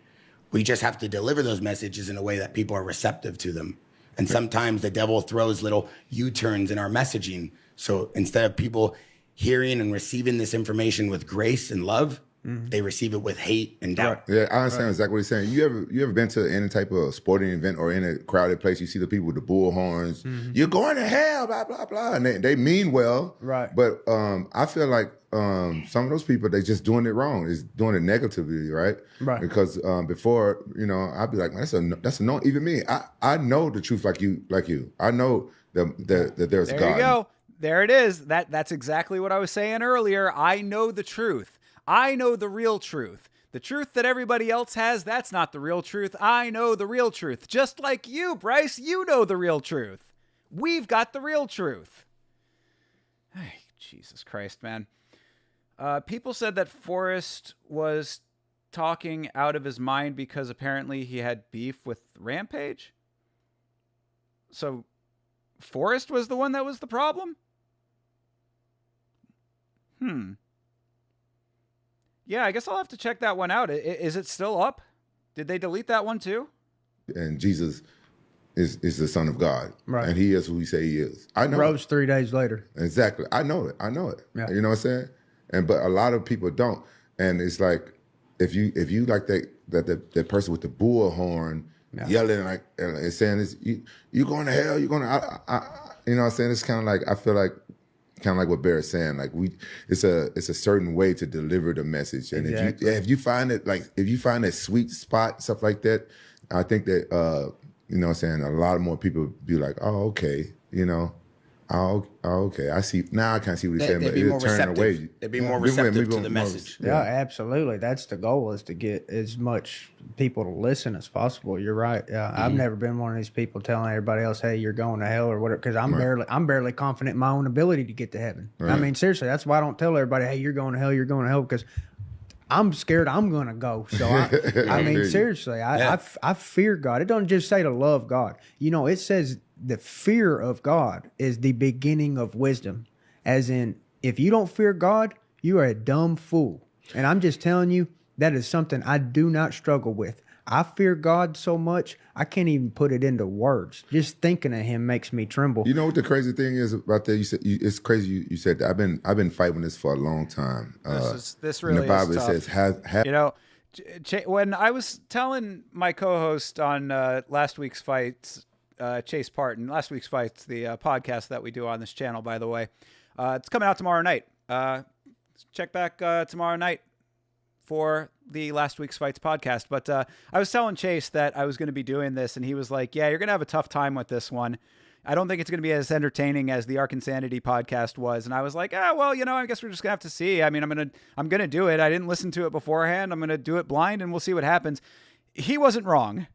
Speaker 4: We just have to deliver those messages in a way that people are receptive to them. And sometimes the devil throws little U-turns in our messaging. So instead of people hearing and receiving this information with grace and love, they receive it with hate and doubt.
Speaker 2: Yeah, I understand exactly what he's saying. You ever been to any type of sporting event or in a crowded place? You see the people with the bull horns. You're going to hell, blah blah blah, and they mean well,
Speaker 3: right?
Speaker 2: But I feel like some of those people, they just doing it wrong. Is doing it negatively, right?
Speaker 3: Right.
Speaker 2: Because before, I'd be like, man, that's a no. Even me, I know the truth like you. I know that there's
Speaker 1: There
Speaker 2: God.
Speaker 1: you go. There it is. That's exactly what I was saying earlier. I know the truth. I know the real truth. The truth that everybody else has, that's not the real truth. I know the real truth. Just like you, Bryce, you know the real truth. We've got the real truth. Hey, Jesus Christ, man. People said that Forrest was talking out of his mind because apparently he had beef with Rampage. So Forrest was the one that was the problem? Yeah, I guess I'll have to check that one out. Is it still up? Did they delete that one too?
Speaker 2: And Jesus is the Son of God,
Speaker 3: right?
Speaker 2: And He is who He say He is. I know.
Speaker 3: Rose 3 days later.
Speaker 2: Exactly. I know it.
Speaker 3: Yeah.
Speaker 2: You know what I'm saying? But a lot of people don't. And it's like if you like that person with the bull horn yelling like and saying this, you going to hell? You going to? You know what I'm saying? It's kind of like I feel like. Kind of like what Bear is saying, like it's a certain way to deliver the message, and
Speaker 3: exactly.
Speaker 2: if you find that sweet spot, stuff like that, I think that you know what I'm saying, a lot more people be like, oh okay, okay, I see now. I can't see what he's saying, but it'll turn away.
Speaker 4: They'd be more receptive to the message.
Speaker 3: Yeah, absolutely. That's the goal, is to get as much people to listen as possible. You're right. Yeah, I've never been one of these people telling everybody else, "Hey, you're going to hell" or whatever, because I'm barely confident in my own ability to get to heaven. Right. I mean, seriously, that's why I don't tell everybody, "Hey, you're going to hell. You're going to hell," because I'm scared I'm going to go. So, I mean, seriously, I fear God. It doesn't just say to love God. It says the fear of God is the beginning of wisdom. As in, if you don't fear God, you are a dumb fool. And I'm just telling you, that is something I do not struggle with. I fear God so much, I can't even put it into words. Just thinking of Him makes me tremble.
Speaker 2: You know what the crazy thing is about that? You said it's crazy. You said that. I've been fighting this for a long time.
Speaker 1: This really
Speaker 2: in the Bible
Speaker 1: is tough.
Speaker 2: It says
Speaker 1: when I was telling my co-host on last week's fights, Chase Parton, last week's fights, the podcast that we do on this channel, by the way, it's coming out tomorrow night. Check back tomorrow night for the Last Week's Fights podcast. But I was telling Chase that I was going to be doing this, and he was like, yeah, you're going to have a tough time with this one. I don't think it's going to be as entertaining as the Ark Insanity podcast was. And I was like, well, I guess we're just going to have to see. I mean, I'm going to do it. I didn't listen to it beforehand. I'm going to do it blind, and we'll see what happens. He wasn't wrong.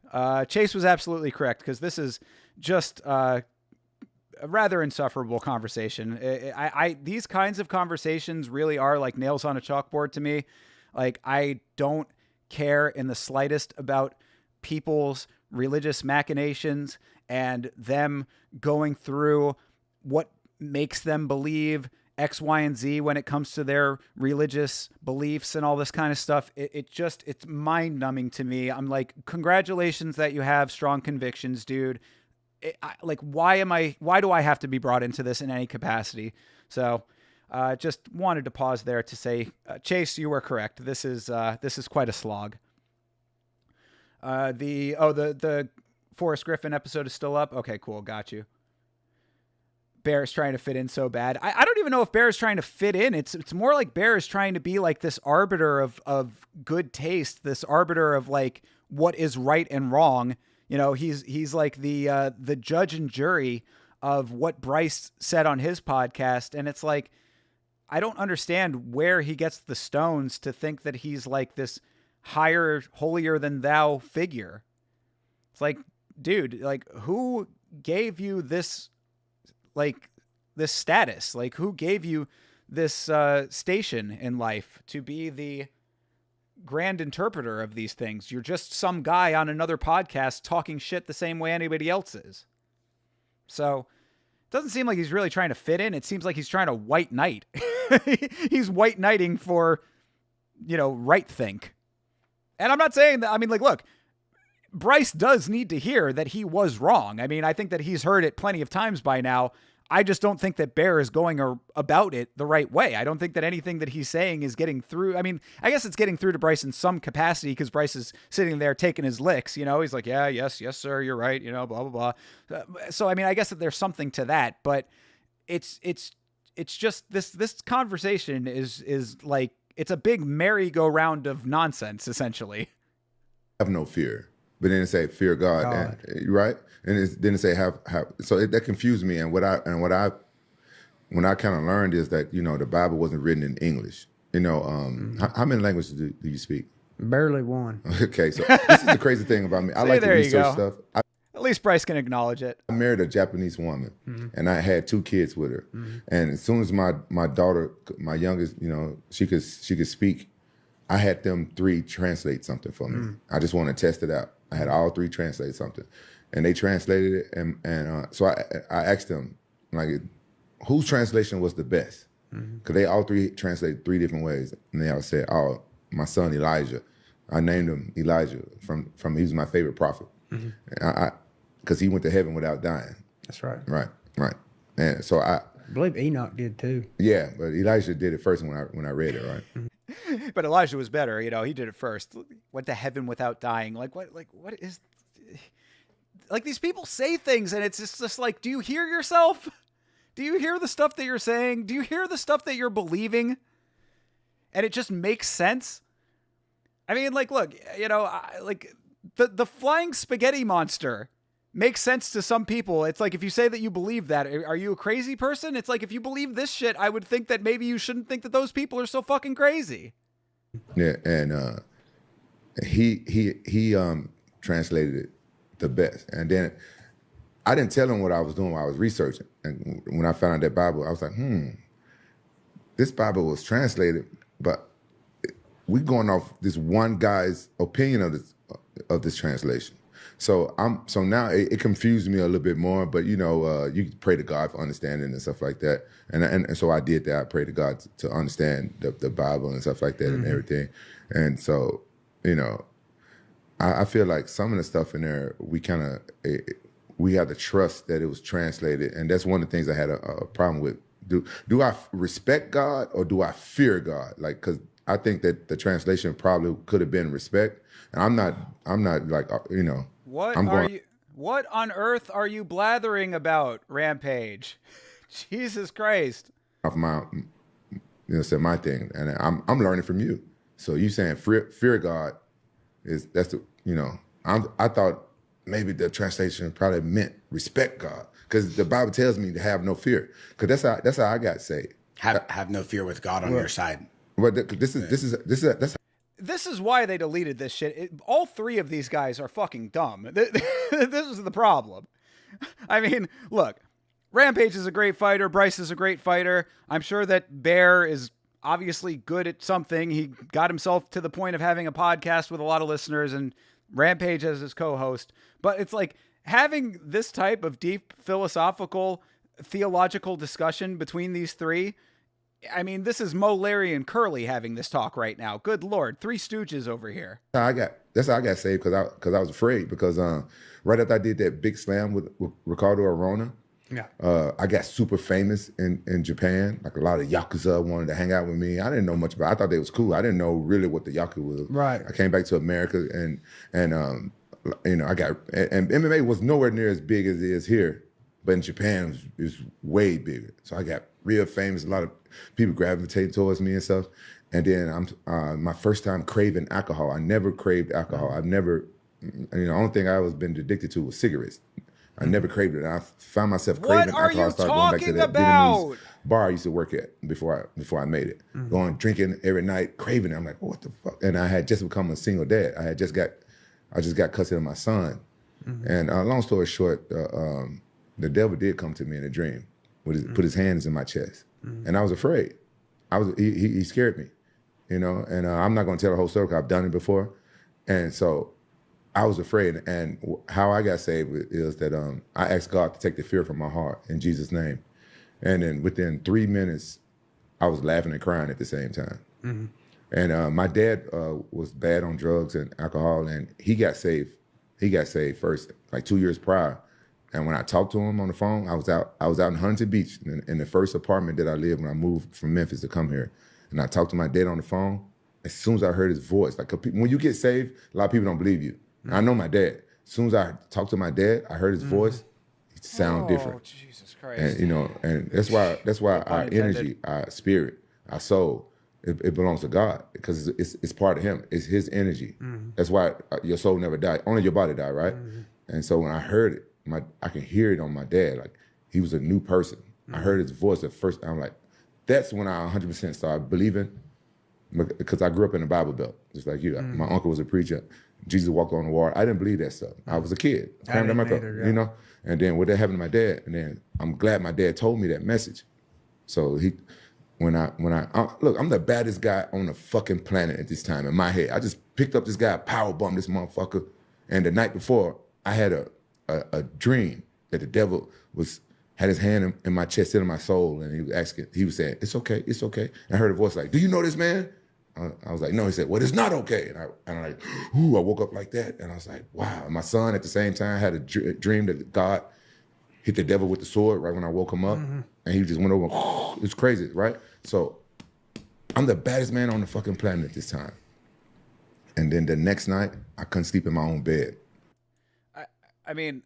Speaker 1: Chase was absolutely correct, because this is just a rather insufferable conversation. These kinds of conversations really are like nails on a chalkboard to me. Like, I don't care in the slightest about people's religious machinations and them going through what makes them believe X, Y, and Z when it comes to their religious beliefs and all this kind of stuff. It's mind numbing to me. I'm like, congratulations that you have strong convictions, dude. Why do I have to be brought into this in any capacity? So, just wanted to pause there to say, Chase, you were correct. This is quite a slog. The Forrest Griffin episode is still up. Okay, cool. Got you. Bear is trying to fit in so bad. I don't even know if Bear is trying to fit in. It's more like Bear is trying to be like this arbiter of good taste, this arbiter of like what is right and wrong. He's like the judge and jury of what Bryce said on his podcast. And it's like, I don't understand where he gets the stones to think that he's like this higher, holier than thou figure. It's like, dude, like, who gave you this, like, this status? Like, who gave you this station in life to be the grand interpreter of these things? You're just some guy on another podcast talking shit the same way anybody else is. So it doesn't seem like he's really trying to fit in. It seems like he's trying to white knight. He's white knighting for, right think. And I'm not saying that, I mean, like, look, Bryce does need to hear that he was wrong. I mean, I think that he's heard it plenty of times by now. I just don't think that Bear is going about it the right way. I don't think that anything that he's saying is getting through. I mean, I guess it's getting through to Bryce in some capacity because Bryce is sitting there taking his licks. You know, he's like, yeah, yes, sir, you're right. You know, blah, blah, blah. So, I mean, I guess that there's something to that, but it's just this conversation is like, it's a big merry-go-round of nonsense, essentially.
Speaker 2: Have no fear, but then it say fear God. And, right? And then it say have. So that confused me. And what I kind of learned is that, you know, the Bible wasn't written in English. You know, how many languages do you speak?
Speaker 3: Barely one.
Speaker 2: Okay, so this is the crazy thing about me. I like to research stuff.
Speaker 1: At least Bryce can acknowledge it.
Speaker 2: I married a Japanese woman, and I had 2 kids with her. And as soon as my daughter, my youngest, you know, she could speak, I had them 3 translate something for me. I just want to test it out. I had all 3 translate something, and they translated it. And so I asked them, like, whose translation was the best? Because they all 3 translated 3 different ways, and they all said, "Oh, my son Elijah." I named him Elijah from he was my favorite prophet, because he went to heaven without dying.
Speaker 3: That's right.
Speaker 2: Right. And so I
Speaker 3: believe Enoch did too.
Speaker 2: Yeah, but Elijah did it first when I read it, right?
Speaker 1: But Elijah was better, you know. He did it first. Went to heaven without dying. Like what is? Like, these people say things, and it's just like, do you hear yourself? Do you hear the stuff that you're saying? Do you hear the stuff that you're believing? And it just makes sense. I mean, like, look, you know, like the flying spaghetti monster makes sense to some people. It's like, if you say that you believe that, are you a crazy person? It's like, if you believe this shit, I would think that maybe you shouldn't think that those people are so fucking crazy.
Speaker 2: Yeah, and he translated it the best. And then I didn't tell him what I was doing while I was researching. And when I found out that Bible, I was like, this Bible was translated, but we're going off this one guy's opinion of this translation. So now it confused me a little bit more, but you know, you pray to God for understanding and stuff like that. And so I did that. I prayed to God to understand the Bible and stuff like that and everything. And so, you know, I feel like some of the stuff in there, we have to trust that it was translated. And that's one of the things I had a problem with. Do I respect God or do I fear God? Like, cause I think that the translation probably could have been respect. And I'm not like, you know,
Speaker 1: what on earth are you blathering about, Rampage? Jesus Christ.
Speaker 2: Off my, you know, said my thing, and I'm learning from you. So you saying fear God I thought maybe the translation probably meant respect God, because the Bible tells me to have no fear, because that's how I got saved.
Speaker 4: Have no fear with God on your side.
Speaker 2: But this
Speaker 1: is why they deleted this shit. All 3 of these guys are fucking dumb. This is the problem. I mean, look, Rampage is a great fighter. Bryce is a great fighter. I'm sure that Bear is obviously good at something. He got himself to the point of having a podcast with a lot of listeners, and Rampage as his co-host. But it's like, having this type of deep philosophical, theological discussion between these 3. I mean, this is Mo, Larry, and Curly having this talk right now. Good Lord, 3 stooges over here.
Speaker 2: That's how I got saved, because I was afraid, because right after I did that big slam with Ricardo Arona, I got super famous in Japan. Like, a lot of Yakuza wanted to hang out with me. I didn't know much about it. I thought they was cool. I didn't know really what the Yakuza was.
Speaker 3: Right.
Speaker 2: I came back to America, and you know, and MMA was nowhere near as big as it is here, but in Japan it was way bigger. So I got real famous. A lot of people gravitated towards me and stuff. And then my first time craving alcohol. I never craved alcohol. I've never, you know, the only thing I was been addicted to was cigarettes. I never craved it. I found myself craving alcohol.
Speaker 1: What are you talking about?
Speaker 2: Bar I used to work at before I made it. Going drinking every night, craving it. I'm like, what the fuck? And I had just become a single dad. I just got custody of my son. And long story short, the devil did come to me in a dream, put his hands in my chest, and I was afraid. He scared me, you know. And I'm not going to tell the whole story, because I've done it before, and so I was afraid. And how I got saved is that I asked God to take the fear from my heart in Jesus' name, and then within 3 minutes, I was laughing and crying at the same time. And my dad was bad on drugs and alcohol, and he got saved. He got saved first, like 2 years prior, And when I talked to him on the phone, I was out in Huntington Beach in the first apartment that I lived when I moved from Memphis to come here. And I talked to my dad on the phone. As soon as I heard his voice, like when you get saved, a lot of people don't believe you. I know my dad. As soon as I talked to my dad, I heard his voice. It sounded different.
Speaker 1: Jesus Christ!
Speaker 2: And you know, and that's why our energy, our spirit, our soul, it belongs to God because it's part of Him. It's His energy. That's why your soul never died. Only your body died, right? And so when I heard it, I can hear it on my dad. Like he was a new person. I heard his voice at first. I'm like, that's when I 100% started believing. Because I grew up in the Bible Belt, just like you. My uncle was a preacher. Jesus walked on the water. I didn't believe that stuff. I was a kid. Crammed in my throat, you know? And then what that happened to my dad, and then I'm glad my dad told me that message. So when I look, I'm the baddest guy on the fucking planet at this time in my head. I just picked up this guy, power bombed this motherfucker. And the night before, I had a dream that the devil had his hand in my chest, in my soul, and he was saying, it's okay. And I heard a voice like, do you know this man? I was like, no. He said, well, it's not okay. And I'm like, ooh, I woke up like that. And I was like, wow. And my son at the same time had a dream that God hit the devil with the sword right when I woke him up. And he just went over, it's crazy, right? So I'm the baddest man on the fucking planet at this time. And then the next night, I couldn't sleep in my own bed.
Speaker 1: I mean,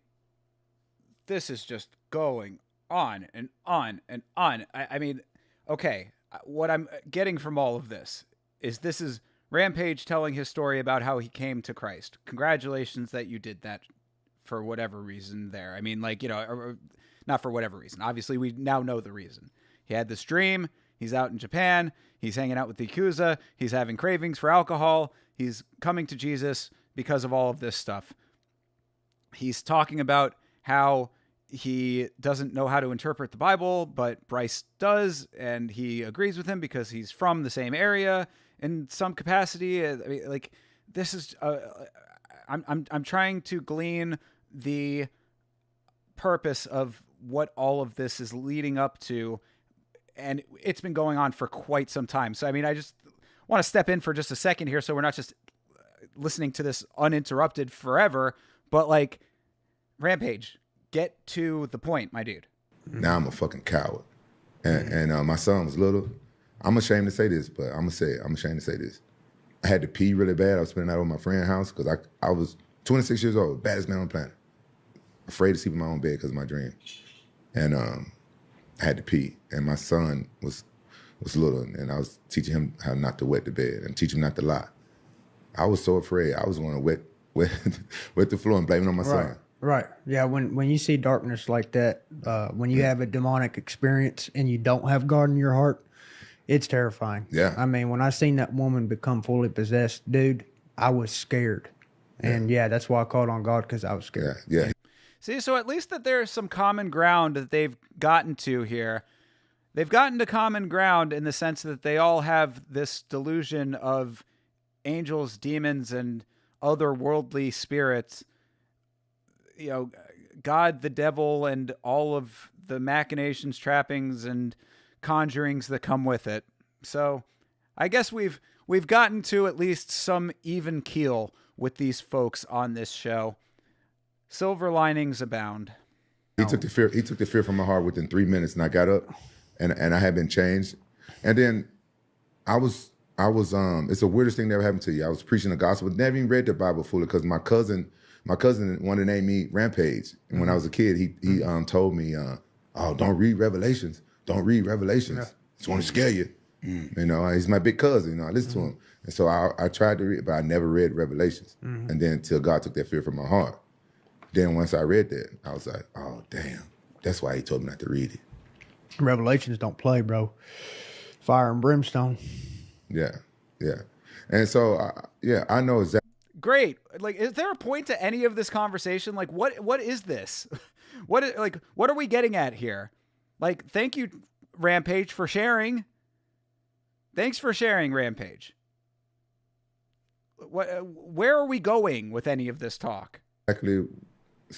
Speaker 1: this is just going on and on and on. I mean, okay, what I'm getting from all of this is Rampage telling his story about how he came to Christ. Congratulations that you did that for whatever reason there. I mean, like, you know, or not for whatever reason. Obviously, we now know the reason. He had this dream. He's out in Japan. He's hanging out with the Yakuza. He's having cravings for alcohol. He's coming to Jesus because of all of this stuff. He's talking about how he doesn't know how to interpret the Bible, but Bryce does, and he agrees with him because he's from the same area in some capacity. I mean, like, this is I'm trying to glean the purpose of what all of this is leading up to, and it's been going on for quite some time. So I mean, I just want to step in for just a second here, so we're not just listening to this uninterrupted forever, but like, Rampage, get to the point, my dude.
Speaker 2: Now I'm a fucking coward. And my son was little. I'm ashamed to say this, but I'm going to say it. I'm ashamed to say this. I had to pee really bad. I was spending out at my friend's house because I was 26 years old, baddest man on the planet. Afraid to sleep in my own bed because of my dream. And I had to pee. And my son was little, and I was teaching him how not to wet the bed and teach him not to lie. I was so afraid. I was going to wet the floor and blame it on my son.
Speaker 3: Right. Yeah. When you see darkness like that, when you have a demonic experience and you don't have God in your heart, it's terrifying.
Speaker 2: Yeah.
Speaker 3: I mean, when I seen that woman become fully possessed, dude, I was scared. And that's why I called on God, because I was scared.
Speaker 2: Yeah.
Speaker 1: See, so at least that there's some common ground that they've gotten to here. They've gotten to common ground in the sense that they all have this delusion of angels, demons, and otherworldly spirits. You know, God, the devil, and all of the machinations, trappings, and conjurings that come with it. So I guess we've gotten to at least some even keel with these folks on this show. Silver linings abound.
Speaker 2: He took the fear from my heart within 3 minutes, and I got up, and I had been changed. And then I was it's the weirdest thing that ever happened to you. I was preaching the gospel, never even read the Bible fully, because my cousin wanted to name me Rampage. And when I was a kid, he told me, oh, don't read Revelations. Don't read Revelations. It's going to scare you. You know, he's my big cousin. You know, I listened to him. And so I tried to read, but I never read Revelations. And then until God took that fear from my heart. Then once I read that, I was like, oh, damn. That's why he told me not to read it.
Speaker 3: Revelations don't play, bro. Fire and brimstone.
Speaker 2: Yeah. And so, I know exactly.
Speaker 1: Great. Like, is there a point to any of this conversation? Like, what is this? What are we getting at here? Like, thank you, Rampage, for sharing. Thanks for sharing, Rampage. Where are we going with any of this talk?
Speaker 2: Exactly.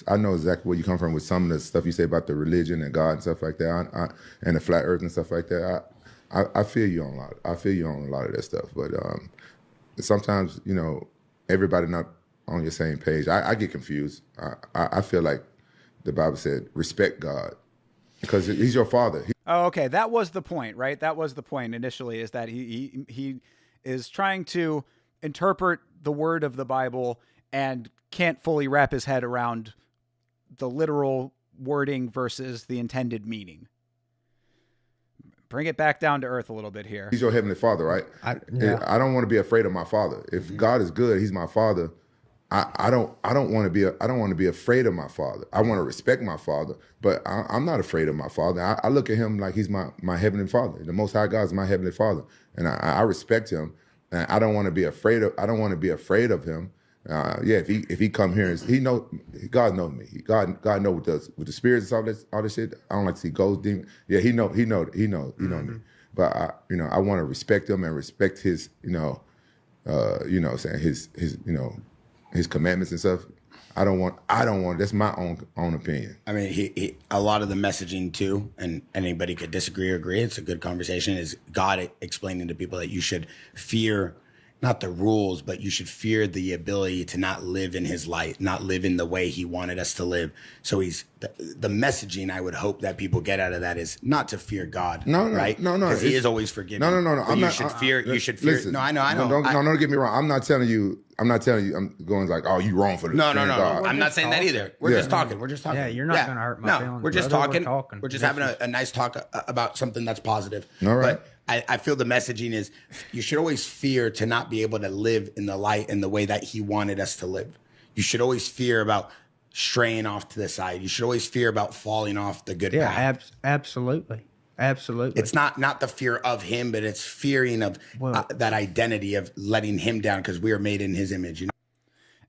Speaker 2: I know exactly where you come from with some of the stuff you say about the religion and God and stuff like that, and the flat earth and stuff like that. I feel you on a lot. I feel you on a lot of that stuff. But sometimes, you know, everybody not on your same page. I get confused. I feel like the Bible said, respect God because he's your father.
Speaker 1: Oh, okay. That was the point, right? That was the point initially, is that he is trying to interpret the word of the Bible and can't fully wrap his head around the literal wording versus the intended meaning. Bring it back down to earth a little bit here.
Speaker 2: He's your heavenly father, right? I don't want to be afraid of my father. If God is good, he's my father. I don't want to be afraid of my father. I want to respect my father, but I'm not afraid of my father. I look at him like he's my heavenly father. The Most High God is my heavenly father, and I respect him. And I don't want to be afraid of. I don't want to be afraid of him. If he come here and God knows me. God knows with the spirits and all this shit. I don't like to see ghosts, demons. Yeah, he know me. But I want to respect him and respect his his commandments and stuff. I don't want. That's my own opinion.
Speaker 4: I mean, a lot of the messaging too, and anybody could disagree or agree. It's a good conversation. Is God explaining to people that you should fear, not the rules, but you should fear the ability to not live in his light, not live in the way he wanted us to live. So the messaging I would hope that people get out of that is not to fear God. Right? No. Because he is always forgiving.
Speaker 2: No.
Speaker 4: You should fear. Listen, no, I know.
Speaker 2: Don't get me wrong. I'm not telling you. I'm going like, oh, you wrong for this.
Speaker 4: No. I'm not saying that either. We're just talking.
Speaker 3: Yeah, you're not going to hurt my feelings.
Speaker 4: We're just talking. We're just having a nice talk about something that's positive.
Speaker 2: All right.
Speaker 4: But I feel the messaging is you should always fear to not be able to live in the light in the way that he wanted us to live. You should always fear about straying off to the side. You should always fear about falling off the good path.
Speaker 3: Absolutely.
Speaker 4: It's not the fear of him, but it's fearing of that identity of letting him down because we are made in his image.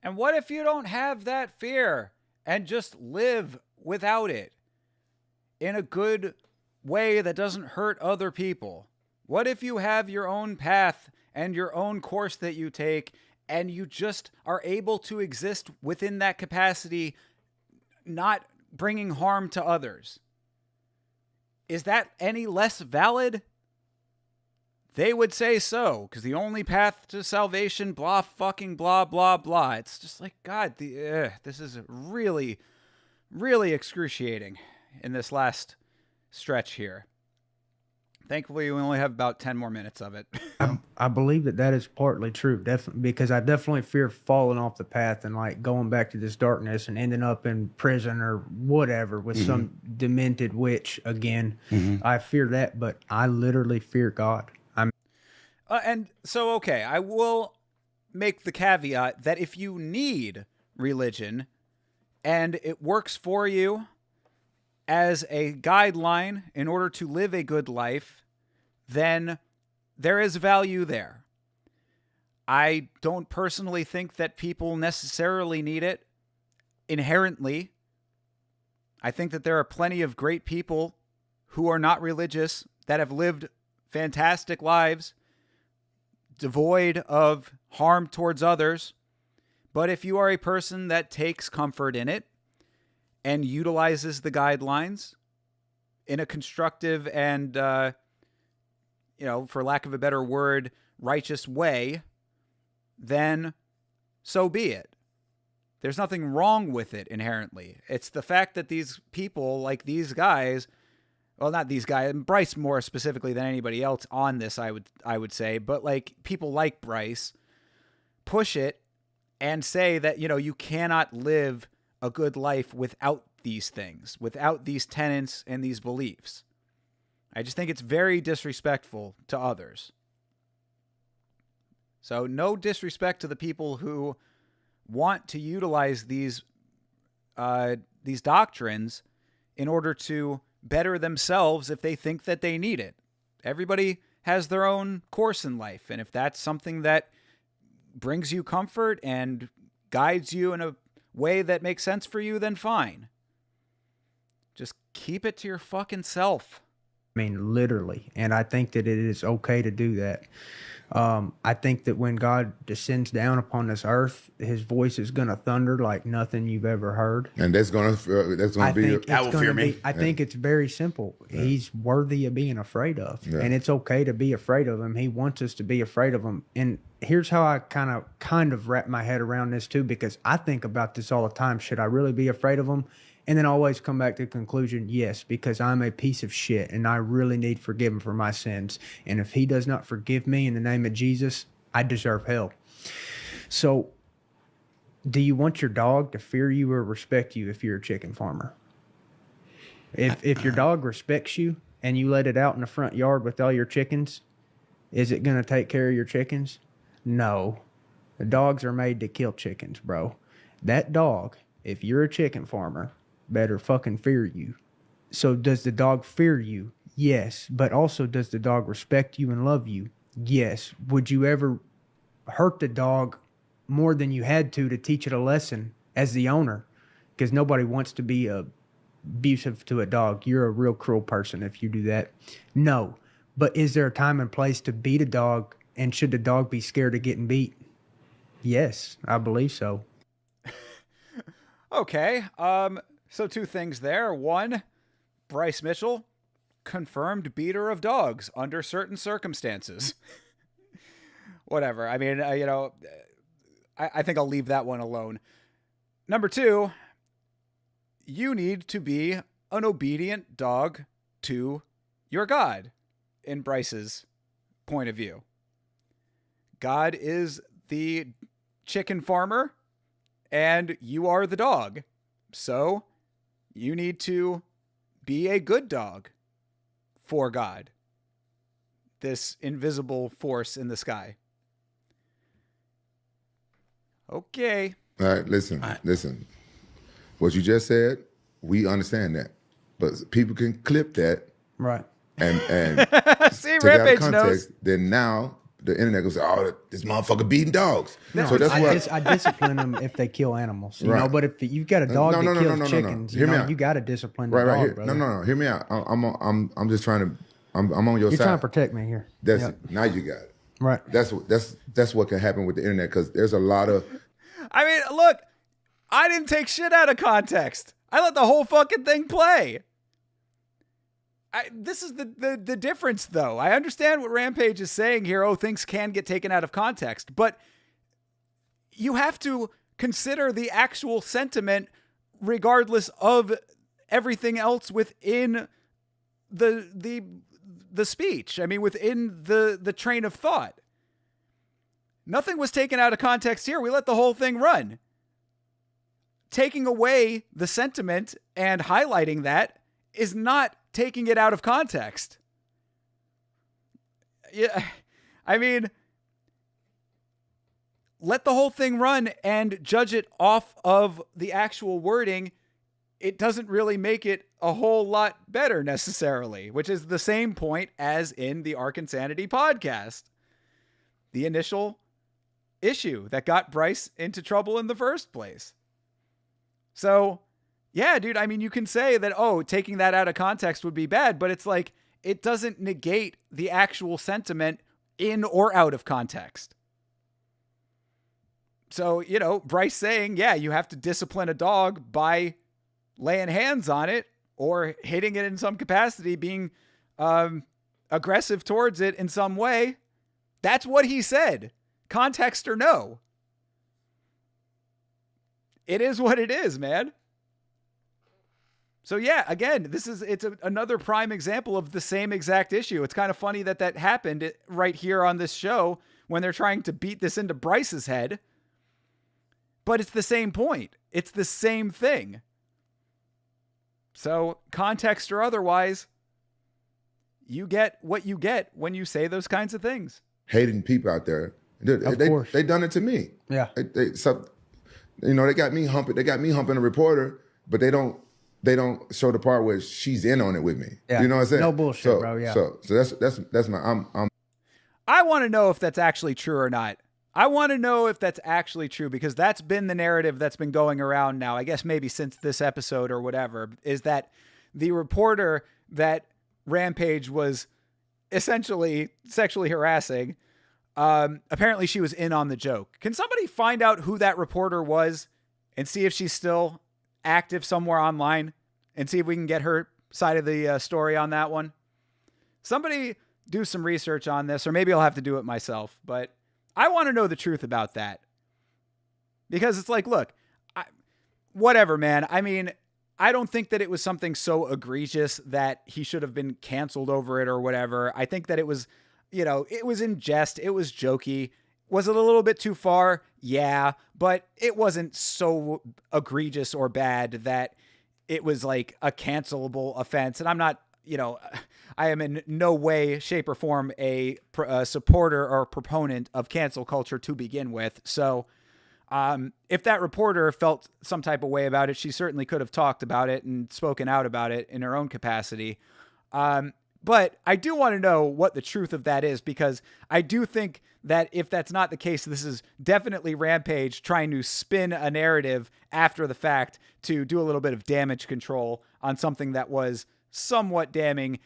Speaker 1: And what if you don't have that fear and just live without it in a good way that doesn't hurt other people? What if you have your own path and your own course that you take and you just are able to exist within that capacity, not bringing harm to others? Is that any less valid? They would say so, because the only path to salvation, blah, fucking blah, blah, blah. It's just like, God, this is really, really excruciating in this last stretch here. Thankfully, we only have about 10 more minutes of it.
Speaker 3: I believe that is partly true, definitely, because I definitely fear falling off the path and like going back to this darkness and ending up in prison or whatever with some demented witch again. I fear that, but I literally fear God.
Speaker 1: And so, okay, I will make the caveat that if you need religion and it works for you as a guideline in order to live a good life, then there is value there. I don't personally think that people necessarily need it inherently. I think that there are plenty of great people who are not religious that have lived fantastic lives devoid of harm towards others. But if you are a person that takes comfort in it and utilizes the guidelines in a constructive and, for lack of a better word, righteous way, then so be it. There's nothing wrong with it inherently. It's the fact that these people, like these guys, well, not these guys, and Bryce more specifically than anybody else on this, I would say, but like people like Bryce push it and say that, you cannot live a good life without these things, without these tenets and these beliefs. I just think it's very disrespectful to others. So no disrespect to the people who want to utilize these doctrines in order to better themselves if they think that they need it. Everybody has their own course in life, and if that's something that brings you comfort and guides you in a way that makes sense for you, then fine. Just keep it to your fucking self.
Speaker 3: I mean, literally. And I think that it is okay to do that. I think that when God descends down upon this earth, his voice is going to thunder like nothing you've ever heard.
Speaker 2: And that's going to be...
Speaker 4: That will fear me.
Speaker 3: I think it's very simple. Yeah. He's worthy of being afraid of. Yeah. And it's okay to be afraid of him. He wants us to be afraid of him. And here's how I kind of wrap my head around this too, because I think about this all the time. Should I really be afraid of him? And then always come back to the conclusion, yes, because I'm a piece of shit and I really need forgiveness for my sins. And if he does not forgive me in the name of Jesus, I deserve hell. So do you want your dog to fear you or respect you if you're a chicken farmer? If your dog respects you and you let it out in the front yard with all your chickens, is it going to take care of your chickens? No. The dogs are made to kill chickens, bro. That dog, if you're a chicken farmer, better fucking fear you. So does the dog fear you? Yes. But also, does the dog respect you and love you? Yes. Would you ever hurt the dog more than you had to teach it a lesson as the owner? Because nobody wants to be abusive to a dog. You're a real cruel person if you do that. No. But is there a time and place to beat a dog, and should the dog be scared of getting beat? Yes, I believe so.
Speaker 1: Okay. So 2 things there. 1, Bryce Mitchell, confirmed beater of dogs under certain circumstances. Whatever. I mean, I think I'll leave that one alone. Number 2, you need to be an obedient dog to your God, in Bryce's point of view. God is the chicken farmer, and you are the dog. So you need to be a good dog for God, this invisible force in the sky. Okay.
Speaker 2: All right, listen. What you just said, we understand that. But people can clip that.
Speaker 3: Right.
Speaker 2: And
Speaker 1: see,
Speaker 2: take it out of
Speaker 1: Rampage
Speaker 2: context.
Speaker 1: knows.
Speaker 2: Then now the internet goes, oh, this motherfucker beating dogs.
Speaker 3: No,
Speaker 2: so that's why
Speaker 3: I discipline them if they kill animals. You know, but if you've got a dog that kills chickens, you got to discipline the dog,
Speaker 2: here.
Speaker 3: brother.
Speaker 2: No. Hear me out. I'm just trying to. I'm on your
Speaker 3: You're
Speaker 2: side.
Speaker 3: trying to protect me here.
Speaker 2: Now you got it.
Speaker 3: Right.
Speaker 2: That's what can happen with the internet, because there's a lot of.
Speaker 1: I mean, look, I didn't take shit out of context. I let the whole fucking thing play. This is the difference, though. I understand what Rampage is saying here. Oh, things can get taken out of context. But you have to consider the actual sentiment regardless of everything else within the speech. I mean, within the train of thought. Nothing was taken out of context here. We let the whole thing run. Taking away the sentiment and highlighting that is not taking it out of context. Yeah, I mean, let the whole thing run and judge it off of the actual wording. It doesn't really make it a whole lot better necessarily, which is the same point as in the Ark Insanity podcast. The initial issue that got Bryce into trouble in the first place. So, yeah, dude, I mean, you can say that, oh, taking that out of context would be bad, but it's like, it doesn't negate the actual sentiment in or out of context. So, Bryce saying, yeah, you have to discipline a dog by laying hands on it or hitting it in some capacity, being aggressive towards it in some way. That's what he said. Context or no. It is what it is, man. So yeah, again, it's another prime example of the same exact issue. It's kind of funny that happened right here on this show when they're trying to beat this into Bryce's head. But it's the same point. It's the same thing. So context or otherwise, you get what you get when you say those kinds of things.
Speaker 2: Hating people out there. They done it to me.
Speaker 3: Yeah.
Speaker 2: They got me humping. They got me humping a reporter, but they don't show the part where she's in on it with me.
Speaker 3: Yeah.
Speaker 2: You know what I'm saying?
Speaker 3: No bullshit, bro. Yeah.
Speaker 2: So that's my.
Speaker 1: I want to know if that's actually true or not. I want to know if that's actually true, because that's been the narrative that's been going around now, I guess maybe since this episode or whatever, is that the reporter that Rampage was essentially sexually harassing, apparently she was in on the joke. Can somebody find out who that reporter was and see if she's still active somewhere online and see if we can get her side of the story on that one? Somebody do some research on this, or maybe I'll have to do it myself, but I want to know the truth about that. Because it's like, look, whatever, man. I mean, I don't think that it was something so egregious that he should have been canceled over it or whatever. I think that it was, it was in jest. It was jokey. Was it a little bit too far? Yeah, but it wasn't so egregious or bad that it was like a cancelable offense. And I'm not, I am in no way, shape, or form a supporter or proponent of cancel culture to begin with. So if that reporter felt some type of way about it, she certainly could have talked about it and spoken out about it in her own capacity. But I do want to know what the truth of that is, because I do think that if that's not the case, this is definitely Rampage trying to spin a narrative after the fact to do a little bit of damage control on something that was somewhat damning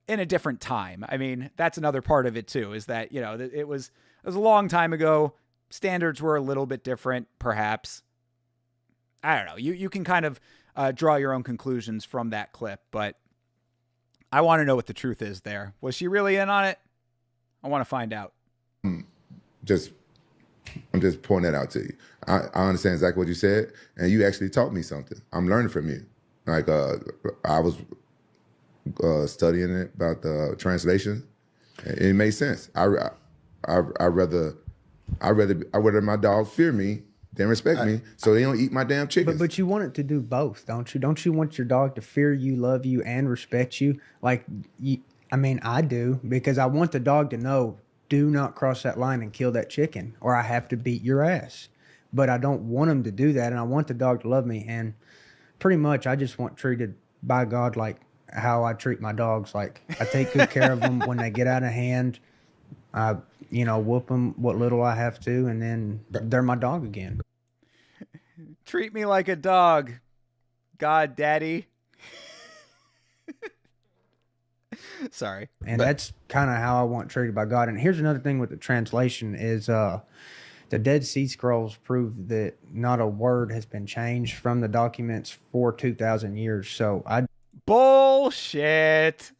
Speaker 1: in a different time. I mean, that's another part of it too, is that, it was a long time ago. Standards were a little bit different, perhaps. I don't know. You can kind of draw your own conclusions from that clip, but I want to know what the truth is there. Was she really in on it? I want to find out.
Speaker 2: I'm just pointing that out to you. I understand exactly what you said, and you actually taught me something. I'm learning from you. Like I was studying it about the translation. It made sense. I rather my dog fear me than respect me, so they don't eat my damn chickens.
Speaker 3: But you want it to do both, don't you? Don't you want your dog to fear you, love you, and respect you? Like, I do, because I want the dog to know, do not cross that line and kill that chicken, or I have to beat your ass. But I don't want him to do that, and I want the dog to love me. And pretty much, I just want treated by God like how I treat my dogs. Like, I take good care of them when they get out of hand. I, whoop them what little I have to, and then they're my dog again.
Speaker 1: Treat me like a dog, God Daddy. Sorry.
Speaker 3: And that's kind of how I want treated by God. And here's another thing with the translation is the Dead Sea Scrolls prove that not a word has been changed from the documents for 2,000 years. So
Speaker 1: Bullshit.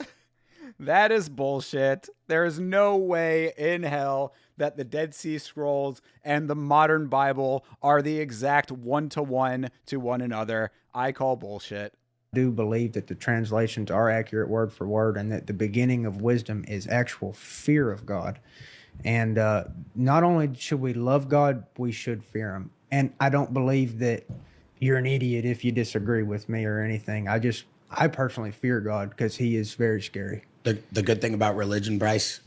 Speaker 1: That is bullshit. There is no way in hell that the Dead Sea Scrolls and the modern Bible are the exact one-to-one to one another. I call bullshit.
Speaker 3: I do believe that the translations are accurate word for word, and that the beginning of wisdom is actual fear of God. And not only should we love God, we should fear him. And I don't believe that you're an idiot if you disagree with me or anything. I personally fear God because he is very scary.
Speaker 4: The good thing about religion, Bryce,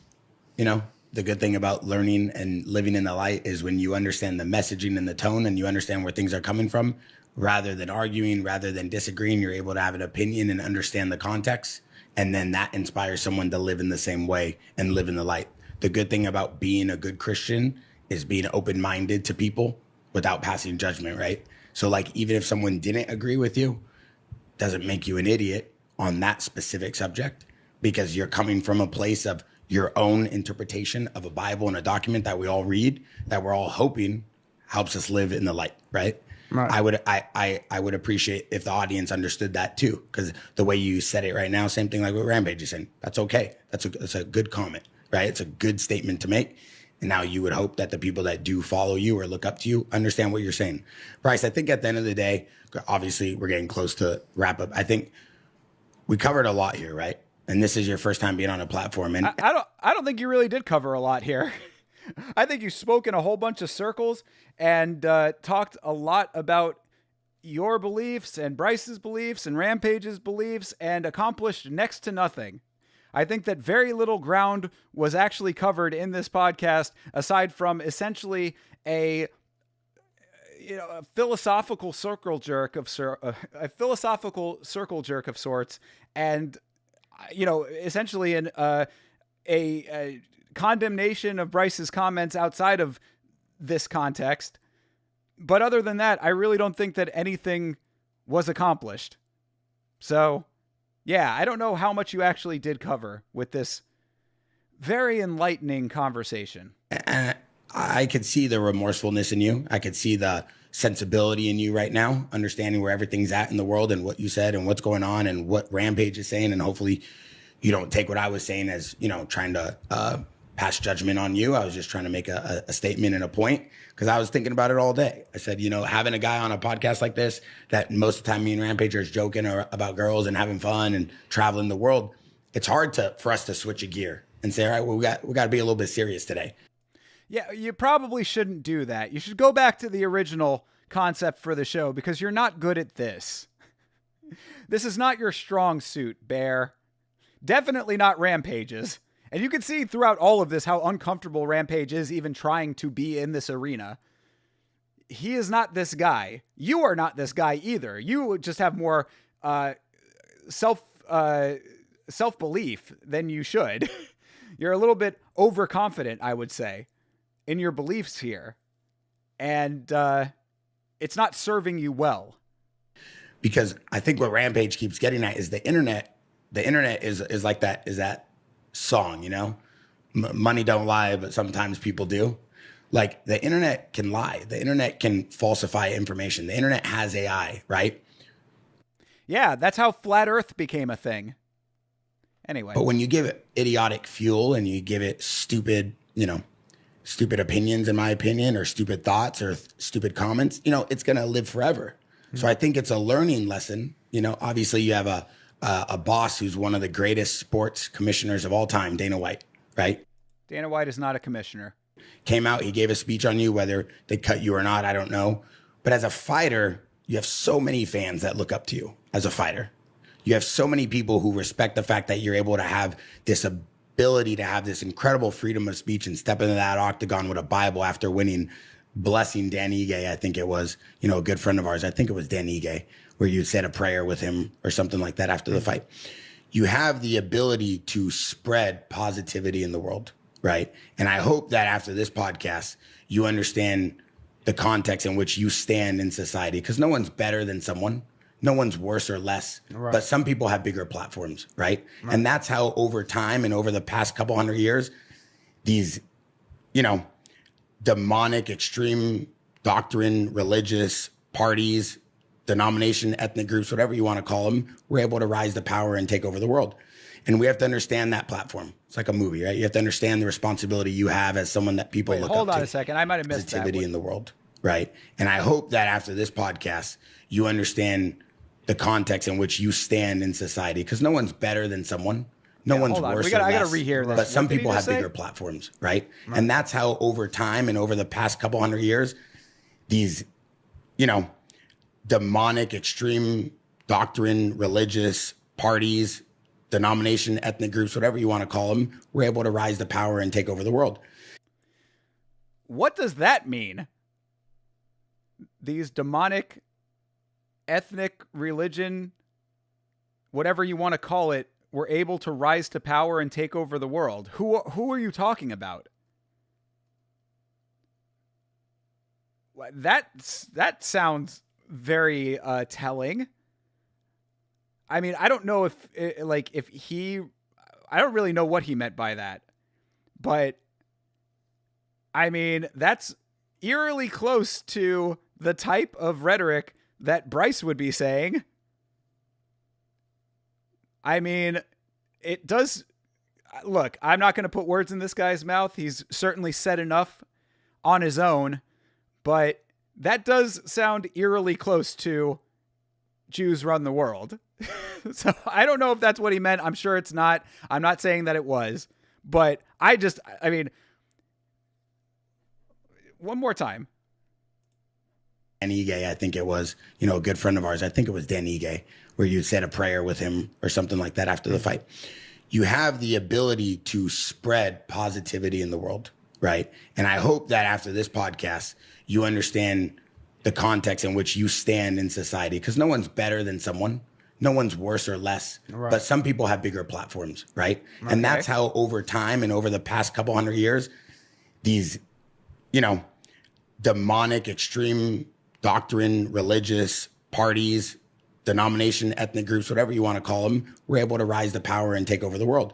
Speaker 4: the good thing about learning and living in the light is when you understand the messaging and the tone, and you understand where things are coming from, rather than arguing, rather than disagreeing, you're able to have an opinion and understand the context. And then that inspires someone to live in the same way and live in the light. The good thing about being a good Christian is being open-minded to people without passing judgment, right? So like, even if someone didn't agree with you, doesn't make you an idiot on that specific subject, because you're coming from a place of your own interpretation of a Bible and a document that we all read, that we're all hoping helps us live in the light, right?
Speaker 3: Right.
Speaker 4: I would appreciate if the audience understood that too, because the way you said it right now, same thing like what Rampage is saying. That's okay. That's a good comment, right? It's a good statement to make. And now you would hope that the people that do follow you or look up to you understand what you're saying. Bryce, I think at the end of the day, obviously we're getting close to wrap up. I think we covered a lot here, right? And this is your first time being on a platform. And
Speaker 1: I don't think you really did cover a lot here. I think you spoke in a whole bunch of circles and talked a lot about your beliefs and Bryce's beliefs and Rampage's beliefs and accomplished next to nothing. I think that very little ground was actually covered in this podcast, aside from essentially a philosophical circle jerk of sorts, and essentially a condemnation of Bryce's comments outside of this context. But other than that, I really don't think that anything was accomplished. So, yeah, I don't know how much you actually did cover with this very enlightening conversation.
Speaker 4: I could see the remorsefulness in you. I could see the sensibility in you right now, understanding where everything's at in the world and what you said and what's going on and what Rampage is saying. And hopefully you don't take what I was saying as, trying to pass judgment on you. I was just trying to make a statement and a point, because I was thinking about it all day. I said, having a guy on a podcast like this that most of the time me and Rampage are joking or about girls and having fun and traveling the world, it's hard for us to switch a gear and say, all right, well, we got to be a little bit serious today.
Speaker 1: Yeah, you probably shouldn't do that. You should go back to the original concept for the show, because you're not good at this. This is not your strong suit, Bear. Definitely not Rampage's. And you can see throughout all of this how uncomfortable Rampage is even trying to be in this arena. He is not this guy. You are not this guy either. You just have more self-belief than you should. You're a little bit overconfident, I would say, in your beliefs here. And it's not serving you well.
Speaker 4: Because I think what Rampage keeps getting at is the internet. The internet is like that song, money don't lie, but sometimes people do. Like, the internet can lie. The internet can falsify information. The internet has AI, right?
Speaker 1: Yeah, that's how flat Earth became a thing. Anyway.
Speaker 4: But when you give it idiotic fuel and you give it stupid opinions, in my opinion, or stupid thoughts or stupid comments, it's going to live forever. Mm-hmm. So I think it's a learning lesson. Obviously you have a boss who's one of the greatest sports commissioners of all time, Dana White, right?
Speaker 1: Dana White is not a commissioner.
Speaker 4: Came out, he gave a speech on you, whether they cut you or not, I don't know. But as a fighter, you have so many fans that look up to you as a fighter. You have so many people who respect the fact that you're able to have this ability to have this incredible freedom of speech and step into that octagon with a Bible after winning, blessing Dan Ige, I think it was, a good friend of ours. I think it was Dan Ige, where you said a prayer with him or something like that after the fight. You have the ability to spread positivity in the world, right? And I hope that after this podcast, you understand the context in which you stand in society, because no one's better than someone. No one's worse or less, right. But some people have bigger platforms, right? And that's how over time and over the past couple hundred years, these, demonic, extreme doctrine, religious parties, denomination, ethnic groups, whatever you want to call them, were able to rise to power and take over the world. And we have to understand that platform. It's like a movie, right? You have to understand the responsibility you have as someone that people look up to.
Speaker 1: Hold on a second. I might have missed
Speaker 4: positivity in the world, right? And I hope that after this podcast, you understand the context in which you stand in society, because no one's better than someone. No one's worse or less.
Speaker 1: I got to rehear this.
Speaker 4: But some people have bigger platforms, right? And that's how over time and over the past couple hundred years, these, demonic, extreme doctrine, religious parties, denomination, ethnic groups, whatever you want to call them, were able to rise to power and take over the world.
Speaker 1: What does that mean? These demonic, ethnic, religion, whatever you want to call it, were able to rise to power and take over the world. Who are you talking about? That sounds very telling. I mean, I don't know if I don't really know what he meant by that, but I mean, that's eerily close to the type of rhetoric that Bryce would be saying. I mean, it does. Look, I'm not going to put words in this guy's mouth. He's certainly said enough on his own, but that does sound eerily close to Jews run the world. So I don't know if that's what he meant. I'm sure it's not. I'm not saying that it was, but I mean, one more time.
Speaker 4: Dan Ige, I think it was, a good friend of ours. I think it was Dan Ige, where you said a prayer with him or something like that after the fight. You have the ability to spread positivity in the world, right? And I hope that after this podcast, you understand the context in which you stand in society, because no one's better than someone. No one's worse or less, but some people have bigger platforms, right? Okay. And that's how over time and over the past couple hundred years, these, demonic, extreme doctrine, religious parties, denomination, ethnic groups, whatever you want to call them, were able to rise to power and take over the world.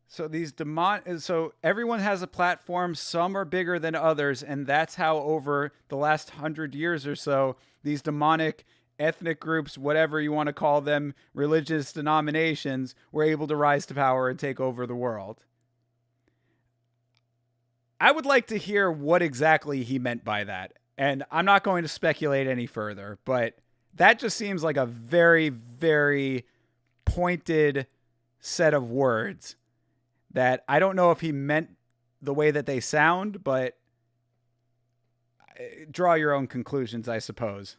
Speaker 1: So so everyone has a platform. Some are bigger than others, and that's how over the last 100 years or so, these demonic ethnic groups, whatever you want to call them, religious denominations, were able to rise to power and take over the world. I would like to hear what exactly he meant by that. And I'm not going to speculate any further, but that just seems like a very, very pointed set of words that I don't know if he meant the way that they sound, but draw your own conclusions, I suppose.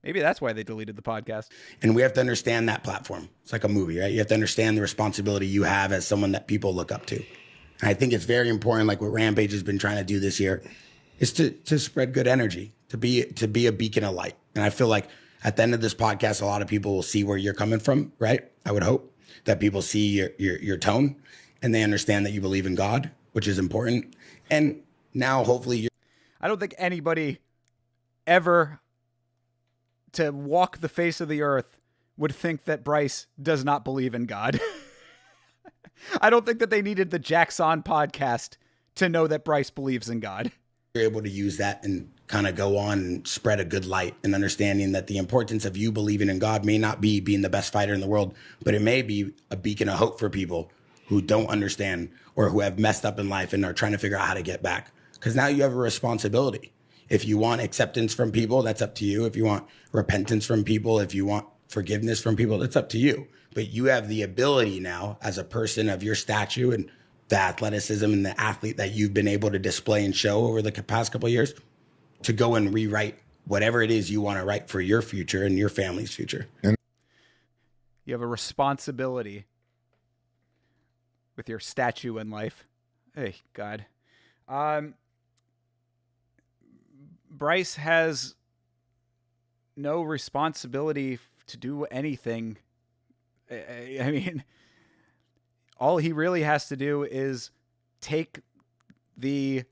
Speaker 1: Maybe that's why they deleted the podcast.
Speaker 4: And we have to understand that platform. It's like a movie, right? You have to understand the responsibility you have as someone that people look up to. And I think it's very important, like what Rampage has been trying to do this year, is to spread good energy, to be a beacon of light. And I feel like at the end of this podcast, a lot of people will see where you're coming from, right? I would hope that people see your tone and they understand that you believe in God, which is important. And now hopefully
Speaker 1: I don't think anybody ever to walk the face of the earth would think that Bryce does not believe in God. I don't think that they needed the Jaxxon podcast to know that Bryce believes in God.
Speaker 4: You're able to use that and kind of go on and spread a good light and understanding that the importance of you believing in God may not be being the best fighter in the world, but it may be a beacon of hope for people who don't understand or who have messed up in life and are trying to figure out how to get back. Because now you have a responsibility. If you want acceptance from people, that's up to you. If you want repentance from people, if you want forgiveness from people, that's up to you. But you have the ability now as a person of your stature and the athleticism and the athlete that you've been able to display and show over the past couple of years to go and rewrite whatever it is you want to write for your future and your family's future.
Speaker 1: You have a responsibility with your statue in life. Hey, God. Bryce has no responsibility to do anything. I mean, all he really has to do is take the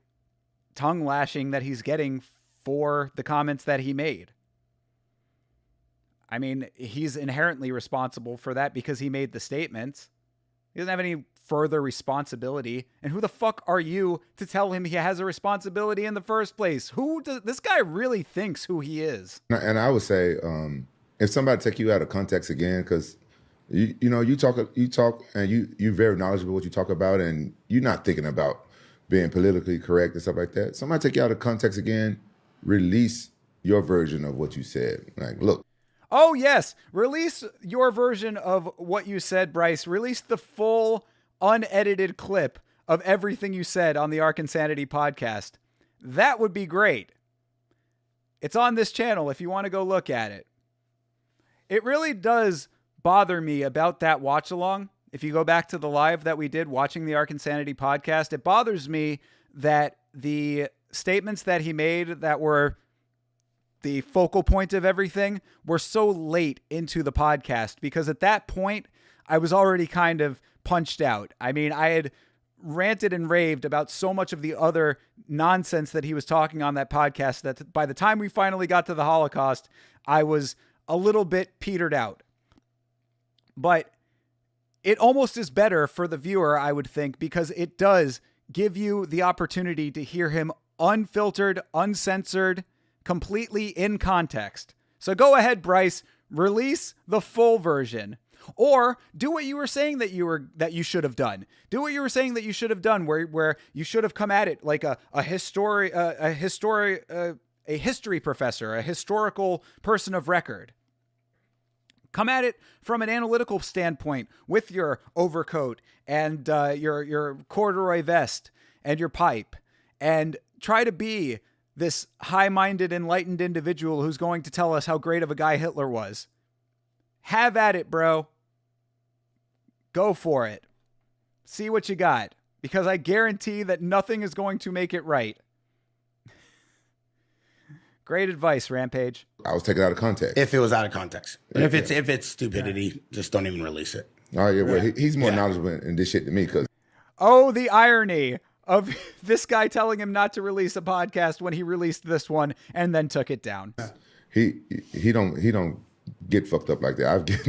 Speaker 1: tongue lashing that he's getting for the comments that he made. I mean, he's inherently responsible for that because he made the statements. He doesn't have any further responsibility. And who the fuck are you to tell him he has a responsibility in the first place? Who does this guy really thinks who he is?
Speaker 2: And I would say, if somebody take you out of context again, because you talk, and you're very knowledgeable what you talk about, and you're not thinking about being politically correct and stuff like that. Somebody take you out of context again, release your version of what you said. Like, look.
Speaker 1: Oh, yes. Release your version of what you said, Bryce. Release the full, unedited clip of everything you said on the Ark Insanity podcast. That would be great. It's on this channel if you want to go look at it. It really does bother me about that watch along. If you go back to the live that we did watching the Ark Insanity podcast, it bothers me that the statements that he made that were the focal point of everything were so late into the podcast, because at that point I was already kind of punched out. I mean, I had ranted and raved about so much of the other nonsense that he was talking on that podcast that by the time we finally got to the Holocaust, I was a little bit petered out. But it almost is better for the viewer, I would think, because it does give you the opportunity to hear him unfiltered, uncensored, completely in context. So go ahead, Bryce, release the full version, or do what you were saying that you should have done. Do what you were saying that you should have done, where you should have come at it like a history professor, a historical person of record. Come at it from an analytical standpoint with your overcoat and your corduroy vest and your pipe, and try to be this high-minded, enlightened individual who's going to tell us how great of a guy Hitler was. Have at it, bro. Go for it. See what you got, because I guarantee that nothing is going to make it right. Great advice, Rampage.
Speaker 2: I was taken out of context.
Speaker 4: If it was out of context. And if it's stupidity, just don't even release it.
Speaker 2: Oh, yeah, well, he's more knowledgeable in this shit than me, because...
Speaker 1: Oh, the irony of this guy telling him not to release a podcast when he released this one and then took it down.
Speaker 2: He don't get fucked up like that.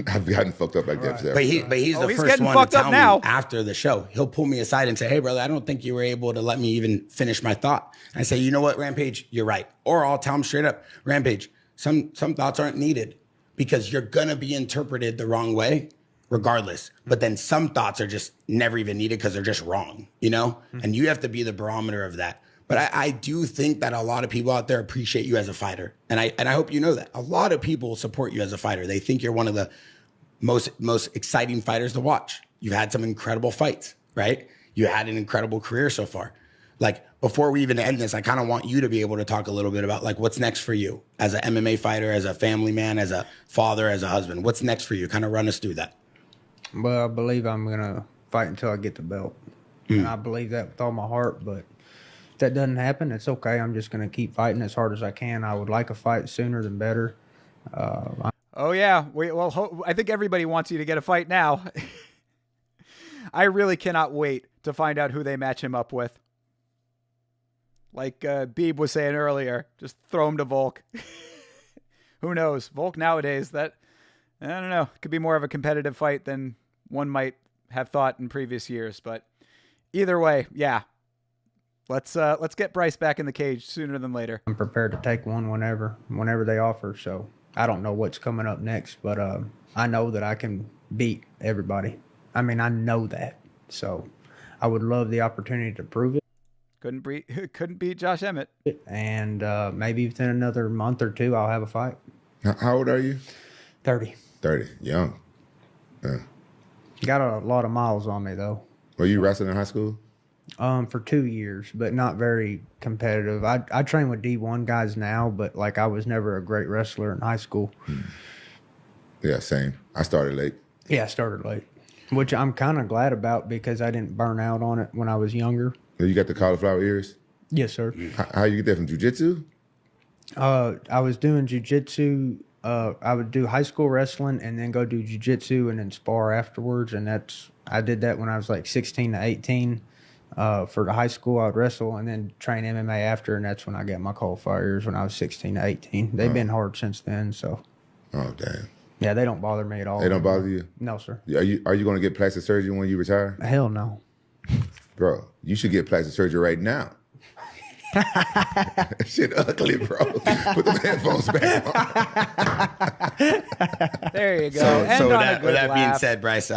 Speaker 2: I've gotten fucked up like that.
Speaker 4: But he's the first one to tell me after the show. He'll pull me aside and say, "Hey, brother, I don't think you were able to let me even finish my thought." And I say, "You know what, Rampage, you're right." Or I'll tell him straight up, "Rampage, some thoughts aren't needed because you're gonna be interpreted the wrong way, regardless. But then some thoughts are just never even needed because they're just wrong, you know? And you have to be the barometer of that. But I do think that a lot of people out there appreciate you as a fighter. And I hope you know that. A lot of people support you as a fighter. They think you're one of the most exciting fighters to watch. You've had some incredible fights, right? You had an incredible career so far. Like, before we even end this, I kind of want you to be able to talk a little bit about, like, what's next for you as an MMA fighter, as a family man, as a father, as a husband. What's next for you? Kind of run us through that.
Speaker 3: Well, I believe I'm going to fight until I get the belt. And I believe that with all my heart, but if that doesn't happen, it's okay. I'm just going to keep fighting as hard as I can. I would like a fight sooner than better.
Speaker 1: Oh, yeah. I think everybody wants you to get a fight now. I really cannot wait to find out who they match him up with. Like Beeb was saying earlier, just throw him to Volk. Who knows? Volk nowadays, that, I don't know, could be more of a competitive fight than one might have thought in previous years. But either way, yeah. Let's get Bryce back in the cage sooner than later.
Speaker 3: I'm prepared to take one whenever they offer. So I don't know what's coming up next, but I know that I can beat everybody. I mean, I know that. So I would love the opportunity to prove it.
Speaker 1: Couldn't beat Josh Emmett.
Speaker 3: And maybe within another month or two, I'll have a fight.
Speaker 2: How old are you?
Speaker 3: 30.
Speaker 2: 30. Young. Yeah.
Speaker 3: Got a lot of miles on me, though.
Speaker 2: Were you wrestling in high school?
Speaker 3: For 2 years, but not very competitive. I train with D1 guys now, but like I was never a great wrestler in high school.
Speaker 2: Yeah, same. I started late.
Speaker 3: Yeah, I started late, which I'm kind of glad about because I didn't burn out on it when I was younger.
Speaker 2: You got the cauliflower ears?
Speaker 3: Yes, sir.
Speaker 2: How you get that, from jiu-jitsu?
Speaker 3: I was doing jiu-jitsu. I would do high school wrestling and then go do jiu-jitsu and then spar afterwards. And I did that when I was like 16 to 18. For the high school, I would wrestle and then train MMA after, and that's when I got my cauliflower ears when I was 16 to 18. They've been hard since then, so.
Speaker 2: Oh, damn.
Speaker 3: Yeah, they don't bother me at all.
Speaker 2: They don't bother you?
Speaker 3: No, sir.
Speaker 2: Are you going to get plastic surgery when you retire?
Speaker 3: Hell no.
Speaker 2: Bro, you should get plastic surgery right now. Shit ugly, bro. Put the headphones back
Speaker 1: on. There you go.
Speaker 4: So with that being said, Bryce,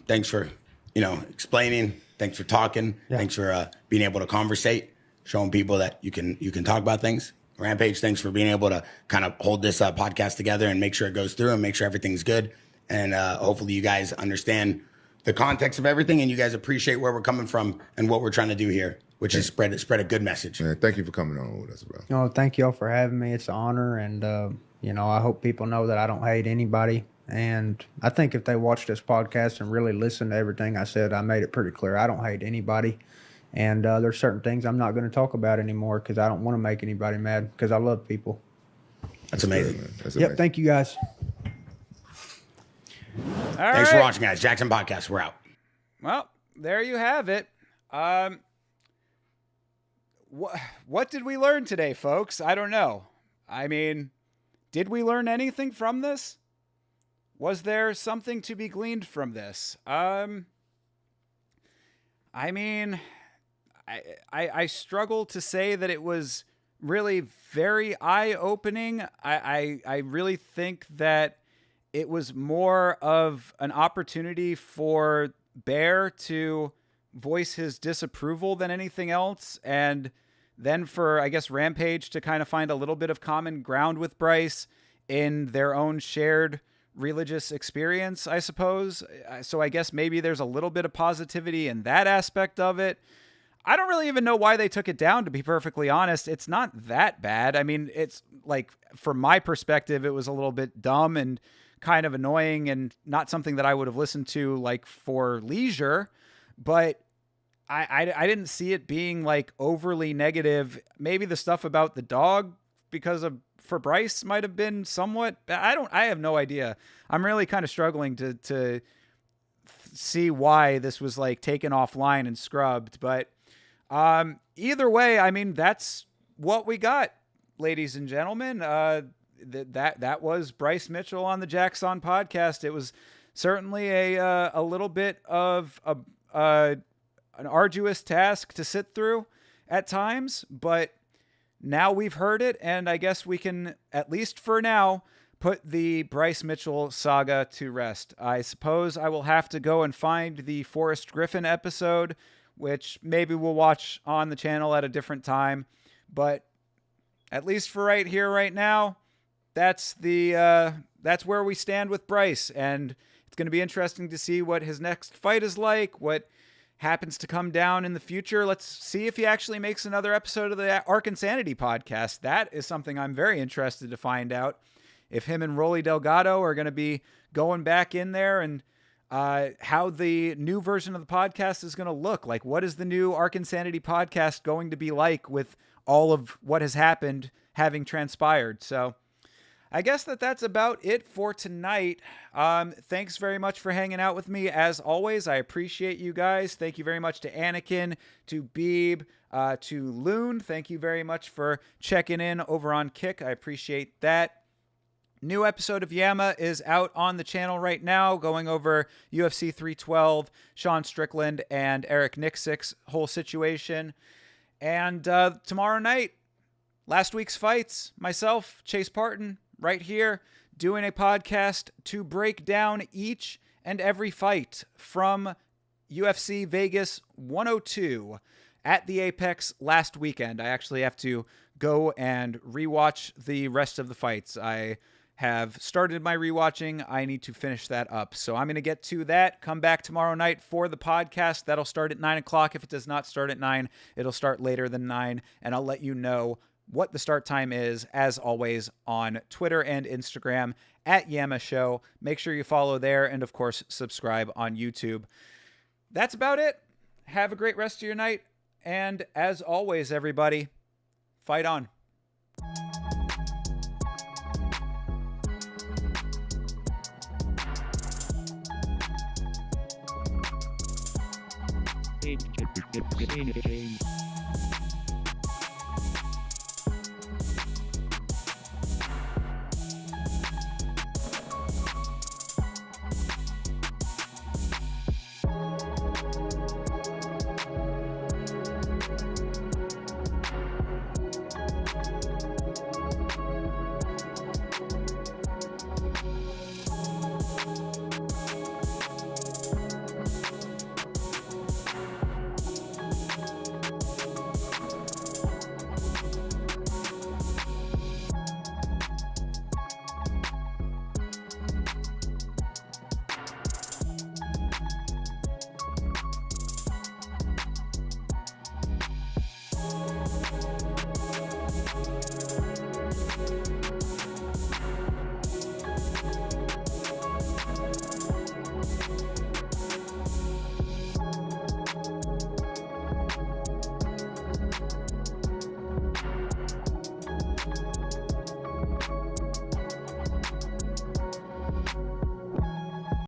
Speaker 4: thanks for explaining. Thanks for talking. Yeah. Thanks for being able to conversate, showing people that you can talk about things. Rampage, thanks for being able to kind of hold this podcast together and make sure it goes through and make sure everything's good. And hopefully you guys understand the context of everything and you guys appreciate where we're coming from and what we're trying to do here, which is spread a good message.
Speaker 2: Man, thank you for coming on with us, bro.
Speaker 3: No, thank y'all for having me. It's an honor. And, I hope people know that I don't hate anybody. And I think if they watch this podcast and really listen to everything I said, I made it pretty clear. I don't hate anybody. And there's certain things I'm not going to talk about anymore because I don't want to make anybody mad because I love people.
Speaker 4: That's amazing.
Speaker 2: Good, That's amazing.
Speaker 3: Yep. Thank you, guys.
Speaker 4: Thanks for watching, guys. Jaxxon Podcast. We're out.
Speaker 1: Well, there you have it. What did we learn today, folks? I don't know. I mean, did we learn anything from this? Was there something to be gleaned from this? I mean, I struggle to say that it was really very eye-opening. I really think that it was more of an opportunity for Bear to voice his disapproval than anything else. And then for, I guess, Rampage to kind of find a little bit of common ground with Bryce in their own shared religious experience, I suppose. So I guess maybe there's a little bit of positivity in that aspect of it. I don't really even know why they took it down, to be perfectly honest. It's not that bad. I mean, it's like, from my perspective, it was a little bit dumb and kind of annoying and not something that I would have listened to like for leisure, but I didn't see it being like overly negative. Maybe the stuff about the dog for Bryce might have been somewhat, I have no idea. I'm really kind of struggling to see why this was like taken offline and scrubbed, but either way, I mean, that's what we got, ladies and gentlemen. That was Bryce Mitchell on the Jaxxon Podcast. It was certainly a little bit of an arduous task to sit through at times, but now we've heard it, and I guess we can, at least for now, put the Bryce Mitchell saga to rest. I suppose I will have to go and find the Forrest Griffin episode, which maybe we'll watch on the channel at a different time. But at least for right here, right now, that's where we stand with Bryce. And it's going to be interesting to see what his next fight is like, what happens to come down in the future. Let's see if he actually makes another episode of the Arc Insanity podcast. That is something I'm very interested to find out. If him and Rolly Delgado are going to be going back in there, and how the new version of the podcast is going to look. Like, what is the new Arc Insanity podcast going to be like with all of what has happened having transpired? So I guess that's about it for tonight. Thanks very much for hanging out with me. As always, I appreciate you guys. Thank you very much to Anakin, to Beeb, to Loon. Thank you very much for checking in over on Kick. I appreciate that. New episode of Yama is out on the channel right now, going over UFC 312, Sean Strickland and Eric Nixick's whole situation. And tomorrow night, last week's fights, myself, Chase Parton, right here, doing a podcast to break down each and every fight from UFC Vegas 102 at the Apex last weekend. I actually have to go and rewatch the rest of the fights. I have started my rewatching. I need to finish that up. So I'm going to get to that. Come back tomorrow night for the podcast. That'll start at 9 o'clock. If it does not start at 9, it'll start later than 9. And I'll let you know what the start time is, as always, on Twitter and Instagram at Yama Show. Make sure you follow there. And, of course, subscribe on YouTube. That's about it. Have a great rest of your night. And, as always, everybody, fight on.
Speaker 5: It's